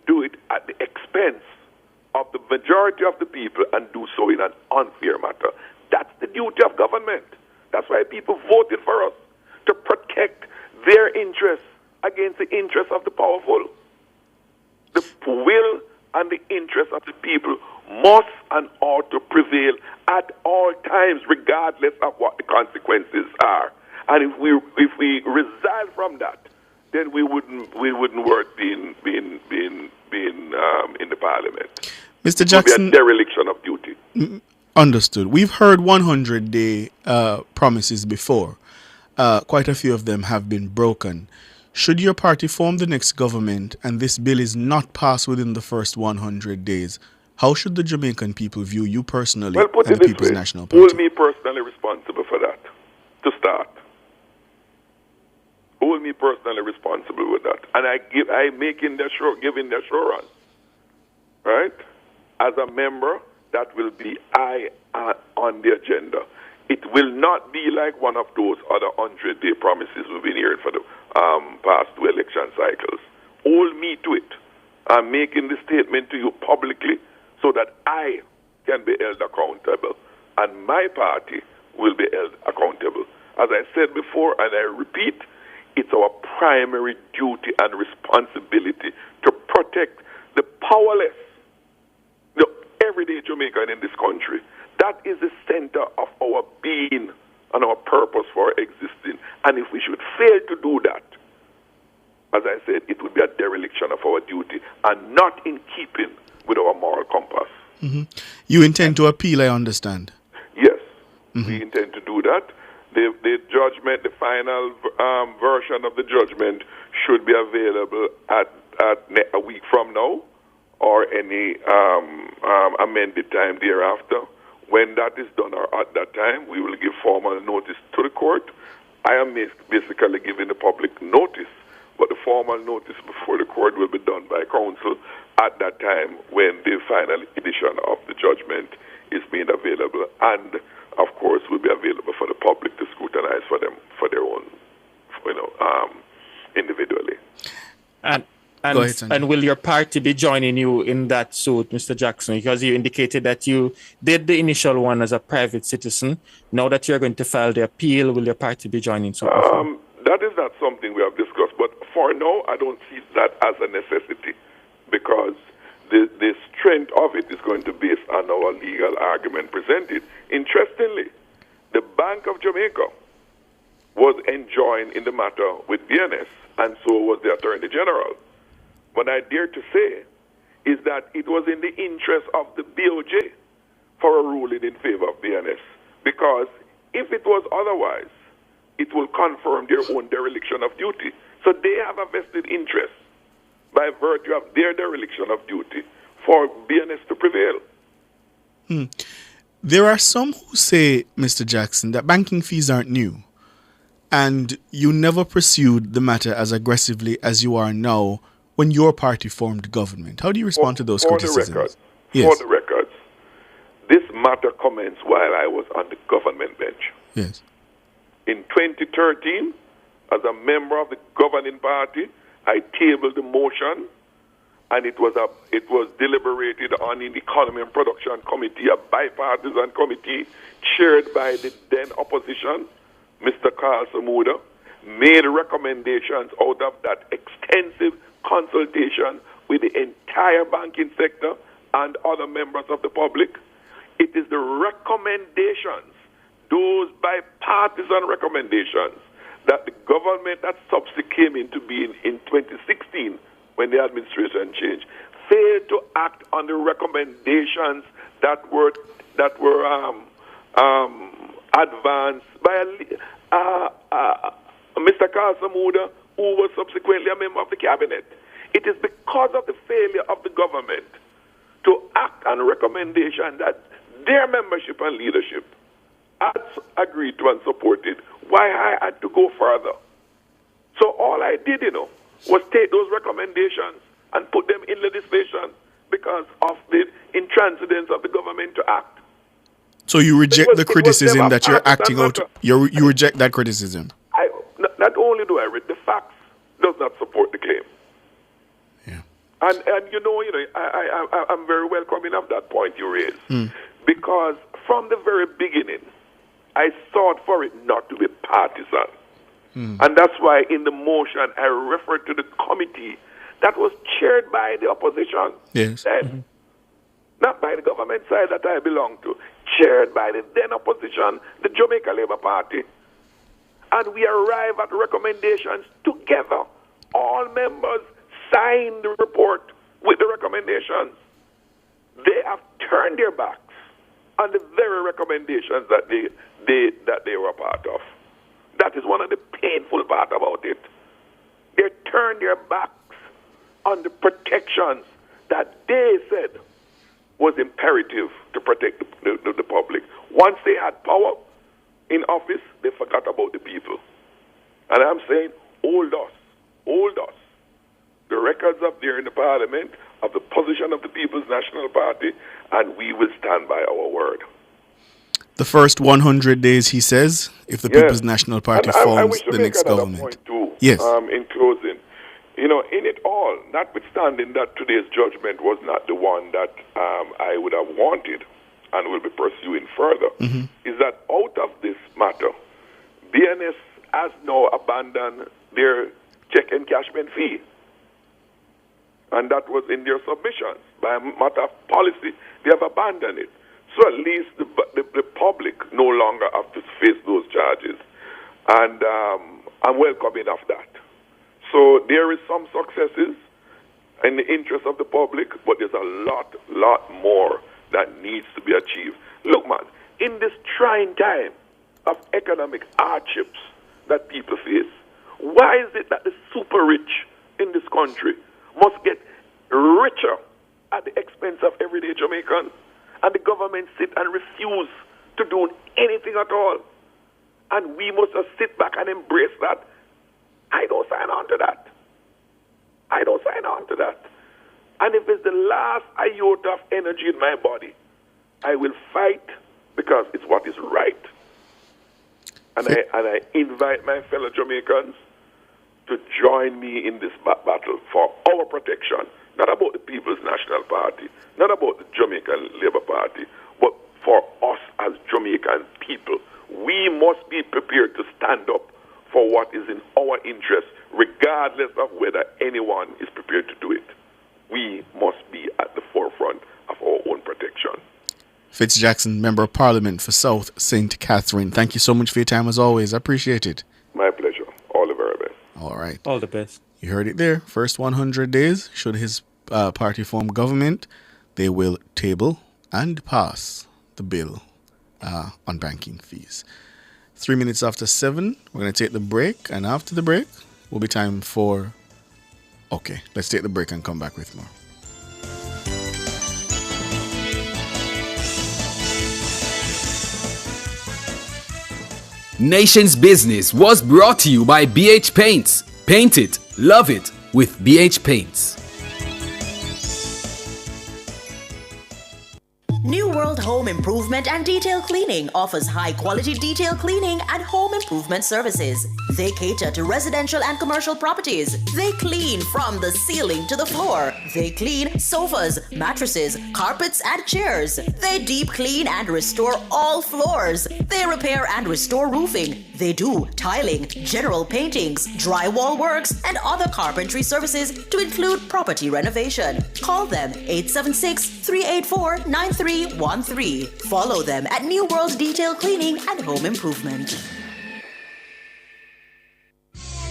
do it at the expense of the majority of the people and do so in an unfair manner. That's the duty of government. That's why people voted for us, to protect their interests against the interests of the powerful. The will and the interests of the people must and ought to prevail at all times, regardless of what the consequences are. And if we resile from that, then we wouldn't work being in the Parliament. Mr. Jackson, it would be a dereliction of duty. Understood. We've heard 100-day promises before. Quite a few of them have been broken. Should your party form the next government and this bill is not passed within the first 100 days, how should the Jamaican people view you personally and the People's National Party? Hold me personally responsible for that, to start. Hold me personally responsible with that. And I giving the assurance, right? As a member, that will be high on the agenda. It will not be like one of those other 100-day promises we've been hearing for the past two election cycles. Hold me to it. I'm making the statement to you publicly so that I can be held accountable and my party will be held accountable. As I said before, and I repeat, it's our primary duty and responsibility to protect the powerless, the everyday Jamaican in this country. That is the center of our being and our purpose for existing. And if we should fail to do that, as I said, it would be a dereliction of our duty and not in keeping with our moral compass. Mm-hmm. You intend to appeal, I understand. Yes, we intend to do that. The judgment, the final version of the judgment should be available at a week from now or any amended time thereafter. When that is done, or at that time, we will give formal notice to the court. I am basically giving the public notice, but the formal notice before the court will be done by counsel at that time when the final edition of the judgment is made available, and of course will be available for the public to scrutinize for them for their own, individually. Go ahead, Sanjay. And will your party be joining you in that suit, Mr. Jackson? Because you indicated that you did the initial one as a private citizen. Now that you're going to file the appeal, will your party be joining suit? That is not something we have discussed, but for now, I don't see that as a necessity because the strength of it is going to be based on our legal argument presented. Interestingly, the Bank of Jamaica was enjoined in the matter with BNS, and so was the Attorney General. What I dare to say is that it was in the interest of the BOJ for a ruling in favor of BNS, because if it was otherwise, it will confirm their own dereliction of duty. So they have a vested interest by virtue of their dereliction of duty for BNS to prevail. There are some who say, Mr. Jackson, that banking fees aren't new, and you never pursued the matter as aggressively as you are now when your party formed government. How do you respond to those criticisms? For the records, this matter commenced while I was on the government bench. Yes. In 2013, as a member of the governing party, I tabled the motion, and it was deliberated on in the Economy and Production Committee, a bipartisan committee chaired by the then opposition, Mr. Carl Samuda, made recommendations out of that extensive consultation with the entire banking sector and other members of the public. It is the recommendations, those bipartisan recommendations, that the government that subsequently came into being in 2016 when the administration changed, failed to act on the recommendations that were advanced by Mr. Carl Samuda, who was subsequently a member of the cabinet. It is because of the failure of the government to act on a recommendation that their membership and leadership had agreed to and supported, why I had to go further. So all I did, was take those recommendations and put them in legislation because of the intransigence of the government to act. So you reject the criticism that you're acting out. You reject that criticism. Not only do I read the facts, does not support the claim. Yeah. And I'm very welcoming of that point you raised, because from the very beginning, I sought for it not to be partisan. And that's why in the motion I referred to the committee that was chaired by the opposition. Yes. Not by the government side that I belong to, chaired by the then opposition, the Jamaica Labour Party. And we arrive at recommendations together. All members signed the report with the recommendations. They have turned their backs on the very recommendations that they were a part of. That is one of the painful part about it. They turned their backs on the protections that they said was imperative to protect the public. Once they had power in office, they forgot about the people. And I'm saying, hold us. The records up there in the parliament of the position of the People's National Party, and we will stand by our word. The first 100 days, he says, if the People's National Party forms the next government. Point too, yes. In closing, in it all, notwithstanding that today's judgment was not the one that I would have wanted and will be pursuing further, is that out of this matter, BNS has now abandoned their check encashment fee. And that was in their submissions. By a matter of policy, they have abandoned it. So at least the public no longer have to face those charges. And I'm welcoming of that. So there is some successes in the interest of the public, but there's a lot more that needs to be achieved. Look, man, in this trying time of economic hardships that people face, why is it that the super rich in this country must get richer at the expense of everyday Jamaicans? And the government sit and refuse to do anything at all. And we must just sit back and embrace that. I don't sign on to that. I don't sign on to that. And if it's the last iota of energy in my body, I will fight because it's what is right. And I invite my fellow Jamaicans to join me in this battle for our protection. Not about the People's National Party, not about the Jamaican Labour Party, but for us as Jamaican people. We must be prepared to stand up for what is in our interest, regardless of whether anyone is prepared to do it. We must be at the forefront of our own protection. Fitz Jackson, Member of Parliament for South St. Catherine. Thank you so much for your time as always. I appreciate it. My pleasure. All the very best. All right. All the best. You heard it there. First 100 days, should his party form government, they will table and pass the bill on banking fees. 3 minutes after 7, we're going to take the break. And after the break, will be time for... Okay, let's take the break and come back with more. Nation's Business was brought to you by BH Paints. Paint it, love it with BH Paints. New World Home Improvement and Detail Cleaning offers high-quality detail cleaning and home improvement services. They cater to residential and commercial properties. They clean from the ceiling to the floor. They clean sofas, mattresses, carpets, and chairs. They deep clean and restore all floors. They repair and restore roofing. They do tiling, general paintings, drywall works, and other carpentry services to include property renovation. Call them 876-384-9313. Follow them at New World Detail Cleaning and Home Improvement.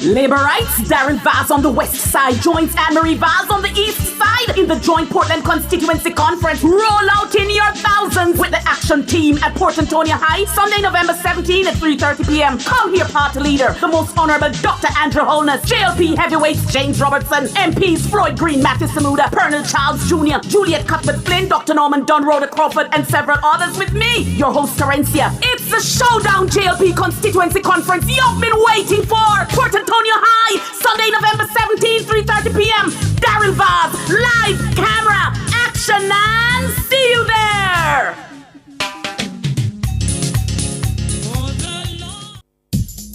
Labor rights, Darren Vaz on the west side joins Anne-Marie Vaz on the east side in the joint Portland Constituency Conference. Roll out in your thousands with the action team at Port Antonio High, Sunday, November 17 at 3:30 p.m. Come here, party leader, the most honorable Dr. Andrew Holness, JLP heavyweights James Robertson, MPs Floyd Green, Matthew Samuda, Pernell Charles Jr., Juliet Cuthbert Flynn, Dr. Norman Dunn, Rhoda Crawford, and several others with me, your host, Carencia. It's the Showdown JLP Constituency Conference you've been waiting for. Port Antonio High, Sunday, November 17, 3:30 p.m. Darren Vaz, live camera, action, and see you there!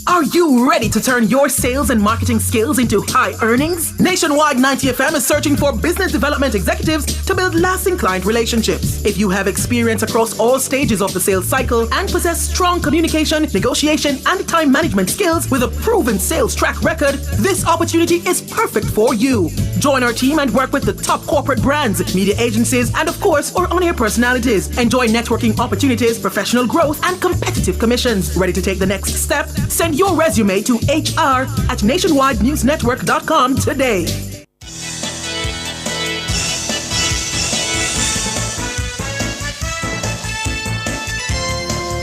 Are you ready to turn your sales and marketing skills into high earnings? Nationwide 90 FM is searching for business development executives to build lasting client relationships. If you have experience across all stages of the sales cycle and possess strong communication, negotiation, and time management skills with a proven sales track record, this opportunity is perfect for you. Join our team and work with the top corporate brands, media agencies, and of course, our on-air personalities. Enjoy networking opportunities, professional growth, and competitive commissions. Ready to take the next step? Send your resume to hr@nationwidenewsnetwork.com today.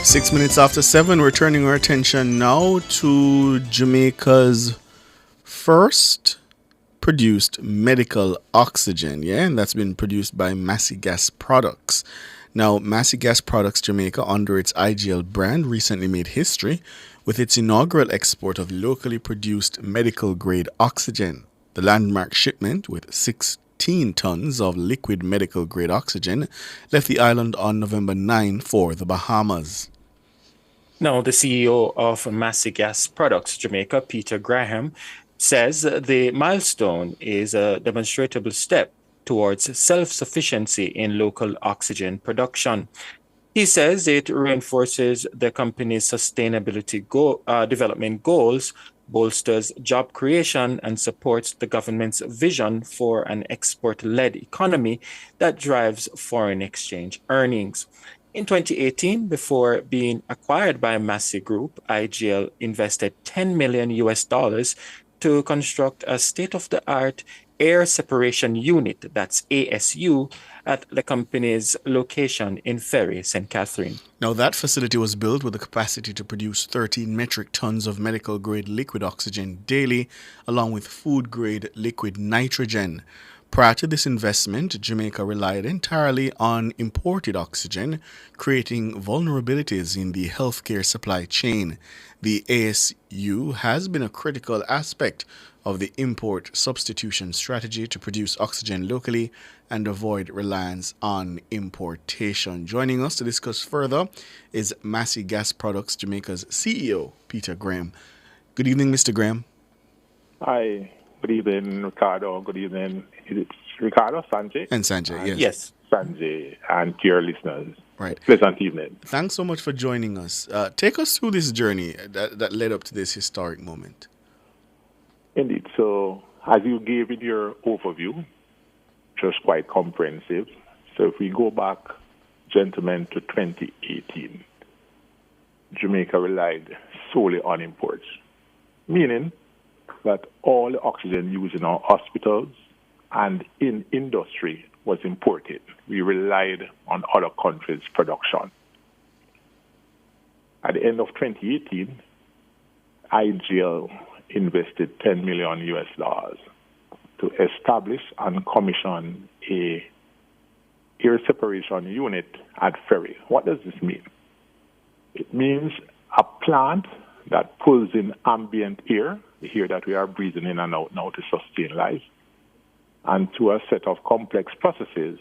Six minutes after 7, we're turning our attention now to Jamaica's first produced medical oxygen, and that's been produced by Massy Gas Products. Now, Massy Gas Products Jamaica, under its IGL brand, recently made history with its inaugural export of locally produced medical-grade oxygen. The landmark shipment, with 16 tons of liquid medical-grade oxygen, left the island on November 9 for the Bahamas. Now, the CEO of Massy Gas Products Jamaica, Peter Graham, says the milestone is a demonstrable step towards self-sufficiency in local oxygen production. He says it reinforces the company's sustainability development goals, bolsters job creation, and supports the government's vision for an export-led economy that drives foreign exchange earnings. In 2018, before being acquired by Massy Group, IGL invested $10 million to construct a state-of-the-art air separation unit, that's ASU, at the company's location in Ferry, St. Catherine. Now, that facility was built with the capacity to produce 13 metric tons of medical-grade liquid oxygen daily, along with food-grade liquid nitrogen. Prior to this investment, Jamaica relied entirely on imported oxygen, creating vulnerabilities in the healthcare supply chain. The ASU has been a critical aspect of the import substitution strategy to produce oxygen locally and avoid reliance on importation. Joining us to discuss further is Massey Gas Products Jamaica's CEO, Peter Graham. Good evening, Mr. Graham. Hi. Good evening, Ricardo. Good evening. It's Ricardo, Sanjay. And Sanjay, yes. Yes. Sanjay and to your listeners. Right. Pleasant evening. Thanks so much for joining us. Take us through this journey that led up to this historic moment. Indeed. So, as you gave in your overview, which was quite comprehensive. So, if we go back, gentlemen, to 2018, Jamaica relied solely on imports, meaning that all the oxygen used in our hospitals and in industry was imported. We relied on other countries' production. At the end of 2018, IGL invested $10 million to establish and commission a air separation unit at Ferry. What does this mean? It means a plant that pulls in ambient air, the air that we are breathing in and out now to sustain life, and to a set of complex processes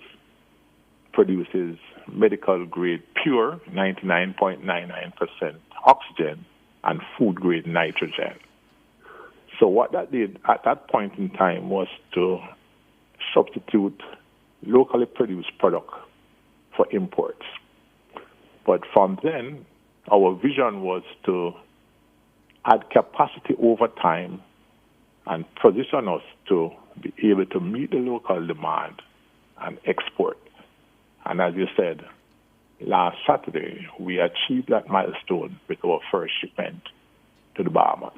produces medical grade pure 99.99% oxygen and food grade nitrogen. So what that did at that point in time was to substitute locally produced product for imports. But from then, our vision was to add capacity over time and position us to be able to meet the local demand and export. And as you said, last Saturday, we achieved that milestone with our first shipment to the Bahamas.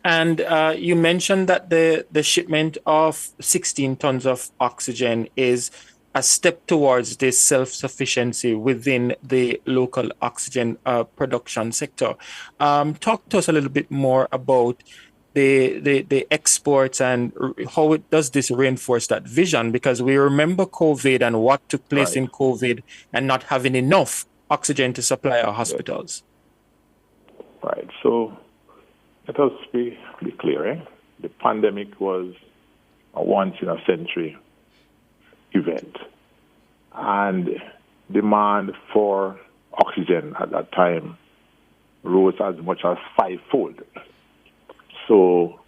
And you mentioned that the shipment of 16 tons of oxygen is a step towards this self-sufficiency within the local oxygen production sector. Talk to us a little bit more about the exports and how does this reinforce that vision? Because we remember COVID and what took place in COVID and not having enough oxygen to supply our hospitals. Right. So let us be clear. The pandemic was a once-in-a-century event. And demand for oxygen at that time rose as much as fivefold. So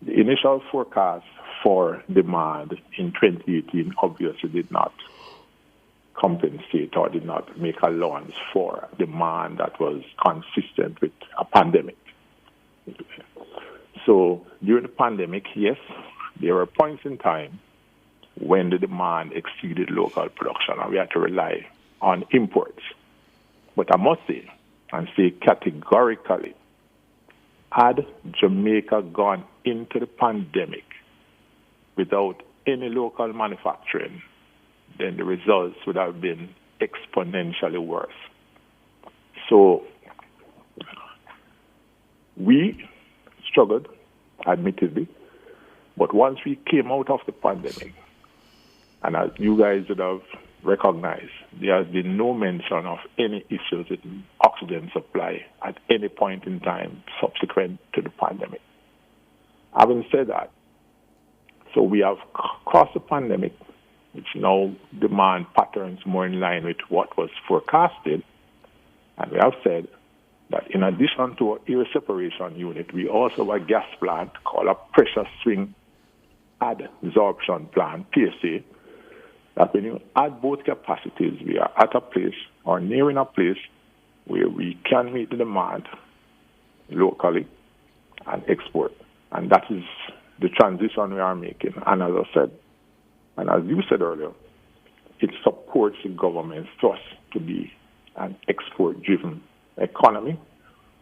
the initial forecast for demand in 2018 obviously did not compensate or did not make allowance for demand that was consistent with a pandemic. So during the pandemic, yes, there were points in time when the demand exceeded local production and we had to rely on imports. But I must say, and say categorically, had Jamaica gone into the pandemic without any local manufacturing, then the results would have been exponentially worse. So we struggled, admittedly, but once we came out of the pandemic, and as you guys would have recognized, there has been no mention of any issues with oxygen supply at any point in time subsequent to the pandemic. Having said that, so we have crossed the pandemic, which now demand patterns more in line with what was forecasted, and we have said that in addition to our air separation unit, we also have a gas plant called a pressure swing adsorption plant, PSA, that when you add both capacities, we are at a place or nearing a place where we can meet the demand locally and export. And that is the transition we are making. And as I said, and as you said earlier, it supports the government's thrust to be an export-driven economy.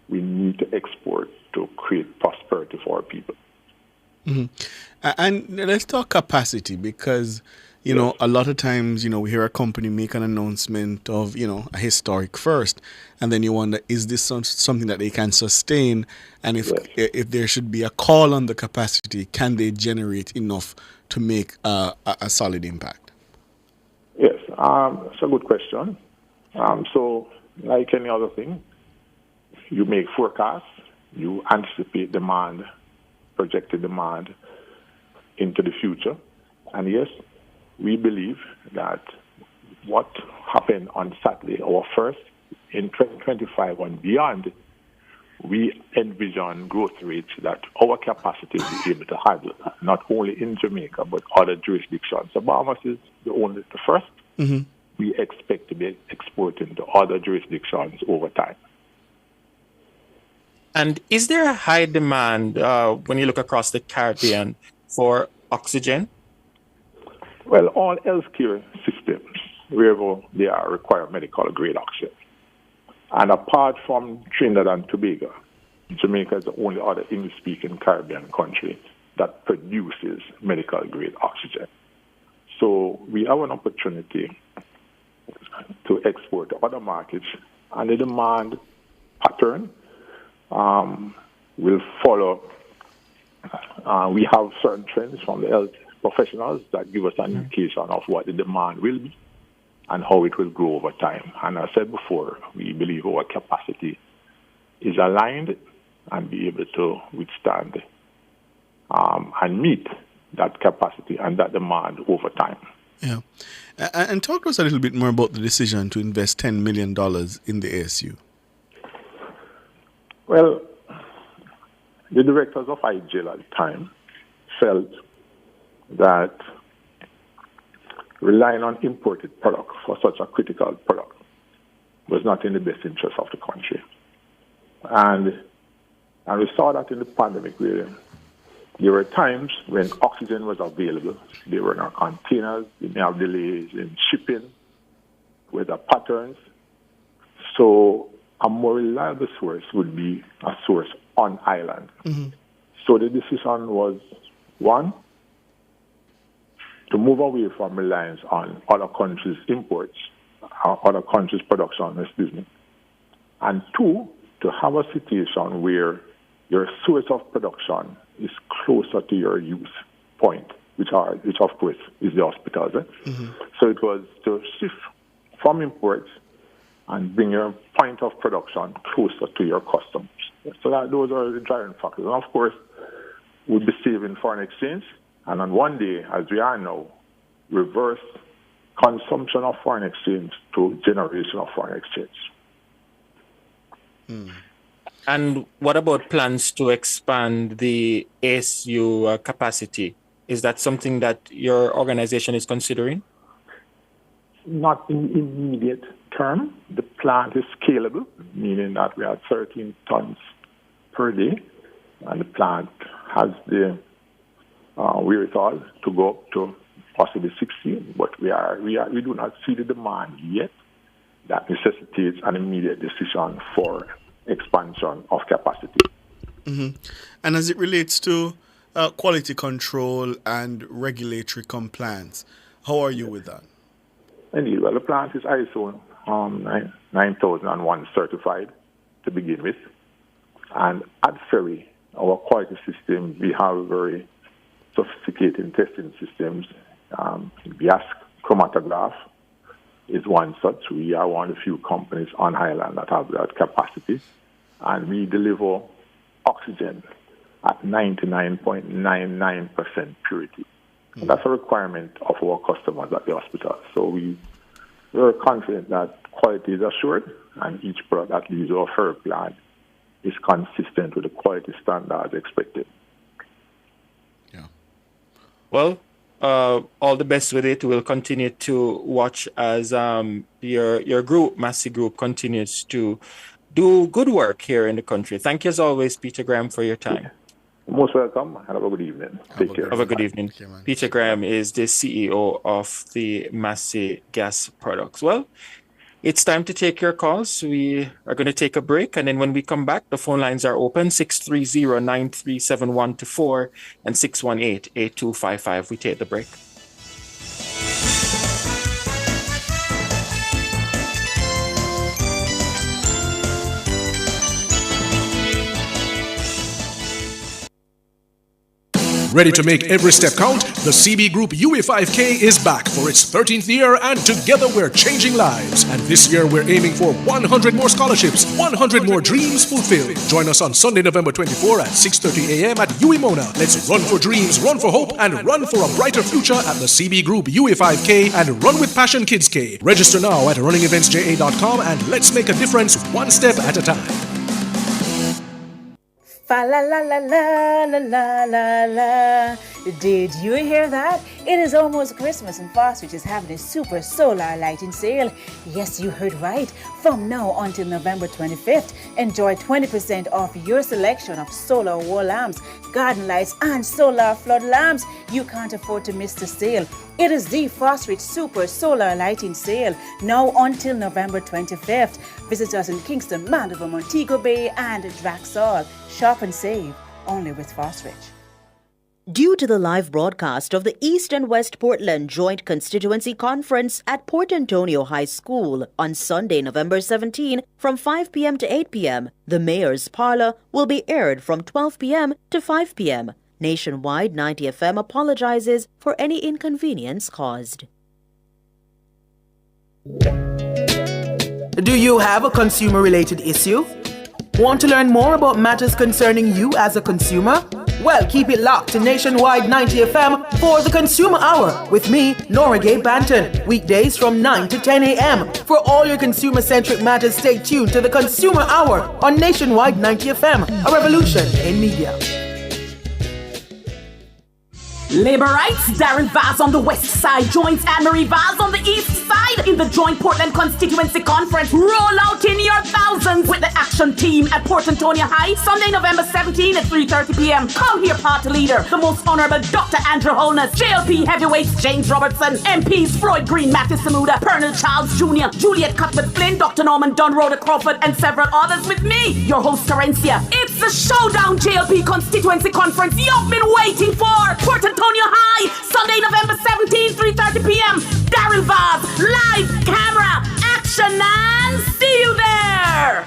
We need to export to create prosperity for our people. Mm-hmm. And let's talk capacity because, you know, a lot of times, you know, we hear a company make an announcement of, you know, a historic first, and then you wonder, is this something that they can sustain? And if there should be a call on the capacity, can they generate enough to make a solid impact? Yes, it's a good question. So, like any other thing, you make forecasts, you anticipate demand, projected demand into the future. And yes, we believe that what happened on Saturday, our first, in 2025 and beyond, we envision growth rates that our capacity will be able to handle, not only in Jamaica, but other jurisdictions. So Bahamas is the first. Mm-hmm. We expect to be exporting to other jurisdictions over time. And is there a high demand when you look across the Caribbean for oxygen? Well, all healthcare systems, wherever they are, require medical grade oxygen. And apart from Trinidad and Tobago, Jamaica is the only other English-speaking Caribbean country that produces medical grade oxygen. So we have an opportunity to export to other markets, and the demand pattern will follow. We have certain trends from the health professionals that give us an indication of what the demand will be and how it will grow over time. And as I said before, we believe our capacity is aligned and be able to withstand and meet that capacity and that demand over time. Yeah. And talk to us a little bit more about the decision to invest $10 million in the ASU. Well, the directors of IGL at the time felt that relying on imported product for such a critical product was not in the best interest of the country. And we saw that in the pandemic, where there were times when oxygen was available. There were no containers, we may have delays in shipping, weather patterns. So a more reliable source would be a source on island. Mm-hmm. So the decision was, one, to move away from reliance on other countries' imports, other countries' production, excuse me. And two, to have a situation where your source of production is closer to your use point, which of course is the hospitals. Mm-hmm. So it was to shift from imports and bring your point of production closer to your customers. So those are the driving factors. And of course, we'll be saving foreign exchange. And on one day, as we are now, reverse consumption of foreign exchange to generation of foreign exchange. Mm. And what about plans to expand the ASU capacity? Is that something that your organization is considering? Not in immediate term. The plant is scalable, meaning that we are 13 tons per day, and the plant has the wherewithal to go up to possibly 16. But we do not see the demand yet that necessitates an immediate decision for expansion of capacity. Mm-hmm. And as it relates to quality control and regulatory compliance, how are you with that? Indeed. Well, the plant is ISO 9001 certified to begin with. And at Ferry, our quality system, we have very sophisticated testing systems. Gas chromatograph is one such. We are one of the few companies on Highland that have that capacity. And we deliver oxygen at 99.99% purity. Mm-hmm. And that's a requirement of our customers at the hospital. So we're confident that quality is assured, and each product that leaves our Ferry plant is consistent with the quality standards expected. Yeah. Well, all the best with it. We'll continue to watch as your group, Massey Group, continues to do good work here in the country. Thank you as always, Peter Graham, for your time. Most welcome, and have a good evening. Take care. Have a good evening. Peter Graham is the CEO of the Massey Gas Products. Well, it's time to take your calls. We are going to take a break, and then when we come back, the phone lines are open, 630-937-124 and 618-8255. We take the break. Ready to make every step count? The CB Group UE5K is back for its 13th year, and together we're changing lives. And this year we're aiming for 100 more scholarships, 100 more dreams fulfilled. Join us on Sunday, November 24 at 6:30 a.m. at UE Mona. Let's run for dreams, run for hope, and run for a brighter future at the CB Group UE5K and Run with Passion Kids K. Register now at runningeventsja.com and let's make a difference one step at a time. Fa la la la la la la la la. Did you hear that? It is almost Christmas and Fostridge is having a super solar lighting sale. Yes, you heard right. From now until November 25th, enjoy 20% off your selection of solar wall lamps, garden lights, and solar flood lamps. You can't afford to miss the sale. It is the Fostridge Super Solar Lighting Sale, now until November 25th. Visit us in Kingston, Mandeville, Montego Bay, and Draxall. Shop and save, only with Fostridge. Due to the live broadcast of the East and West Portland Joint Constituency Conference at Port Antonio High School on Sunday, November 17 from 5 p.m. to 8 p.m., the Mayor's Parlor will be aired from 12 p.m. to 5 p.m. Nationwide 90 FM apologizes for any inconvenience caused. Do you have a consumer-related issue? Want to learn more about matters concerning you as a consumer? Well, keep it locked to Nationwide 90 FM for the Consumer Hour with me, Nora Gay Banton, weekdays from 9 to 10 a.m. For all your consumer-centric matters, stay tuned to the Consumer Hour on Nationwide 90 FM, a revolution in media. Labor rights, Darren Vaz on the west side joins Anne-Marie Vaz on the east side in the joint Portland Constituency Conference. Roll out in your thousands with the action team at Port Antonio High, Sunday, November 17 at 3:30 p.m. Come here, party leader, the most honorable Dr. Andrew Holness, JLP heavyweights James Robertson, MPs Floyd Green, Matthew Samuda, Colonel Charles Jr., Juliet Cuthbert Flynn, Dr. Norman Dunn, Rhoda Crawford, and several others with me, your host, Terencia. It's the Showdown JLP Constituency Conference you've been waiting for. Port Antonio High, Sunday, November 17, 3:30 p.m. Darren Vaz, live camera, action, and see you there!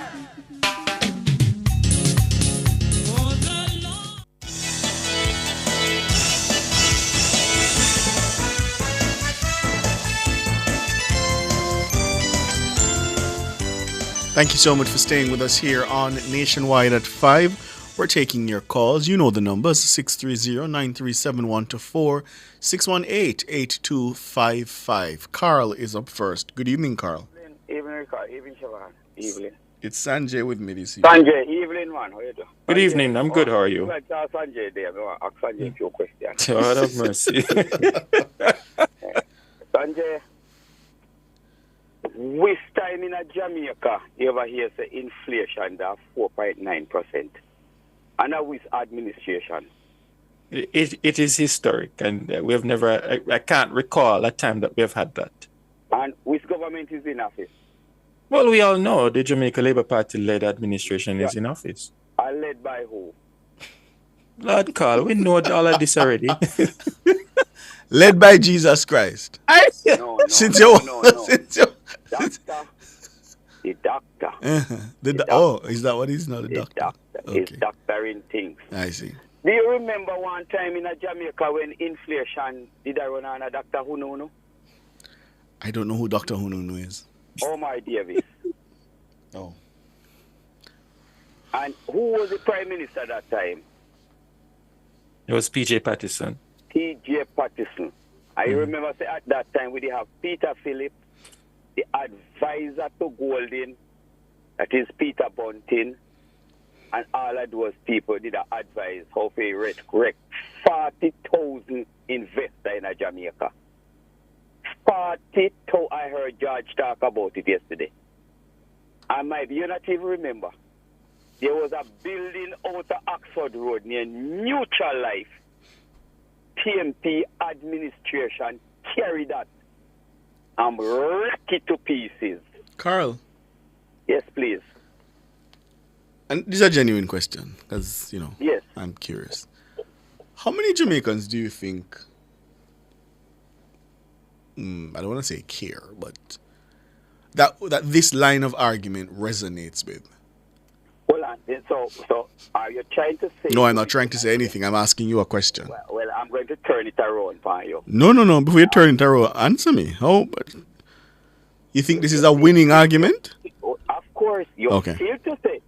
Thank you so much for staying with us here on Nationwide at 5. We're taking your calls. You know the numbers, 630-9371-4, 618-8255. Carl is up first. Good evening, Carl. Evening, Carl. Evening, Siobhan. Evening. It's Sanjay with me this evening. Sanjay, evening, man. How you doing? Good evening. I'm good. How are you? Like Sanjay there. I want to ask Sanjay a few questions. God have mercy. Sanjay, which time in Jamaica you ever hear say inflation that 4.9%? And with administration. It is historic, and we have never, I can't recall a time that we have had that. And which government is in office? Well, we all know the Jamaica Labour Party-led administration is in office. And led by who? Lord Carl, we know all of this already. Led by Jesus Christ. No. Doctor. The doctor. Oh, is that what he's not a doctor? Okay. Is doctoring things. I see. Do you remember one time in Jamaica when inflation did I run on a Dr. Hununu? I don't know who Dr. Hununu is. Oh my Davis. Oh. And who was the Prime Minister at that time? It was P.J. Patterson. P.J. Patterson. I remember at that time we did have Peter Phillips, the advisor to Golding, that is Peter Bunting, and all of those people did advise how to wreck 40,000 investors in Jamaica. 40,000. I heard George talk about it yesterday. And maybe you not even remember. There was a building out of Oxford Road near Neutral Life. TMP administration carried that and wreck it to pieces. Carl. Yes, please. And this is a genuine question, because, yes. I'm curious. How many Jamaicans do you think, I don't want to say care, but that this line of argument resonates with? Well, So are you trying to say? No, I'm not trying to say anything. I'm asking you a question. Well, I'm going to turn it around for you. No. Before you turn it around, answer me. How? You think this is a winning argument? Of course, you Okay. feel to say.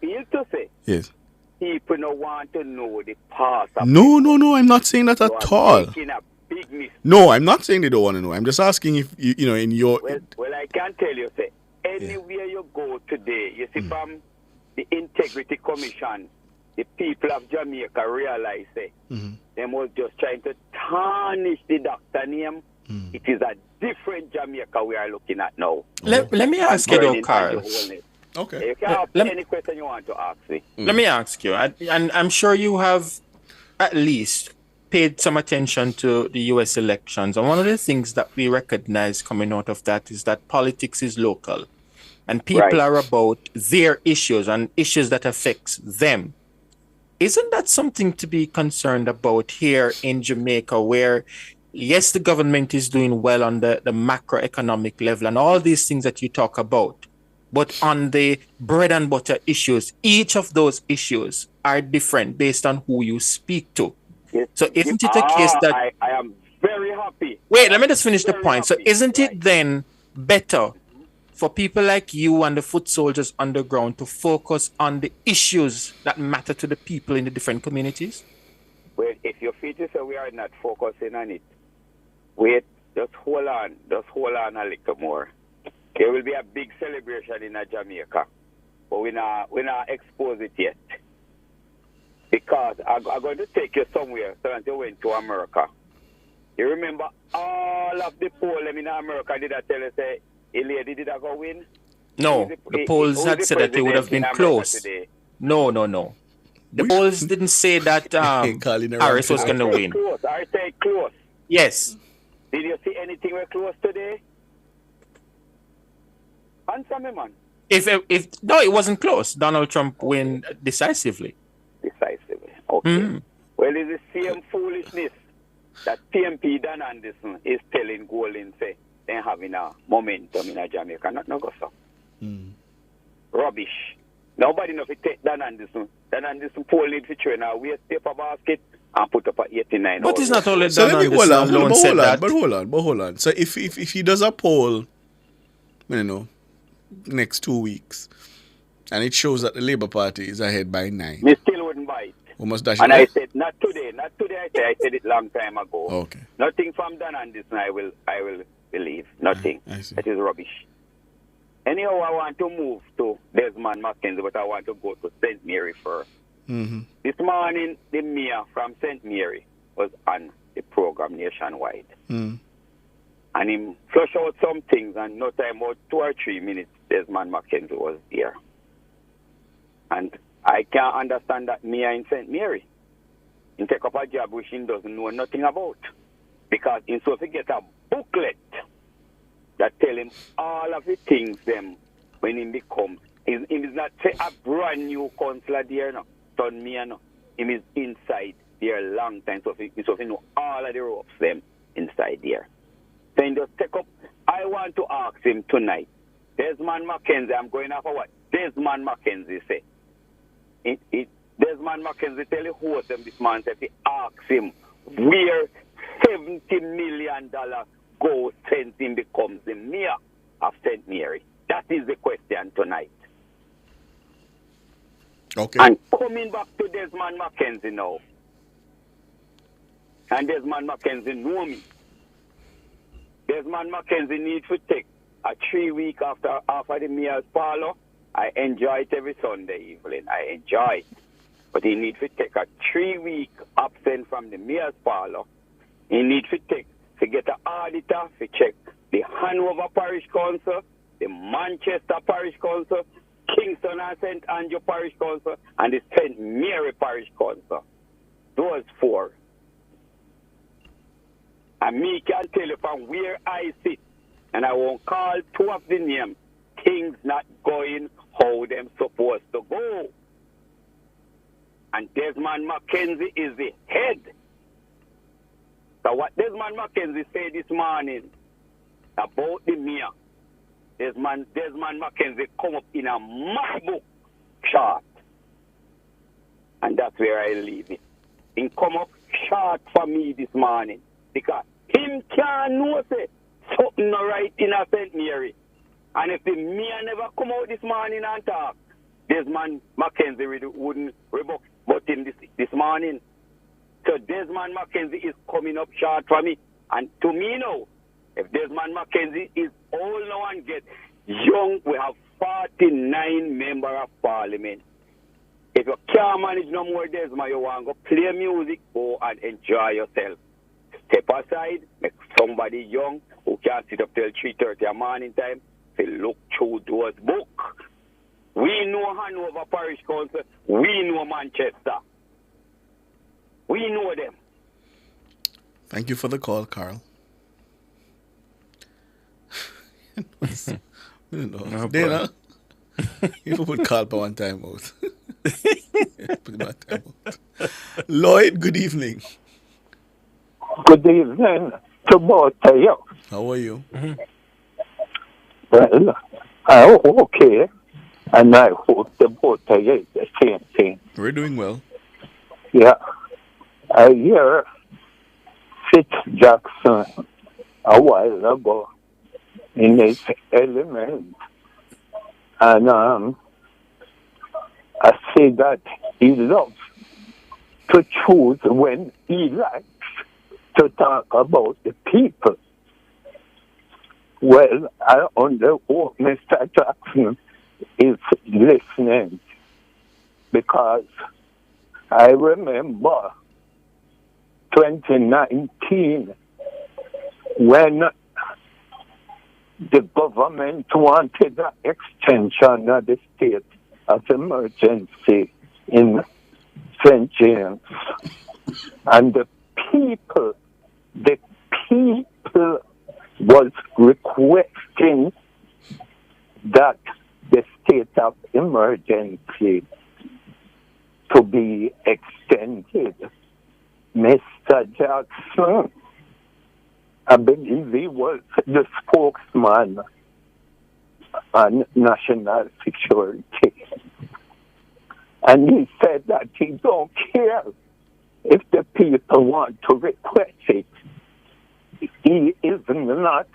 Feel to say. Yes. People don't want to know the past. No. I'm not saying that at all. Making a big mistake. No, I'm not saying they don't want to know. I'm just asking if you know in your. Well, I can tell you, say, anywhere you go today, you see from the Integrity Commission, the people of Jamaica realize, say, they was just trying to tarnish the doctor name. It is a different Jamaica we are looking at now. Let me ask you though, Carl. Okay. You can ask any question you want to ask me. Let me ask you, and I'm sure you have at least paid some attention to the US elections. And one of the things that we recognize coming out of that is that politics is local. And people are about their issues and issues that affects them. Isn't that something to be concerned about here in Jamaica, where, yes, the government is doing well on the macroeconomic level and all these things that you talk about, but on the bread and butter issues, each of those issues are different based on who you speak to. So isn't it a case that... I am very happy. Wait, let me just finish the point. So isn't it then better for people like you and the foot soldiers underground to focus on the issues that matter to the people in the different communities? Well, if you feel to say we are not focusing on it, wait, just hold on a little more. There will be a big celebration in Jamaica, but we not expose it yet. Because I'm going to take you somewhere so that you went to America. You remember all of the poll in America, did I tell you, say, a lady did I go win? No, the polls had said that it would have been close. No. The polls didn't say that Harris was going to win. I say close. Yes. Did you see anything were close today? Answer me, man. No, it wasn't close. Donald Trump win decisively. Okay. Well, it's the same foolishness that PMP Dan Anderson is telling Golden, say, they're having a momentum in Jamaica. Not no go so. Rubbish. Nobody knows if take Dan Anderson. Dan Anderson polling for train a waste paper basket and put up a 89. But it's not only So Dan let me Anderson alone said that. But hold on. So if he does a poll, next 2 weeks, and it shows that the Labour Party is ahead by 9. Me still wouldn't buy it. And I said, not today. I said it long time ago. Okay. Nothing from Dan Anderson I will believe. Nothing. That is rubbish. Anyhow, I want to move to Desmond Mackenzie, but I want to go to St. Mary first. This morning, the mayor from St. Mary was on the program nationwide. And he flushed out some things, and no time, about 2 or 3 minutes, Desmond Mackenzie was there. And I can't understand that mayor in St. Mary. He take up a job which he doesn't know nothing about. Because he's supposed to get a booklet that tell him all of the things them when he becomes. He is not say a brand new councillor there, no. Son me, no. He is inside there a long time. So he know all of the ropes them inside there. So he just take up. I want to ask him tonight. Desmond Mackenzie, I'm going off of what Desmond Mackenzie say. Desmond Mackenzie tell the host them this man if he asks him where $70 million goes since he becomes the mayor of St. Mary. That is the question tonight. Okay. And coming back to Desmond Mackenzie now. And Desmond Mackenzie know me. Desmond Mackenzie needs to take a 3 week after the mayor's parlor. I enjoy it every Sunday evening. I enjoy it. But he needs to take a 3 week absence from the mayor's parlor. He needs to get an auditor to check the Hanover Parish Council, the Manchester Parish Council, Kingston and St. Andrew Parish Council, and the St. Mary Parish Council. Those 4. And me can tell you from where I sit, and I won't call 2 of the names, things not going how them supposed to go. And Desmond Mackenzie is the head. So what Desmond Mackenzie said this morning about the mayor, Desmond Mackenzie come up in a MacBook chart And that's where I leave it. He come up short for me this morning because him can't know say something not right in a St. Mary. And if the mayor never come out this morning and talk, Desmond Mackenzie wouldn't rebut him this morning. So Desmond Mackenzie is coming up short for me. And to me now, if Desmond Mackenzie is old now and get young, we have 49 members of parliament. If you can't manage no more Desmond, you want to go play music, go and enjoy yourself. Step aside, make somebody young who can sit up till 3:30 a morning time to look through those books. We know Hanover Parish Council. We know Manchester. We know them. Thank you for the call, Carl. Dana, you put Carl for one time out. Put him on time out. Lloyd, good evening. Good evening to both of you. How are you? Well, I'm okay. And I hope the both of you is the same thing. We're doing well. Yeah. I hear Fitz Jackson a while ago in his element. And I say that he loves to choose when he likes to talk about the people. Well, I wonder what Mr. Jackson is listening, because I remember 2019 when the government wanted an extension of the state of emergency in St. James. And the people was requesting that the state of emergency to be extended. Mr. Jackson, I believe he was the spokesman on national security. And he said that he don't care if the people want to request it. He is not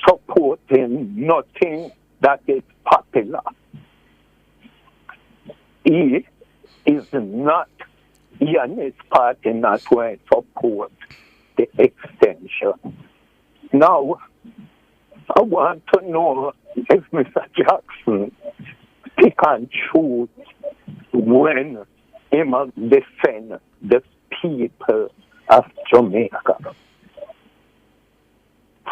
supporting nothing that is popular. He and his party not going to support the extension. Now, I want to know if Mr. Jackson he can choose when he must defend the people of Jamaica.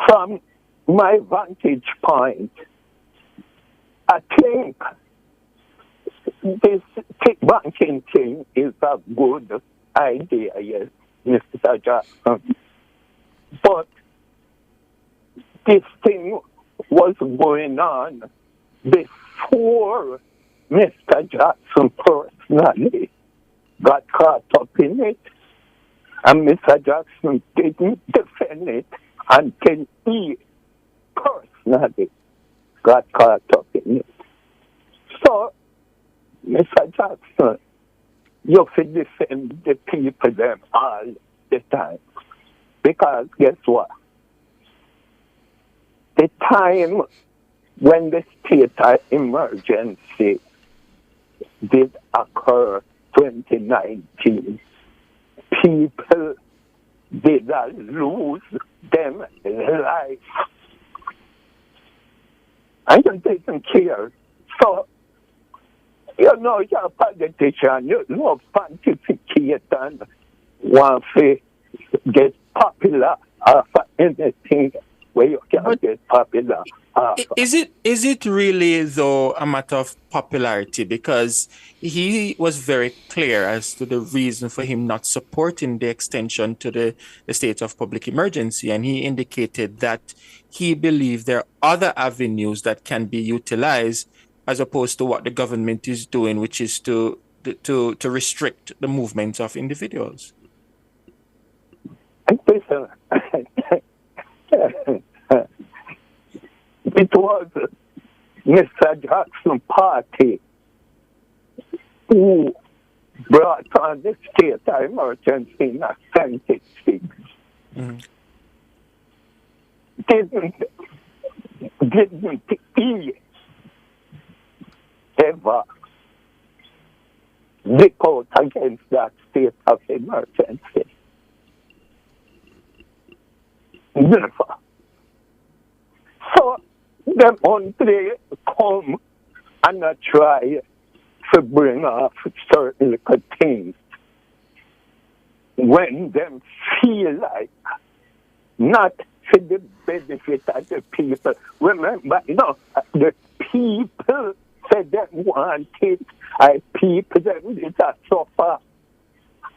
From my vantage point, I think this banking thing is a good idea, yes, Mr. Jackson. But this thing was going on before Mr. Jackson personally got caught up in it. And Mr. Jackson didn't defend it until he personally got caught up in it. So, Mr. Jackson, you should defend the people them all the time. Because guess what? The time when the state of emergency did occur, 2019, people did not lose them life. I don't didn't care. So, you know, you're a politician, you love pontificate and want to get popular for anything where you can get popular. Is it really, though, a matter of popularity? Because he was very clear as to the reason for him not supporting the extension to the state of public emergency. And he indicated that he believed there are other avenues that can be utilized as opposed to what the government is doing, which is to restrict the movements of individuals. It was Mr. Jackson's party who brought on the state of emergency in 76. Didn't he ever report against that state of emergency? Never. So, them on they come and try to bring off certain little things when them feel like not for the benefit of the people. Remember, the people said they want it, and people them did that suffer.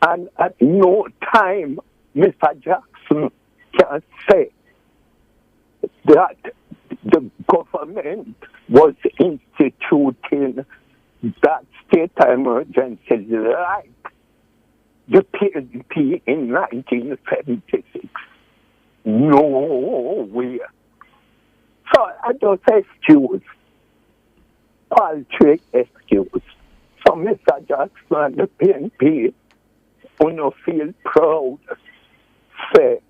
And at no time, Mr. Jackson can say that the government was instituting that state of emergency like the PNP in 1976. Nowhere. So I don't excuse, paltry excuse. So Mr. Jackson and the PNP, who don't feel proud, say,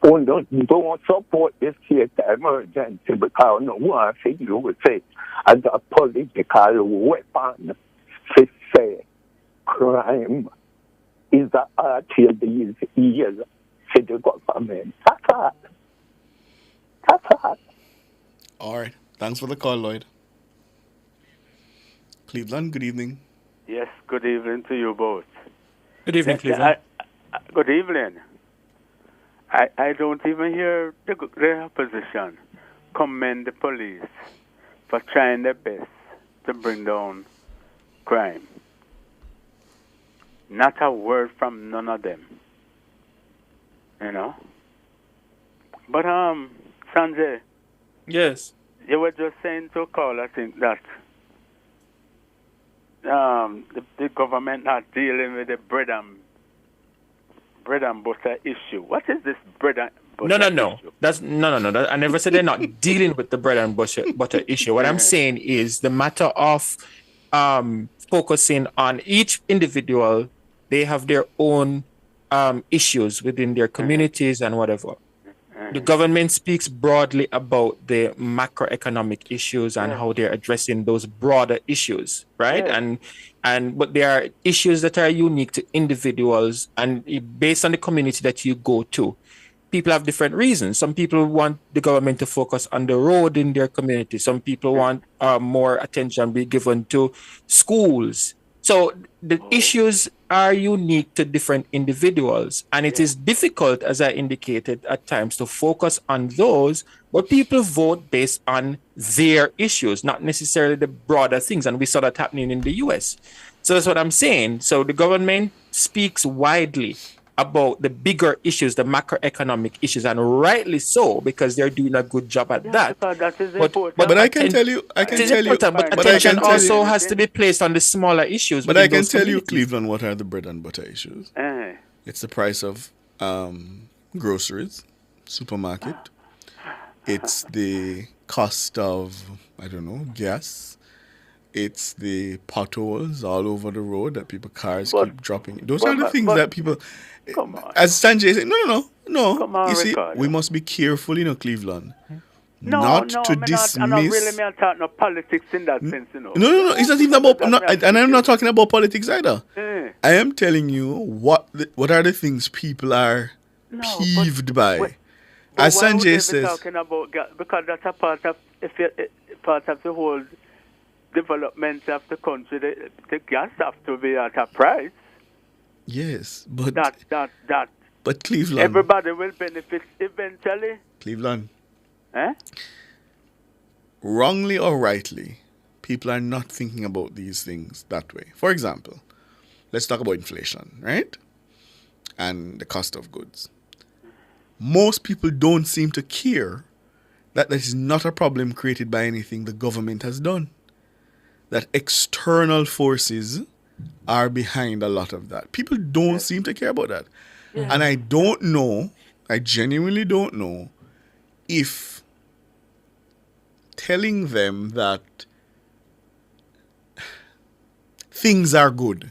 who don't support the state of emergency because no one thing you would say as a political weapon to say crime is the artery of these years to the government. That's all. That's all. All right. Thanks for the call, Lloyd. Cleveland, good evening. Yes, good evening to you both. Good evening, Cleveland. Good evening. I don't even hear the opposition commend the police for trying their best to bring down crime. Not a word from none of them. But Sanjay. Yes. You were just saying to call, I think, that the government not dealing with the bread and butter issue. What is this bread and butter issue? That's no. I never said they're not dealing with the bread and butter issue. What I'm saying is the matter of focusing on each individual. They have their own issues within their communities and whatever. The government speaks broadly about the macroeconomic issues and how they're addressing those broader issues, right? But there are issues that are unique to individuals, and based on the community that you go to, people have different reasons. Some people want the government to focus on the road in their community. Some people want more attention be given to schools. So the issues are unique to different individuals, and it is difficult, as I indicated at times, to focus on those, but people vote based on their issues, not necessarily the broader things, and we saw that happening in the US. So that's what I'm saying. So the government speaks widely about the bigger issues, the macroeconomic issues, and rightly so, because they're doing a good job at that. That is but I can tell you, but attention also has to be placed on the smaller issues. But I can tell you, Cleveland, what are the bread and butter issues? It's the price of groceries, supermarket. It's the cost of, gas. It's the potholes all over the road that cars keep dropping. Those are the things that people... As Sanjay said, no. You see, we must be careful, Cleveland. Not to dismiss... I'm not really talking about politics in that sense, No. It's not even about... and I'm not talking about politics either. I am telling you what are the things people are peeved by. As Sanjay says... Talking about, because that's a part of the whole development of the country. The gas have to be at a price. Yes, but that. But Cleveland, everybody will benefit eventually. Cleveland, wrongly or rightly, people are not thinking about these things that way. For example, let's talk about inflation, right? And the cost of goods. Most people don't seem to care that is not a problem created by anything the government has done. That external forces are behind a lot of that. People don't seem to care about that. Yeah. And I genuinely don't know if telling them that things are good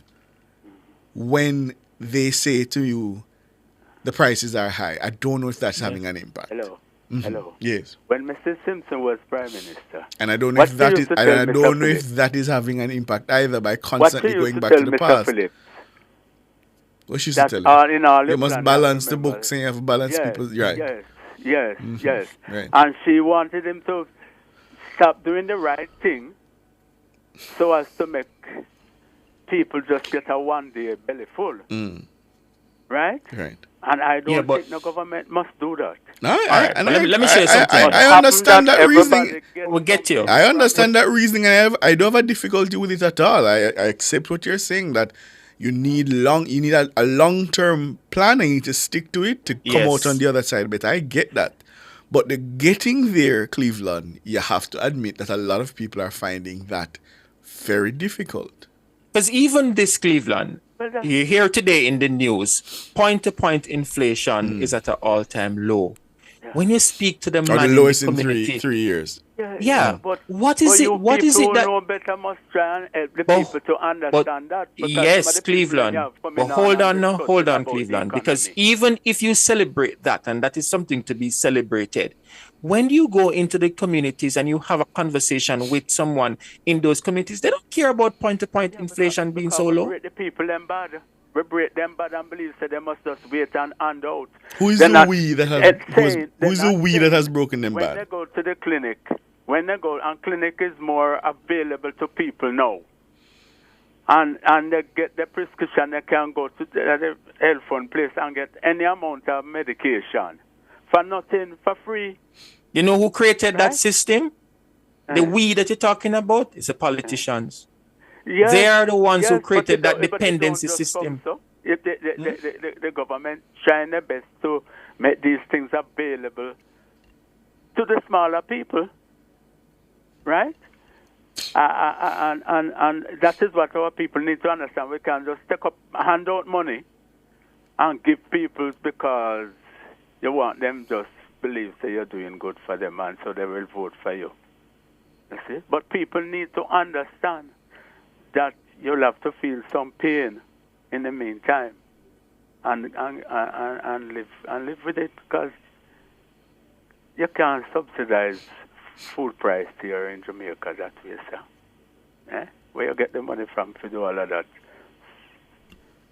when they say to you the prices are high. I don't know if that's having an impact. Hello. Mhm. Hello. Yes. When Mr. Simpson was Prime Minister, And I don't know what if that she is used to and tell I Mr. don't know Phillips? if that is having an impact either by What she constantly used going to back tell to the Mr. past. Phillips? What she used That to tell you? in all the You must plan, I balance the remember. books and you have to balance Yes, people's right. yes, Mhm. yes. Right. And she wanted him to stop doing the right thing so as to make people just get a one-day belly full. Right? Right. And I don't but- think the government must do that. Let me share something. I understand that reasoning. We'll get you. I understand that reasoning. I don't have a difficulty with it at all. I accept what you're saying, that you need a long-term plan and you need to stick to it to come out Yes. on the other side. But I get that. But the getting there, Cleveland, you have to admit that a lot of people are finding that very difficult. Because even this Cleveland, you hear today in the news, point-to-point inflation is at an all-time low. When you speak to the Or man the in lowest the in community, three years. Yeah. But What is you it? What is people it that? who know better must try and help the But- people to understand that. Because some of Yes, the people Cleveland. they have coming But hold and on now, discussing hold on, about the Cleveland. Because economy. even if you celebrate that, and that is something to be celebrated, when you go into the communities and you have a conversation with someone in those communities, they don't care about point-to-point inflation being so we low. break the people them bad. We break them bad and believe that they must just wait and hand out. Who is They're the not- we that has it's who is saying- who is they're the not we that has broken them when bad? they go to the clinic, when they go, and clinic is more available to people now. And they get the prescription, they can go to the health fund place and get any amount of medication for nothing, for free. You know who created that system? The we that you're talking about is the politicians. Yes, They are the ones who yes, but created it that don't- but it don't dependency just system. come so. If the government trying their best to make these things available to the smaller people, right? And that is what our people need to understand. We can't just hand out money and give people because you want them just believe that you're doing good for them and so they will vote for you. You see? But people need to understand that you'll have to feel some pain in the meantime and live with it, because you can't subsidize food price here in Jamaica that way, sir. Where you get the money from to do all of that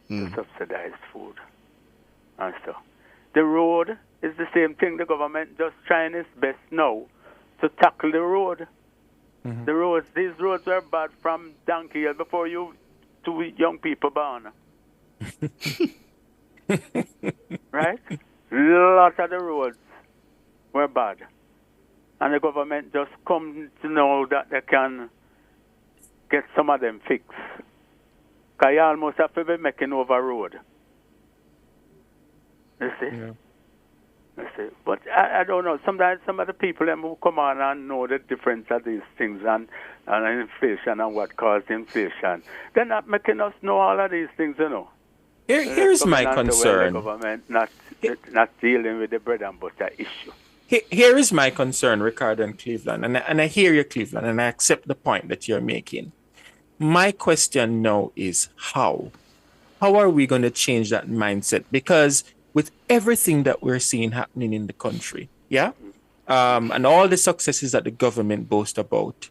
to subsidize food and stuff. The road is the same thing. The government just trying its best now to tackle the road. The roads, these roads are bad from Donkey Hill before you two young people born. Right? Lot of the roads were bad. And the government just come to know that they can get some of them fixed. Because you almost have to be making over road. You see? Yeah. You see? But I don't know. Sometimes some of the people them who come on and know the difference of these things and inflation and what caused inflation, they're not making us know all of these things, you know. Here's my Government, concern. The government not dealing with the bread and butter issue. Here is my concern, Ricardo and Cleveland, and I hear you, Cleveland, and I accept the point that you're making. My question now is how? How are we going to change that mindset? Because with everything that we're seeing happening in the country, and all the successes that the government boasts about,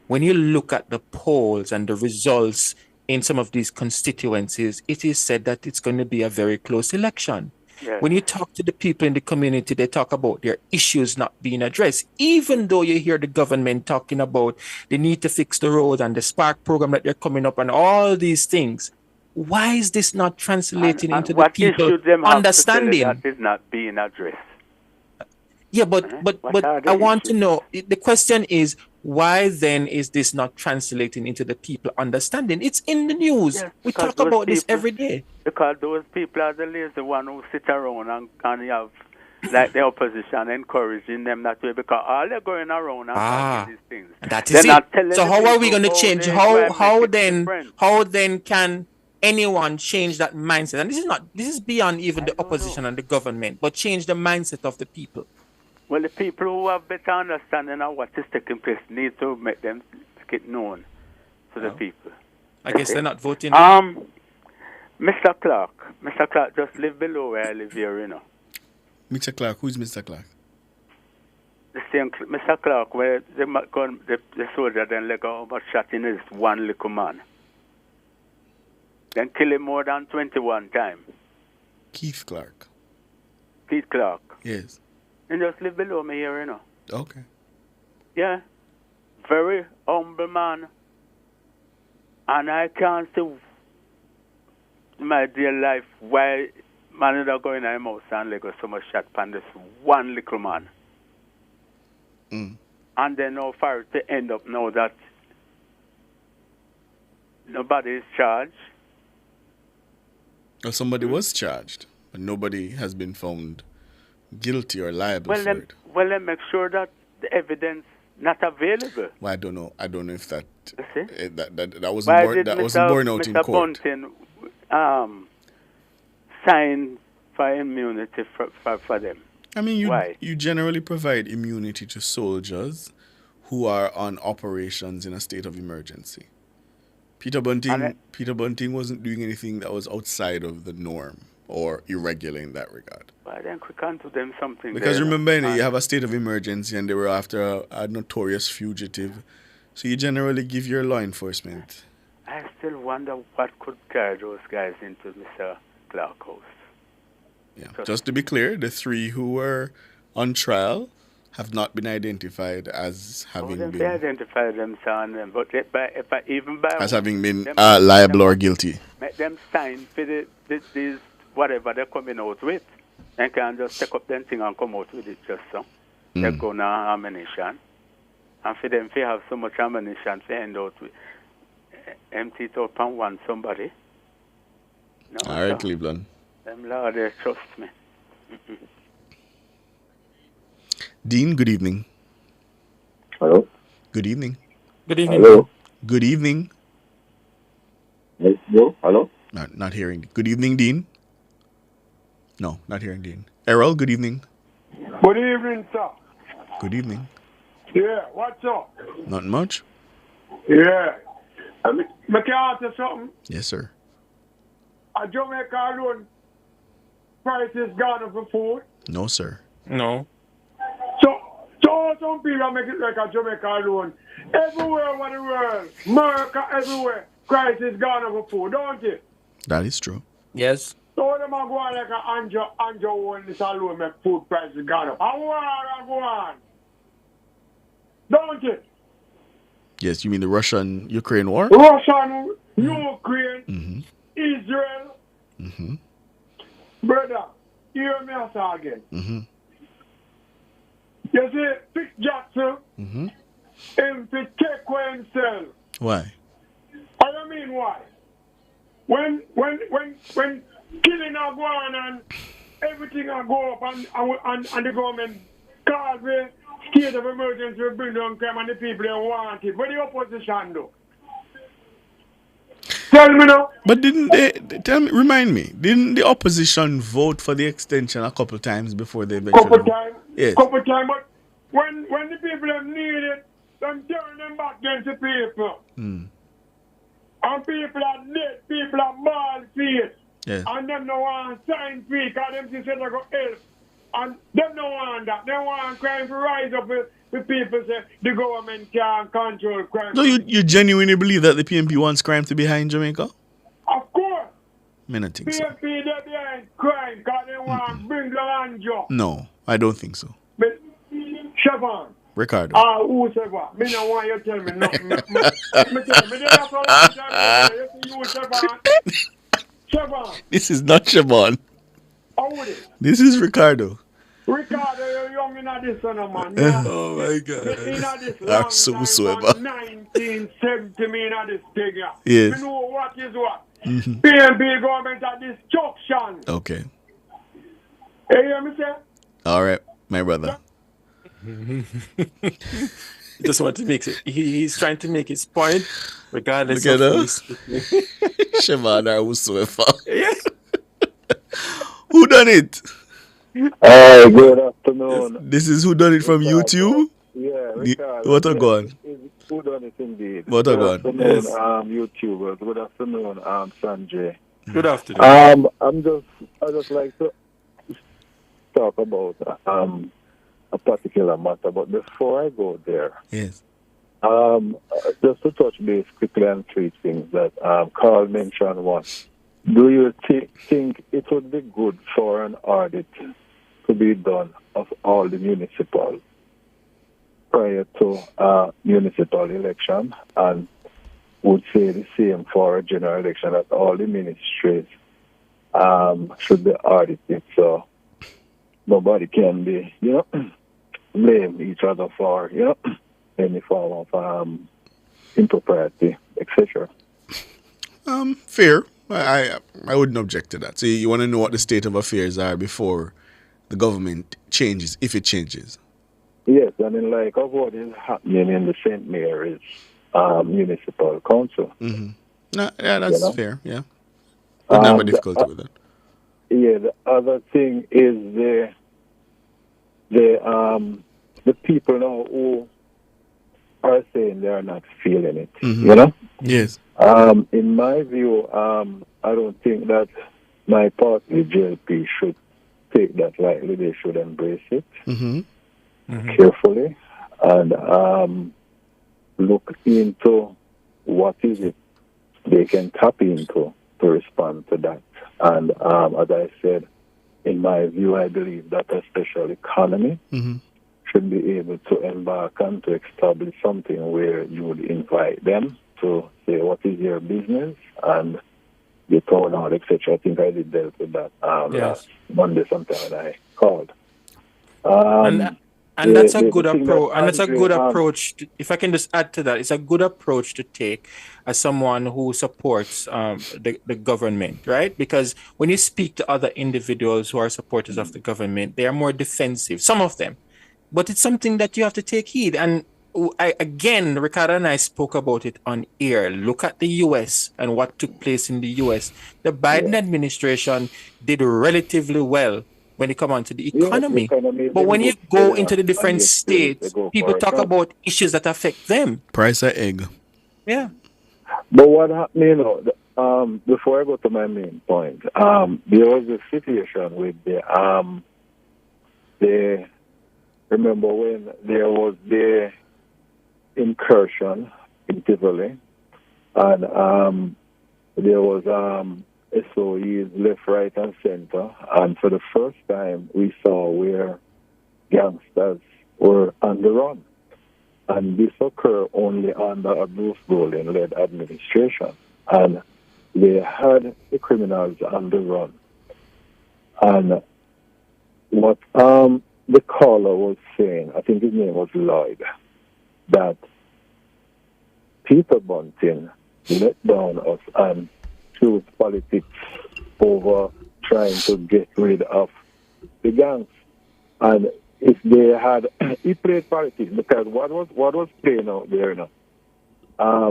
when you look at the polls and the results in some of these constituencies, it is said that it's going to be a very close election. Yes. When you talk to the people in the community, they talk about their issues not being addressed, even though you hear the government talking about the need to fix the road and the Spark program that they're coming up and all these things. Why is this not translating into the people understanding? That is not being addressed. Yeah, but I want to know, the question is, why then is this not translating into the people understanding? It's in the news. Yes, we because talk about those this every day. Because those people are the lazy one who sit around and you have like the opposition encouraging them that way, because all they're going around and talking these things. That They're is not it. telling So the how are we people going to change? they go How and make it different. then can anyone change that mindset? And this is beyond even the opposition and the government, but change the mindset of the people. Well, the people who have better understanding of what is taking place need to make them get known to the people. I guess they're not voting. Mr. Clark. Mr. Clark just live below where I live here, you know. Mr. Clark, who is Mr. Clark? The same Mr. Clark, where the soldier then let go about shot in this one little man. Then kill him more than 21 times. Keith Clark. Keith Clark. Yes. And just live below me here, you know. Okay. Yeah. Very humble man. And I can't see my dear life why man is going in my house and like so much shot upon this one little man. And then now for it to end up now that nobody is charged. Well, somebody was charged, but nobody has been found guilty or liable for it. Well, then make sure that the evidence not available. Well, I don't know. I don't know if that that Why wasn't did wasn't borne out in Mr. court. Bunting sign for immunity for them? I mean, Why? you generally provide immunity to soldiers who are on operations in a state of emergency. Peter Bunting wasn't doing anything that was outside of the norm or irregular in that regard. Why then we can't do them something? Because there, remember, you have a state of emergency and they were after a notorious fugitive. So you generally give your law enforcement. I still wonder what could carry those guys into Mr. Clark's house. Yeah. Just to be clear, the three who were on trial have not been identified as having They been identify them, son, but even by as having been liable or guilty. Make them sign for these whatever they're coming out with. They can just take up them thing and come out with it just so. They go now ammunition. And for them to have so much ammunition to end out with empty it up and want somebody. No, All right, Cleveland. Them Lord, they trust me. Dean, good evening. Hello. Good evening. Good evening. Hello. Good evening. Hello. Hello. Not hearing. Good evening, Dean. No, not hearing Dean. Errol, good evening. Good evening, sir. Good evening. Yeah, what's up? Not much. Yeah. Me can ask you something? Yes, sir. A Jamaica alone prices gone up for food. No, sir. No. So some people make it like a Jamaica alone. Everywhere in the world, America, everywhere, prices gone up for food, don't it? That is true. Yes. So them are going like a Anjo one this alone make food prices gone up. I go on. Don't it? Yes, you mean the Russian-Ukraine war? Russian, Ukraine, Israel. Brother, hear me again. You see, Pick Jackson, him to take away himself. Why? I don't mean why. When killing are going and everything are go up and the government call the state of emergency to bring down crime and the people they want it. What the opposition do? Tell me now. But didn't remind me, didn't the opposition vote for the extension a couple times before they eventually... Couple times. Yes. Couple times, but when the people have need it, them turn them back against the people. And people are dead, people are bald feet. Yes. And them no want sign fee, because them say they go help. And them no want that. They want crime to rise up with people say the government can't control crime. No, you genuinely believe that the PNP wants crime to be high in Jamaica? Of course. I don't think so. PNP they're behind crime because they want to bring the land job. No, I don't think so. But Siobhan. Ricardo. Whoever. Me no want you tell me nothing. Me tell me that's all I'm saying. You Siobhan. This is not Siobhan. How would it? This is Ricardo. Ricardo, you're young in this one, man. Oh my God. In this That's so long 1970 me in this thing. Yes. You know what is what? PNP government at destruction. Okay. You hear me say? All right, my brother. Just want to make it. He's trying to make his point, regardless Look of at who's Siobhan or whosoever. Who done it? Good afternoon. This is who done it from YouTube? Yeah, Ricardo. What a gun. Who done it indeed? What a Good gun. afternoon, Yes. YouTubers. Good afternoon, Sanjay. Good afternoon. I just like to talk about a particular matter, but before I go there, yes, just to touch base quickly on three things that Carl mentioned. One, do you think it would be good for an audit to be done of all the municipal prior to municipal election, and would say the same for a general election, that all the ministries should be audited, so nobody can be, blame each other for, any form of impropriety, etc. Fair. I wouldn't object to that. So you want to know what the state of affairs are before the government changes, if it changes. Yes, I mean, like of what is happening in the St. Mary's Municipal Council. Mm-hmm. No, yeah, that's fair. Yeah, wouldn't have a difficulty with that. Yeah, the other thing is the people now who are saying they are not feeling it. Mm-hmm. Yes. In my view, I don't think that my party, JLP, should take that lightly. They should embrace it carefully and look into what is it they can tap into to respond to that. And as I said, in my view, I believe that a special economy should be able to embark on to establish something where you would invite them to say what is your business and your turnout, etc. I think I did deal with that last Monday sometime when I called. And that's a good approach. And that's a good approach. If I can just add to that, it's a good approach to take as someone who supports the government, right? Because when you speak to other individuals who are supporters of the government, they are more defensive. Some of them, but it's something that you have to take heed. And again, Ricardo and I spoke about it on air. Look at the U.S. and what took place in the U.S. The Biden administration did relatively well when it comes on to the economy. But when you go into the different states, people talk about issues that affect them. Price of egg. Yeah. But what happened, before I go to my main point, there was a situation with remember when there was the incursion in Tivoli, and there was SOEs left, right, and center, and for the first time we saw where gangsters were on the run. And this occurred only under a Bruce Golding-led administration. And they had the criminals on the run. And what the caller was saying, I think his name was Lloyd, that Peter Bunting let down us and choose politics over trying to get rid of the gangs. And if they had, he played politics because what was playing out there now,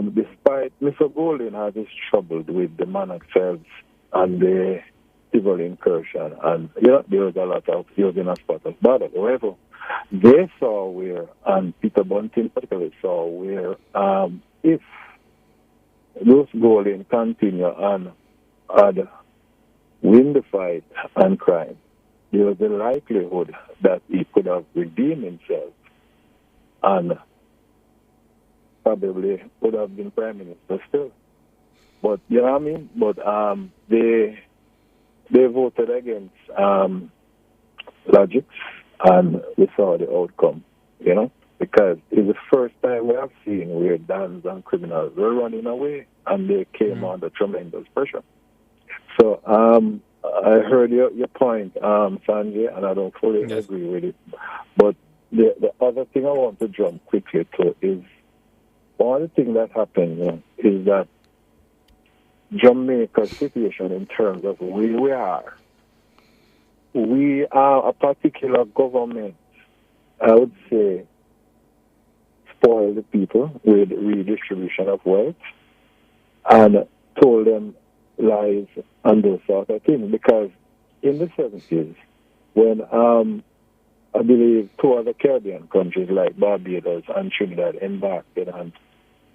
despite Mr. Golding had his trouble with the Manaxels and the civil incursion, and there was a lot of using a spot of battle. However, they saw where, and Peter Bunting particularly saw where, if those Golding continue and had win the fight on crime, there was a likelihood that he could have redeemed himself and probably would have been prime minister still. But you know what I mean? But they voted against logics, and we saw the outcome, because it's the first time we have seen where Dans and criminals were running away and they came under tremendous pressure. So I heard your point, Sanjay, and I don't fully agree with it. But the other thing I want to jump quickly to is one of the things that happened is that Jamaica's situation in terms of where we are a particular government, I would say, spoil the people with redistribution of wealth and told them lies and those sort of things. Because in the 70s, when I believe two other Caribbean countries like Barbados and Trinidad embarked on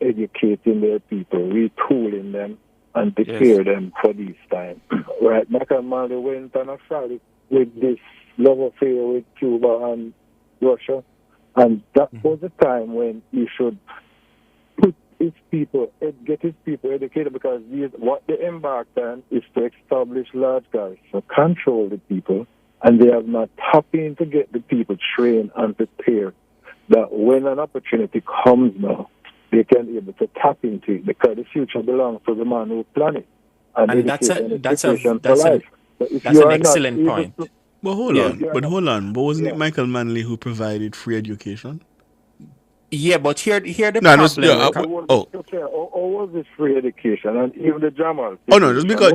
educating their people, retooling them, and prepare them for this time. Right, Michael Manley went on a frolic with this love affair with Cuba and Russia, and that was the time when he should put his people, get his people educated, because what they embarked on is to establish large guys, to control the people, and they have not tapped in to get the people trained and prepared that when an opportunity comes now, they can be able to tap into it, because the future belongs to the man who planned it. And that's an an excellent point. But hold on. But wasn't it Michael Manley who provided free education? Yeah, but here the problem. Or was this free education? And even the Jamal. Oh no, just because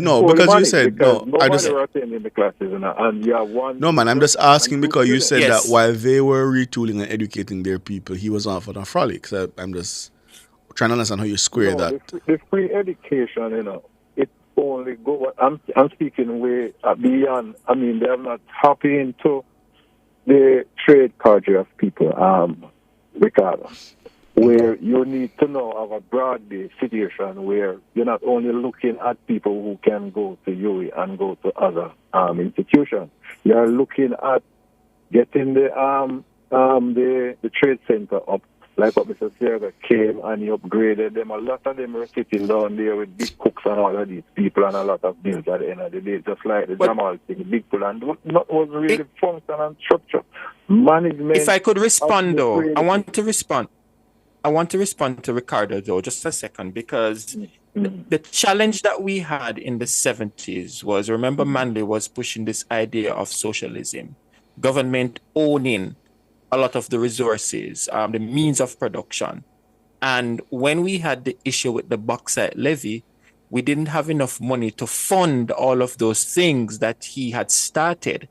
you said no. I just were attending the classes and you have one. No man, I'm just asking because you said that while they were retooling and educating their people, he was off on a frolic. So I'm just trying to understand how you square that. The free education, it only go. I'm speaking way beyond. I mean, they have not tapped into the trade cadre of people. Ricardo, where you need to know of a broad-based situation where you're not only looking at people who can go to UE and go to other institutions. You're looking at getting the trade center up, like what Mr. Serga came and he upgraded them. A lot of them were sitting down there with big cooks and all of these people and a lot of bills at the end of the day, just like the Jamal thing, big pull, and not was really function and structure. Management. If I could respond though, I want to respond to Ricardo though, just a second, because the challenge that we had in the 70s was, remember, Manley was pushing this idea of socialism, government owning a lot of the resources, the means of production. And when we had the issue with the bauxite levy, we didn't have enough money to fund all of those things that he had started,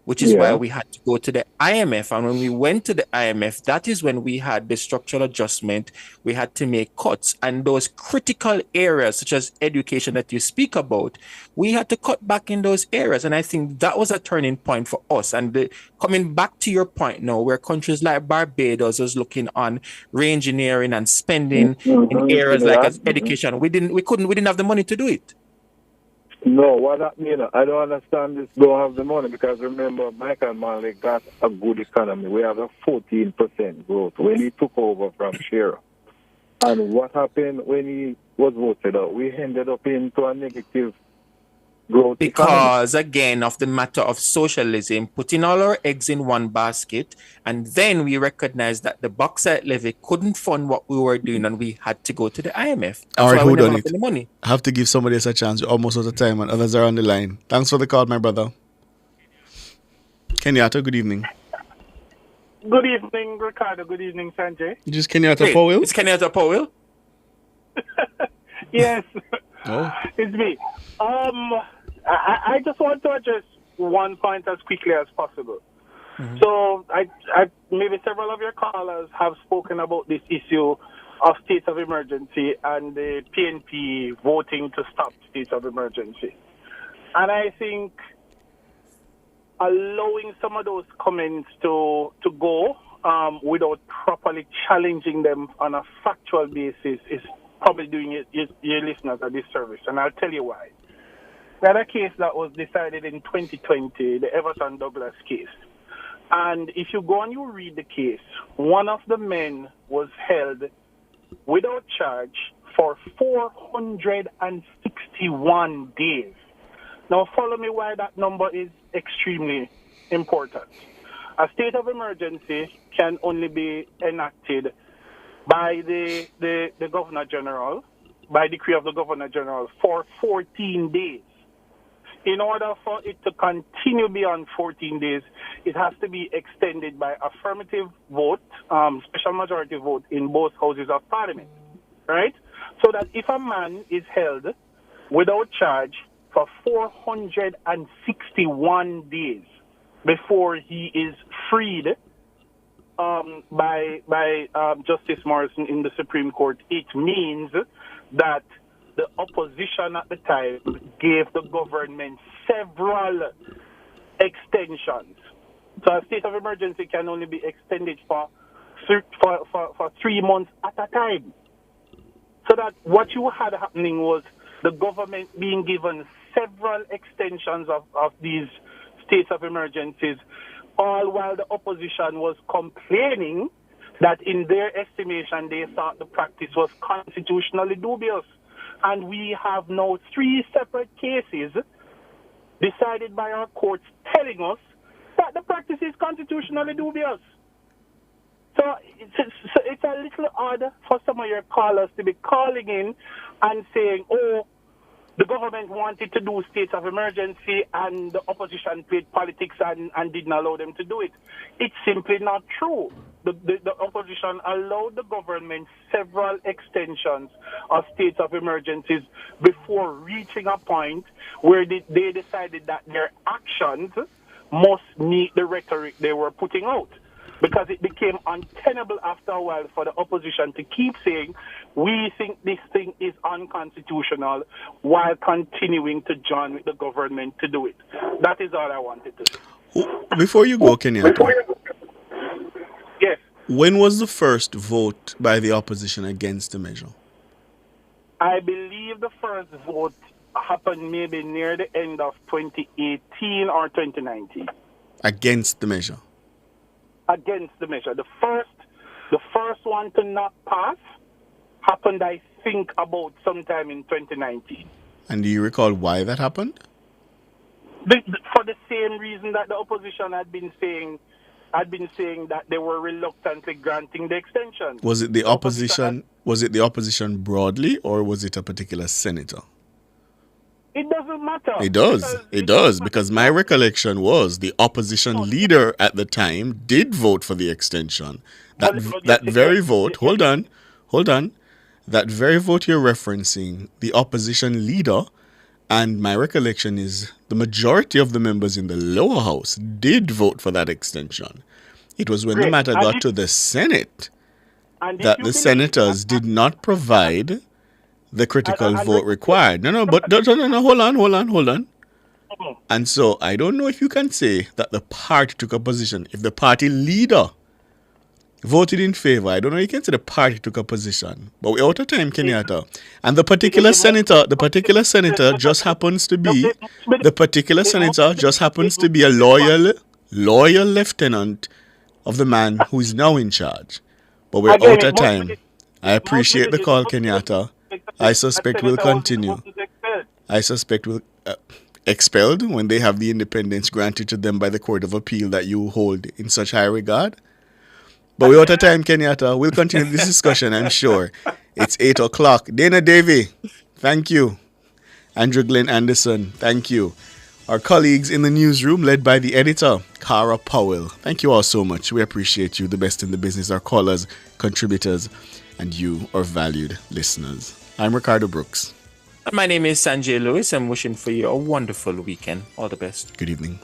which is why we had to go to the IMF. And when we went to the IMF, that is when we had the structural adjustment. We had to make cuts. And those critical areas, such as education that you speak about, we had to cut back in those areas. And I think that was a turning point for us. And coming back to your point now, where countries like Barbados was looking on re-engineering and spending in areas like education, we didn't have the money to do it. No, what that mean? I don't understand this. Don't have the money, because remember, Michael Manley got a good economy. We have a 14% growth when he took over from Shearer. And what happened when he was voted out? We ended up into a negative growth because again of the matter of socialism, putting all our eggs in one basket, and then we recognized that the bauxite levy couldn't fund what we were doing, and we had to go to the IMF. All right, hold on it. Money. I have to give somebody else a chance. We're almost out of time, and others are on the line. Thanks for the call, my brother. Kenyatta, good evening. Good evening, Ricardo. Good evening, Sanjay. Just Kenyatta Powell? It's Kenyatta Powell? Yes. Oh. It's me. I just want to address one point as quickly as possible. Mm-hmm. So, I maybe several of your callers have spoken about this issue of state of emergency and the PNP voting to stop state of emergency. And I think allowing some of those comments to go without properly challenging them on a factual basis is probably doing your listeners a disservice. And I'll tell you why. We had a case that was decided in 2020, the Everton Douglas case. And if you go and you read the case, one of the men was held without charge for 461 days. Now follow me why that number is extremely important. A state of emergency can only be enacted by the Governor General, by decree of the Governor General, for 14 days. In order for it to continue beyond 14 days, it has to be extended by affirmative vote, special majority vote in both houses of parliament, right? So that if a man is held without charge for 461 days before he is freed by Justice Morrison in the Supreme Court, it means that the opposition at the time gave the government several extensions. So a state of emergency can only be extended for 3 months at a time. So that what you had happening was the government being given several extensions of these states of emergencies, all while the opposition was complaining that in their estimation they thought the practice was constitutionally dubious. And we have now 3 separate cases decided by our courts telling us that the practice is constitutionally dubious. So it's a little odd for some of your callers to be calling in and saying, oh, the government wanted to do states of emergency and the opposition played politics and didn't allow them to do it. It's simply not true. The opposition allowed the government several extensions of states of emergencies before reaching a point where they decided that their actions must meet the rhetoric they were putting out. Because it became untenable after a while for the opposition to keep saying, we think this thing is unconstitutional, while continuing to join with the government to do it. That is all I wanted to say. Before you go, Kenyatta. Yes. When was the first vote by the opposition against the measure? I believe the first vote happened maybe near the end of 2018 or 2019. Against the measure? Against the measure. The first one to not pass happened, I think, about sometime in 2019. And do you recall why that happened? For the same reason that the opposition had been saying that they were reluctantly granting the extension. Was it the opposition? Was it the opposition broadly, or was it a particular senator? It doesn't matter. It does. It does, because my recollection was the opposition leader at the time did vote for the extension. That very vote. Hold on. That very vote you're referencing, the opposition leader, and my recollection is the majority of the members in the lower house did vote for that extension. It was when the matter got to the Senate that the senators did not provide the critical vote required. No, hold on. And so I don't know if you can say that the party took a position. If the party leader voted in favor, I don't know if you can say the party took a position. But we're out of time, Kenyatta. And the particular senator just happens to be a loyal lieutenant of the man who is now in charge. But we're out of time. I appreciate the call, Kenyatta. I suspect will continue. I suspect will expelled when they have the independence granted to them by the Court of Appeal that you hold in such high regard. But we're out of time, Kenyatta. We'll continue this discussion, I'm sure. It's 8 o'clock. Dana Davey, thank you. Andrew Glenn Anderson, thank you. Our colleagues in the newsroom, led by the editor, Cara Powell. Thank you all so much. We appreciate you, the best in the business, our callers, contributors, and you, our valued listeners. I'm Ricardo Brooks. My name is Sanjay Lewis. I'm wishing for you a wonderful weekend. All the best. Good evening.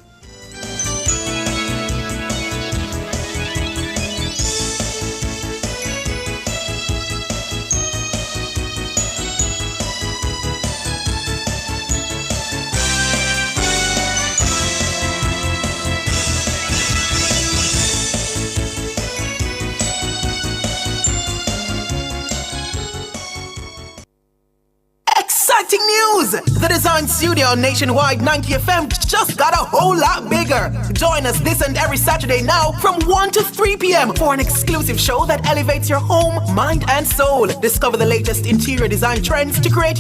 Exciting news! The Design Studio Nationwide 90 FM just got a whole lot bigger. Join us this and every Saturday now from 1 to 3 p.m. for an exclusive show that elevates your home, mind, and soul. Discover the latest interior design trends to create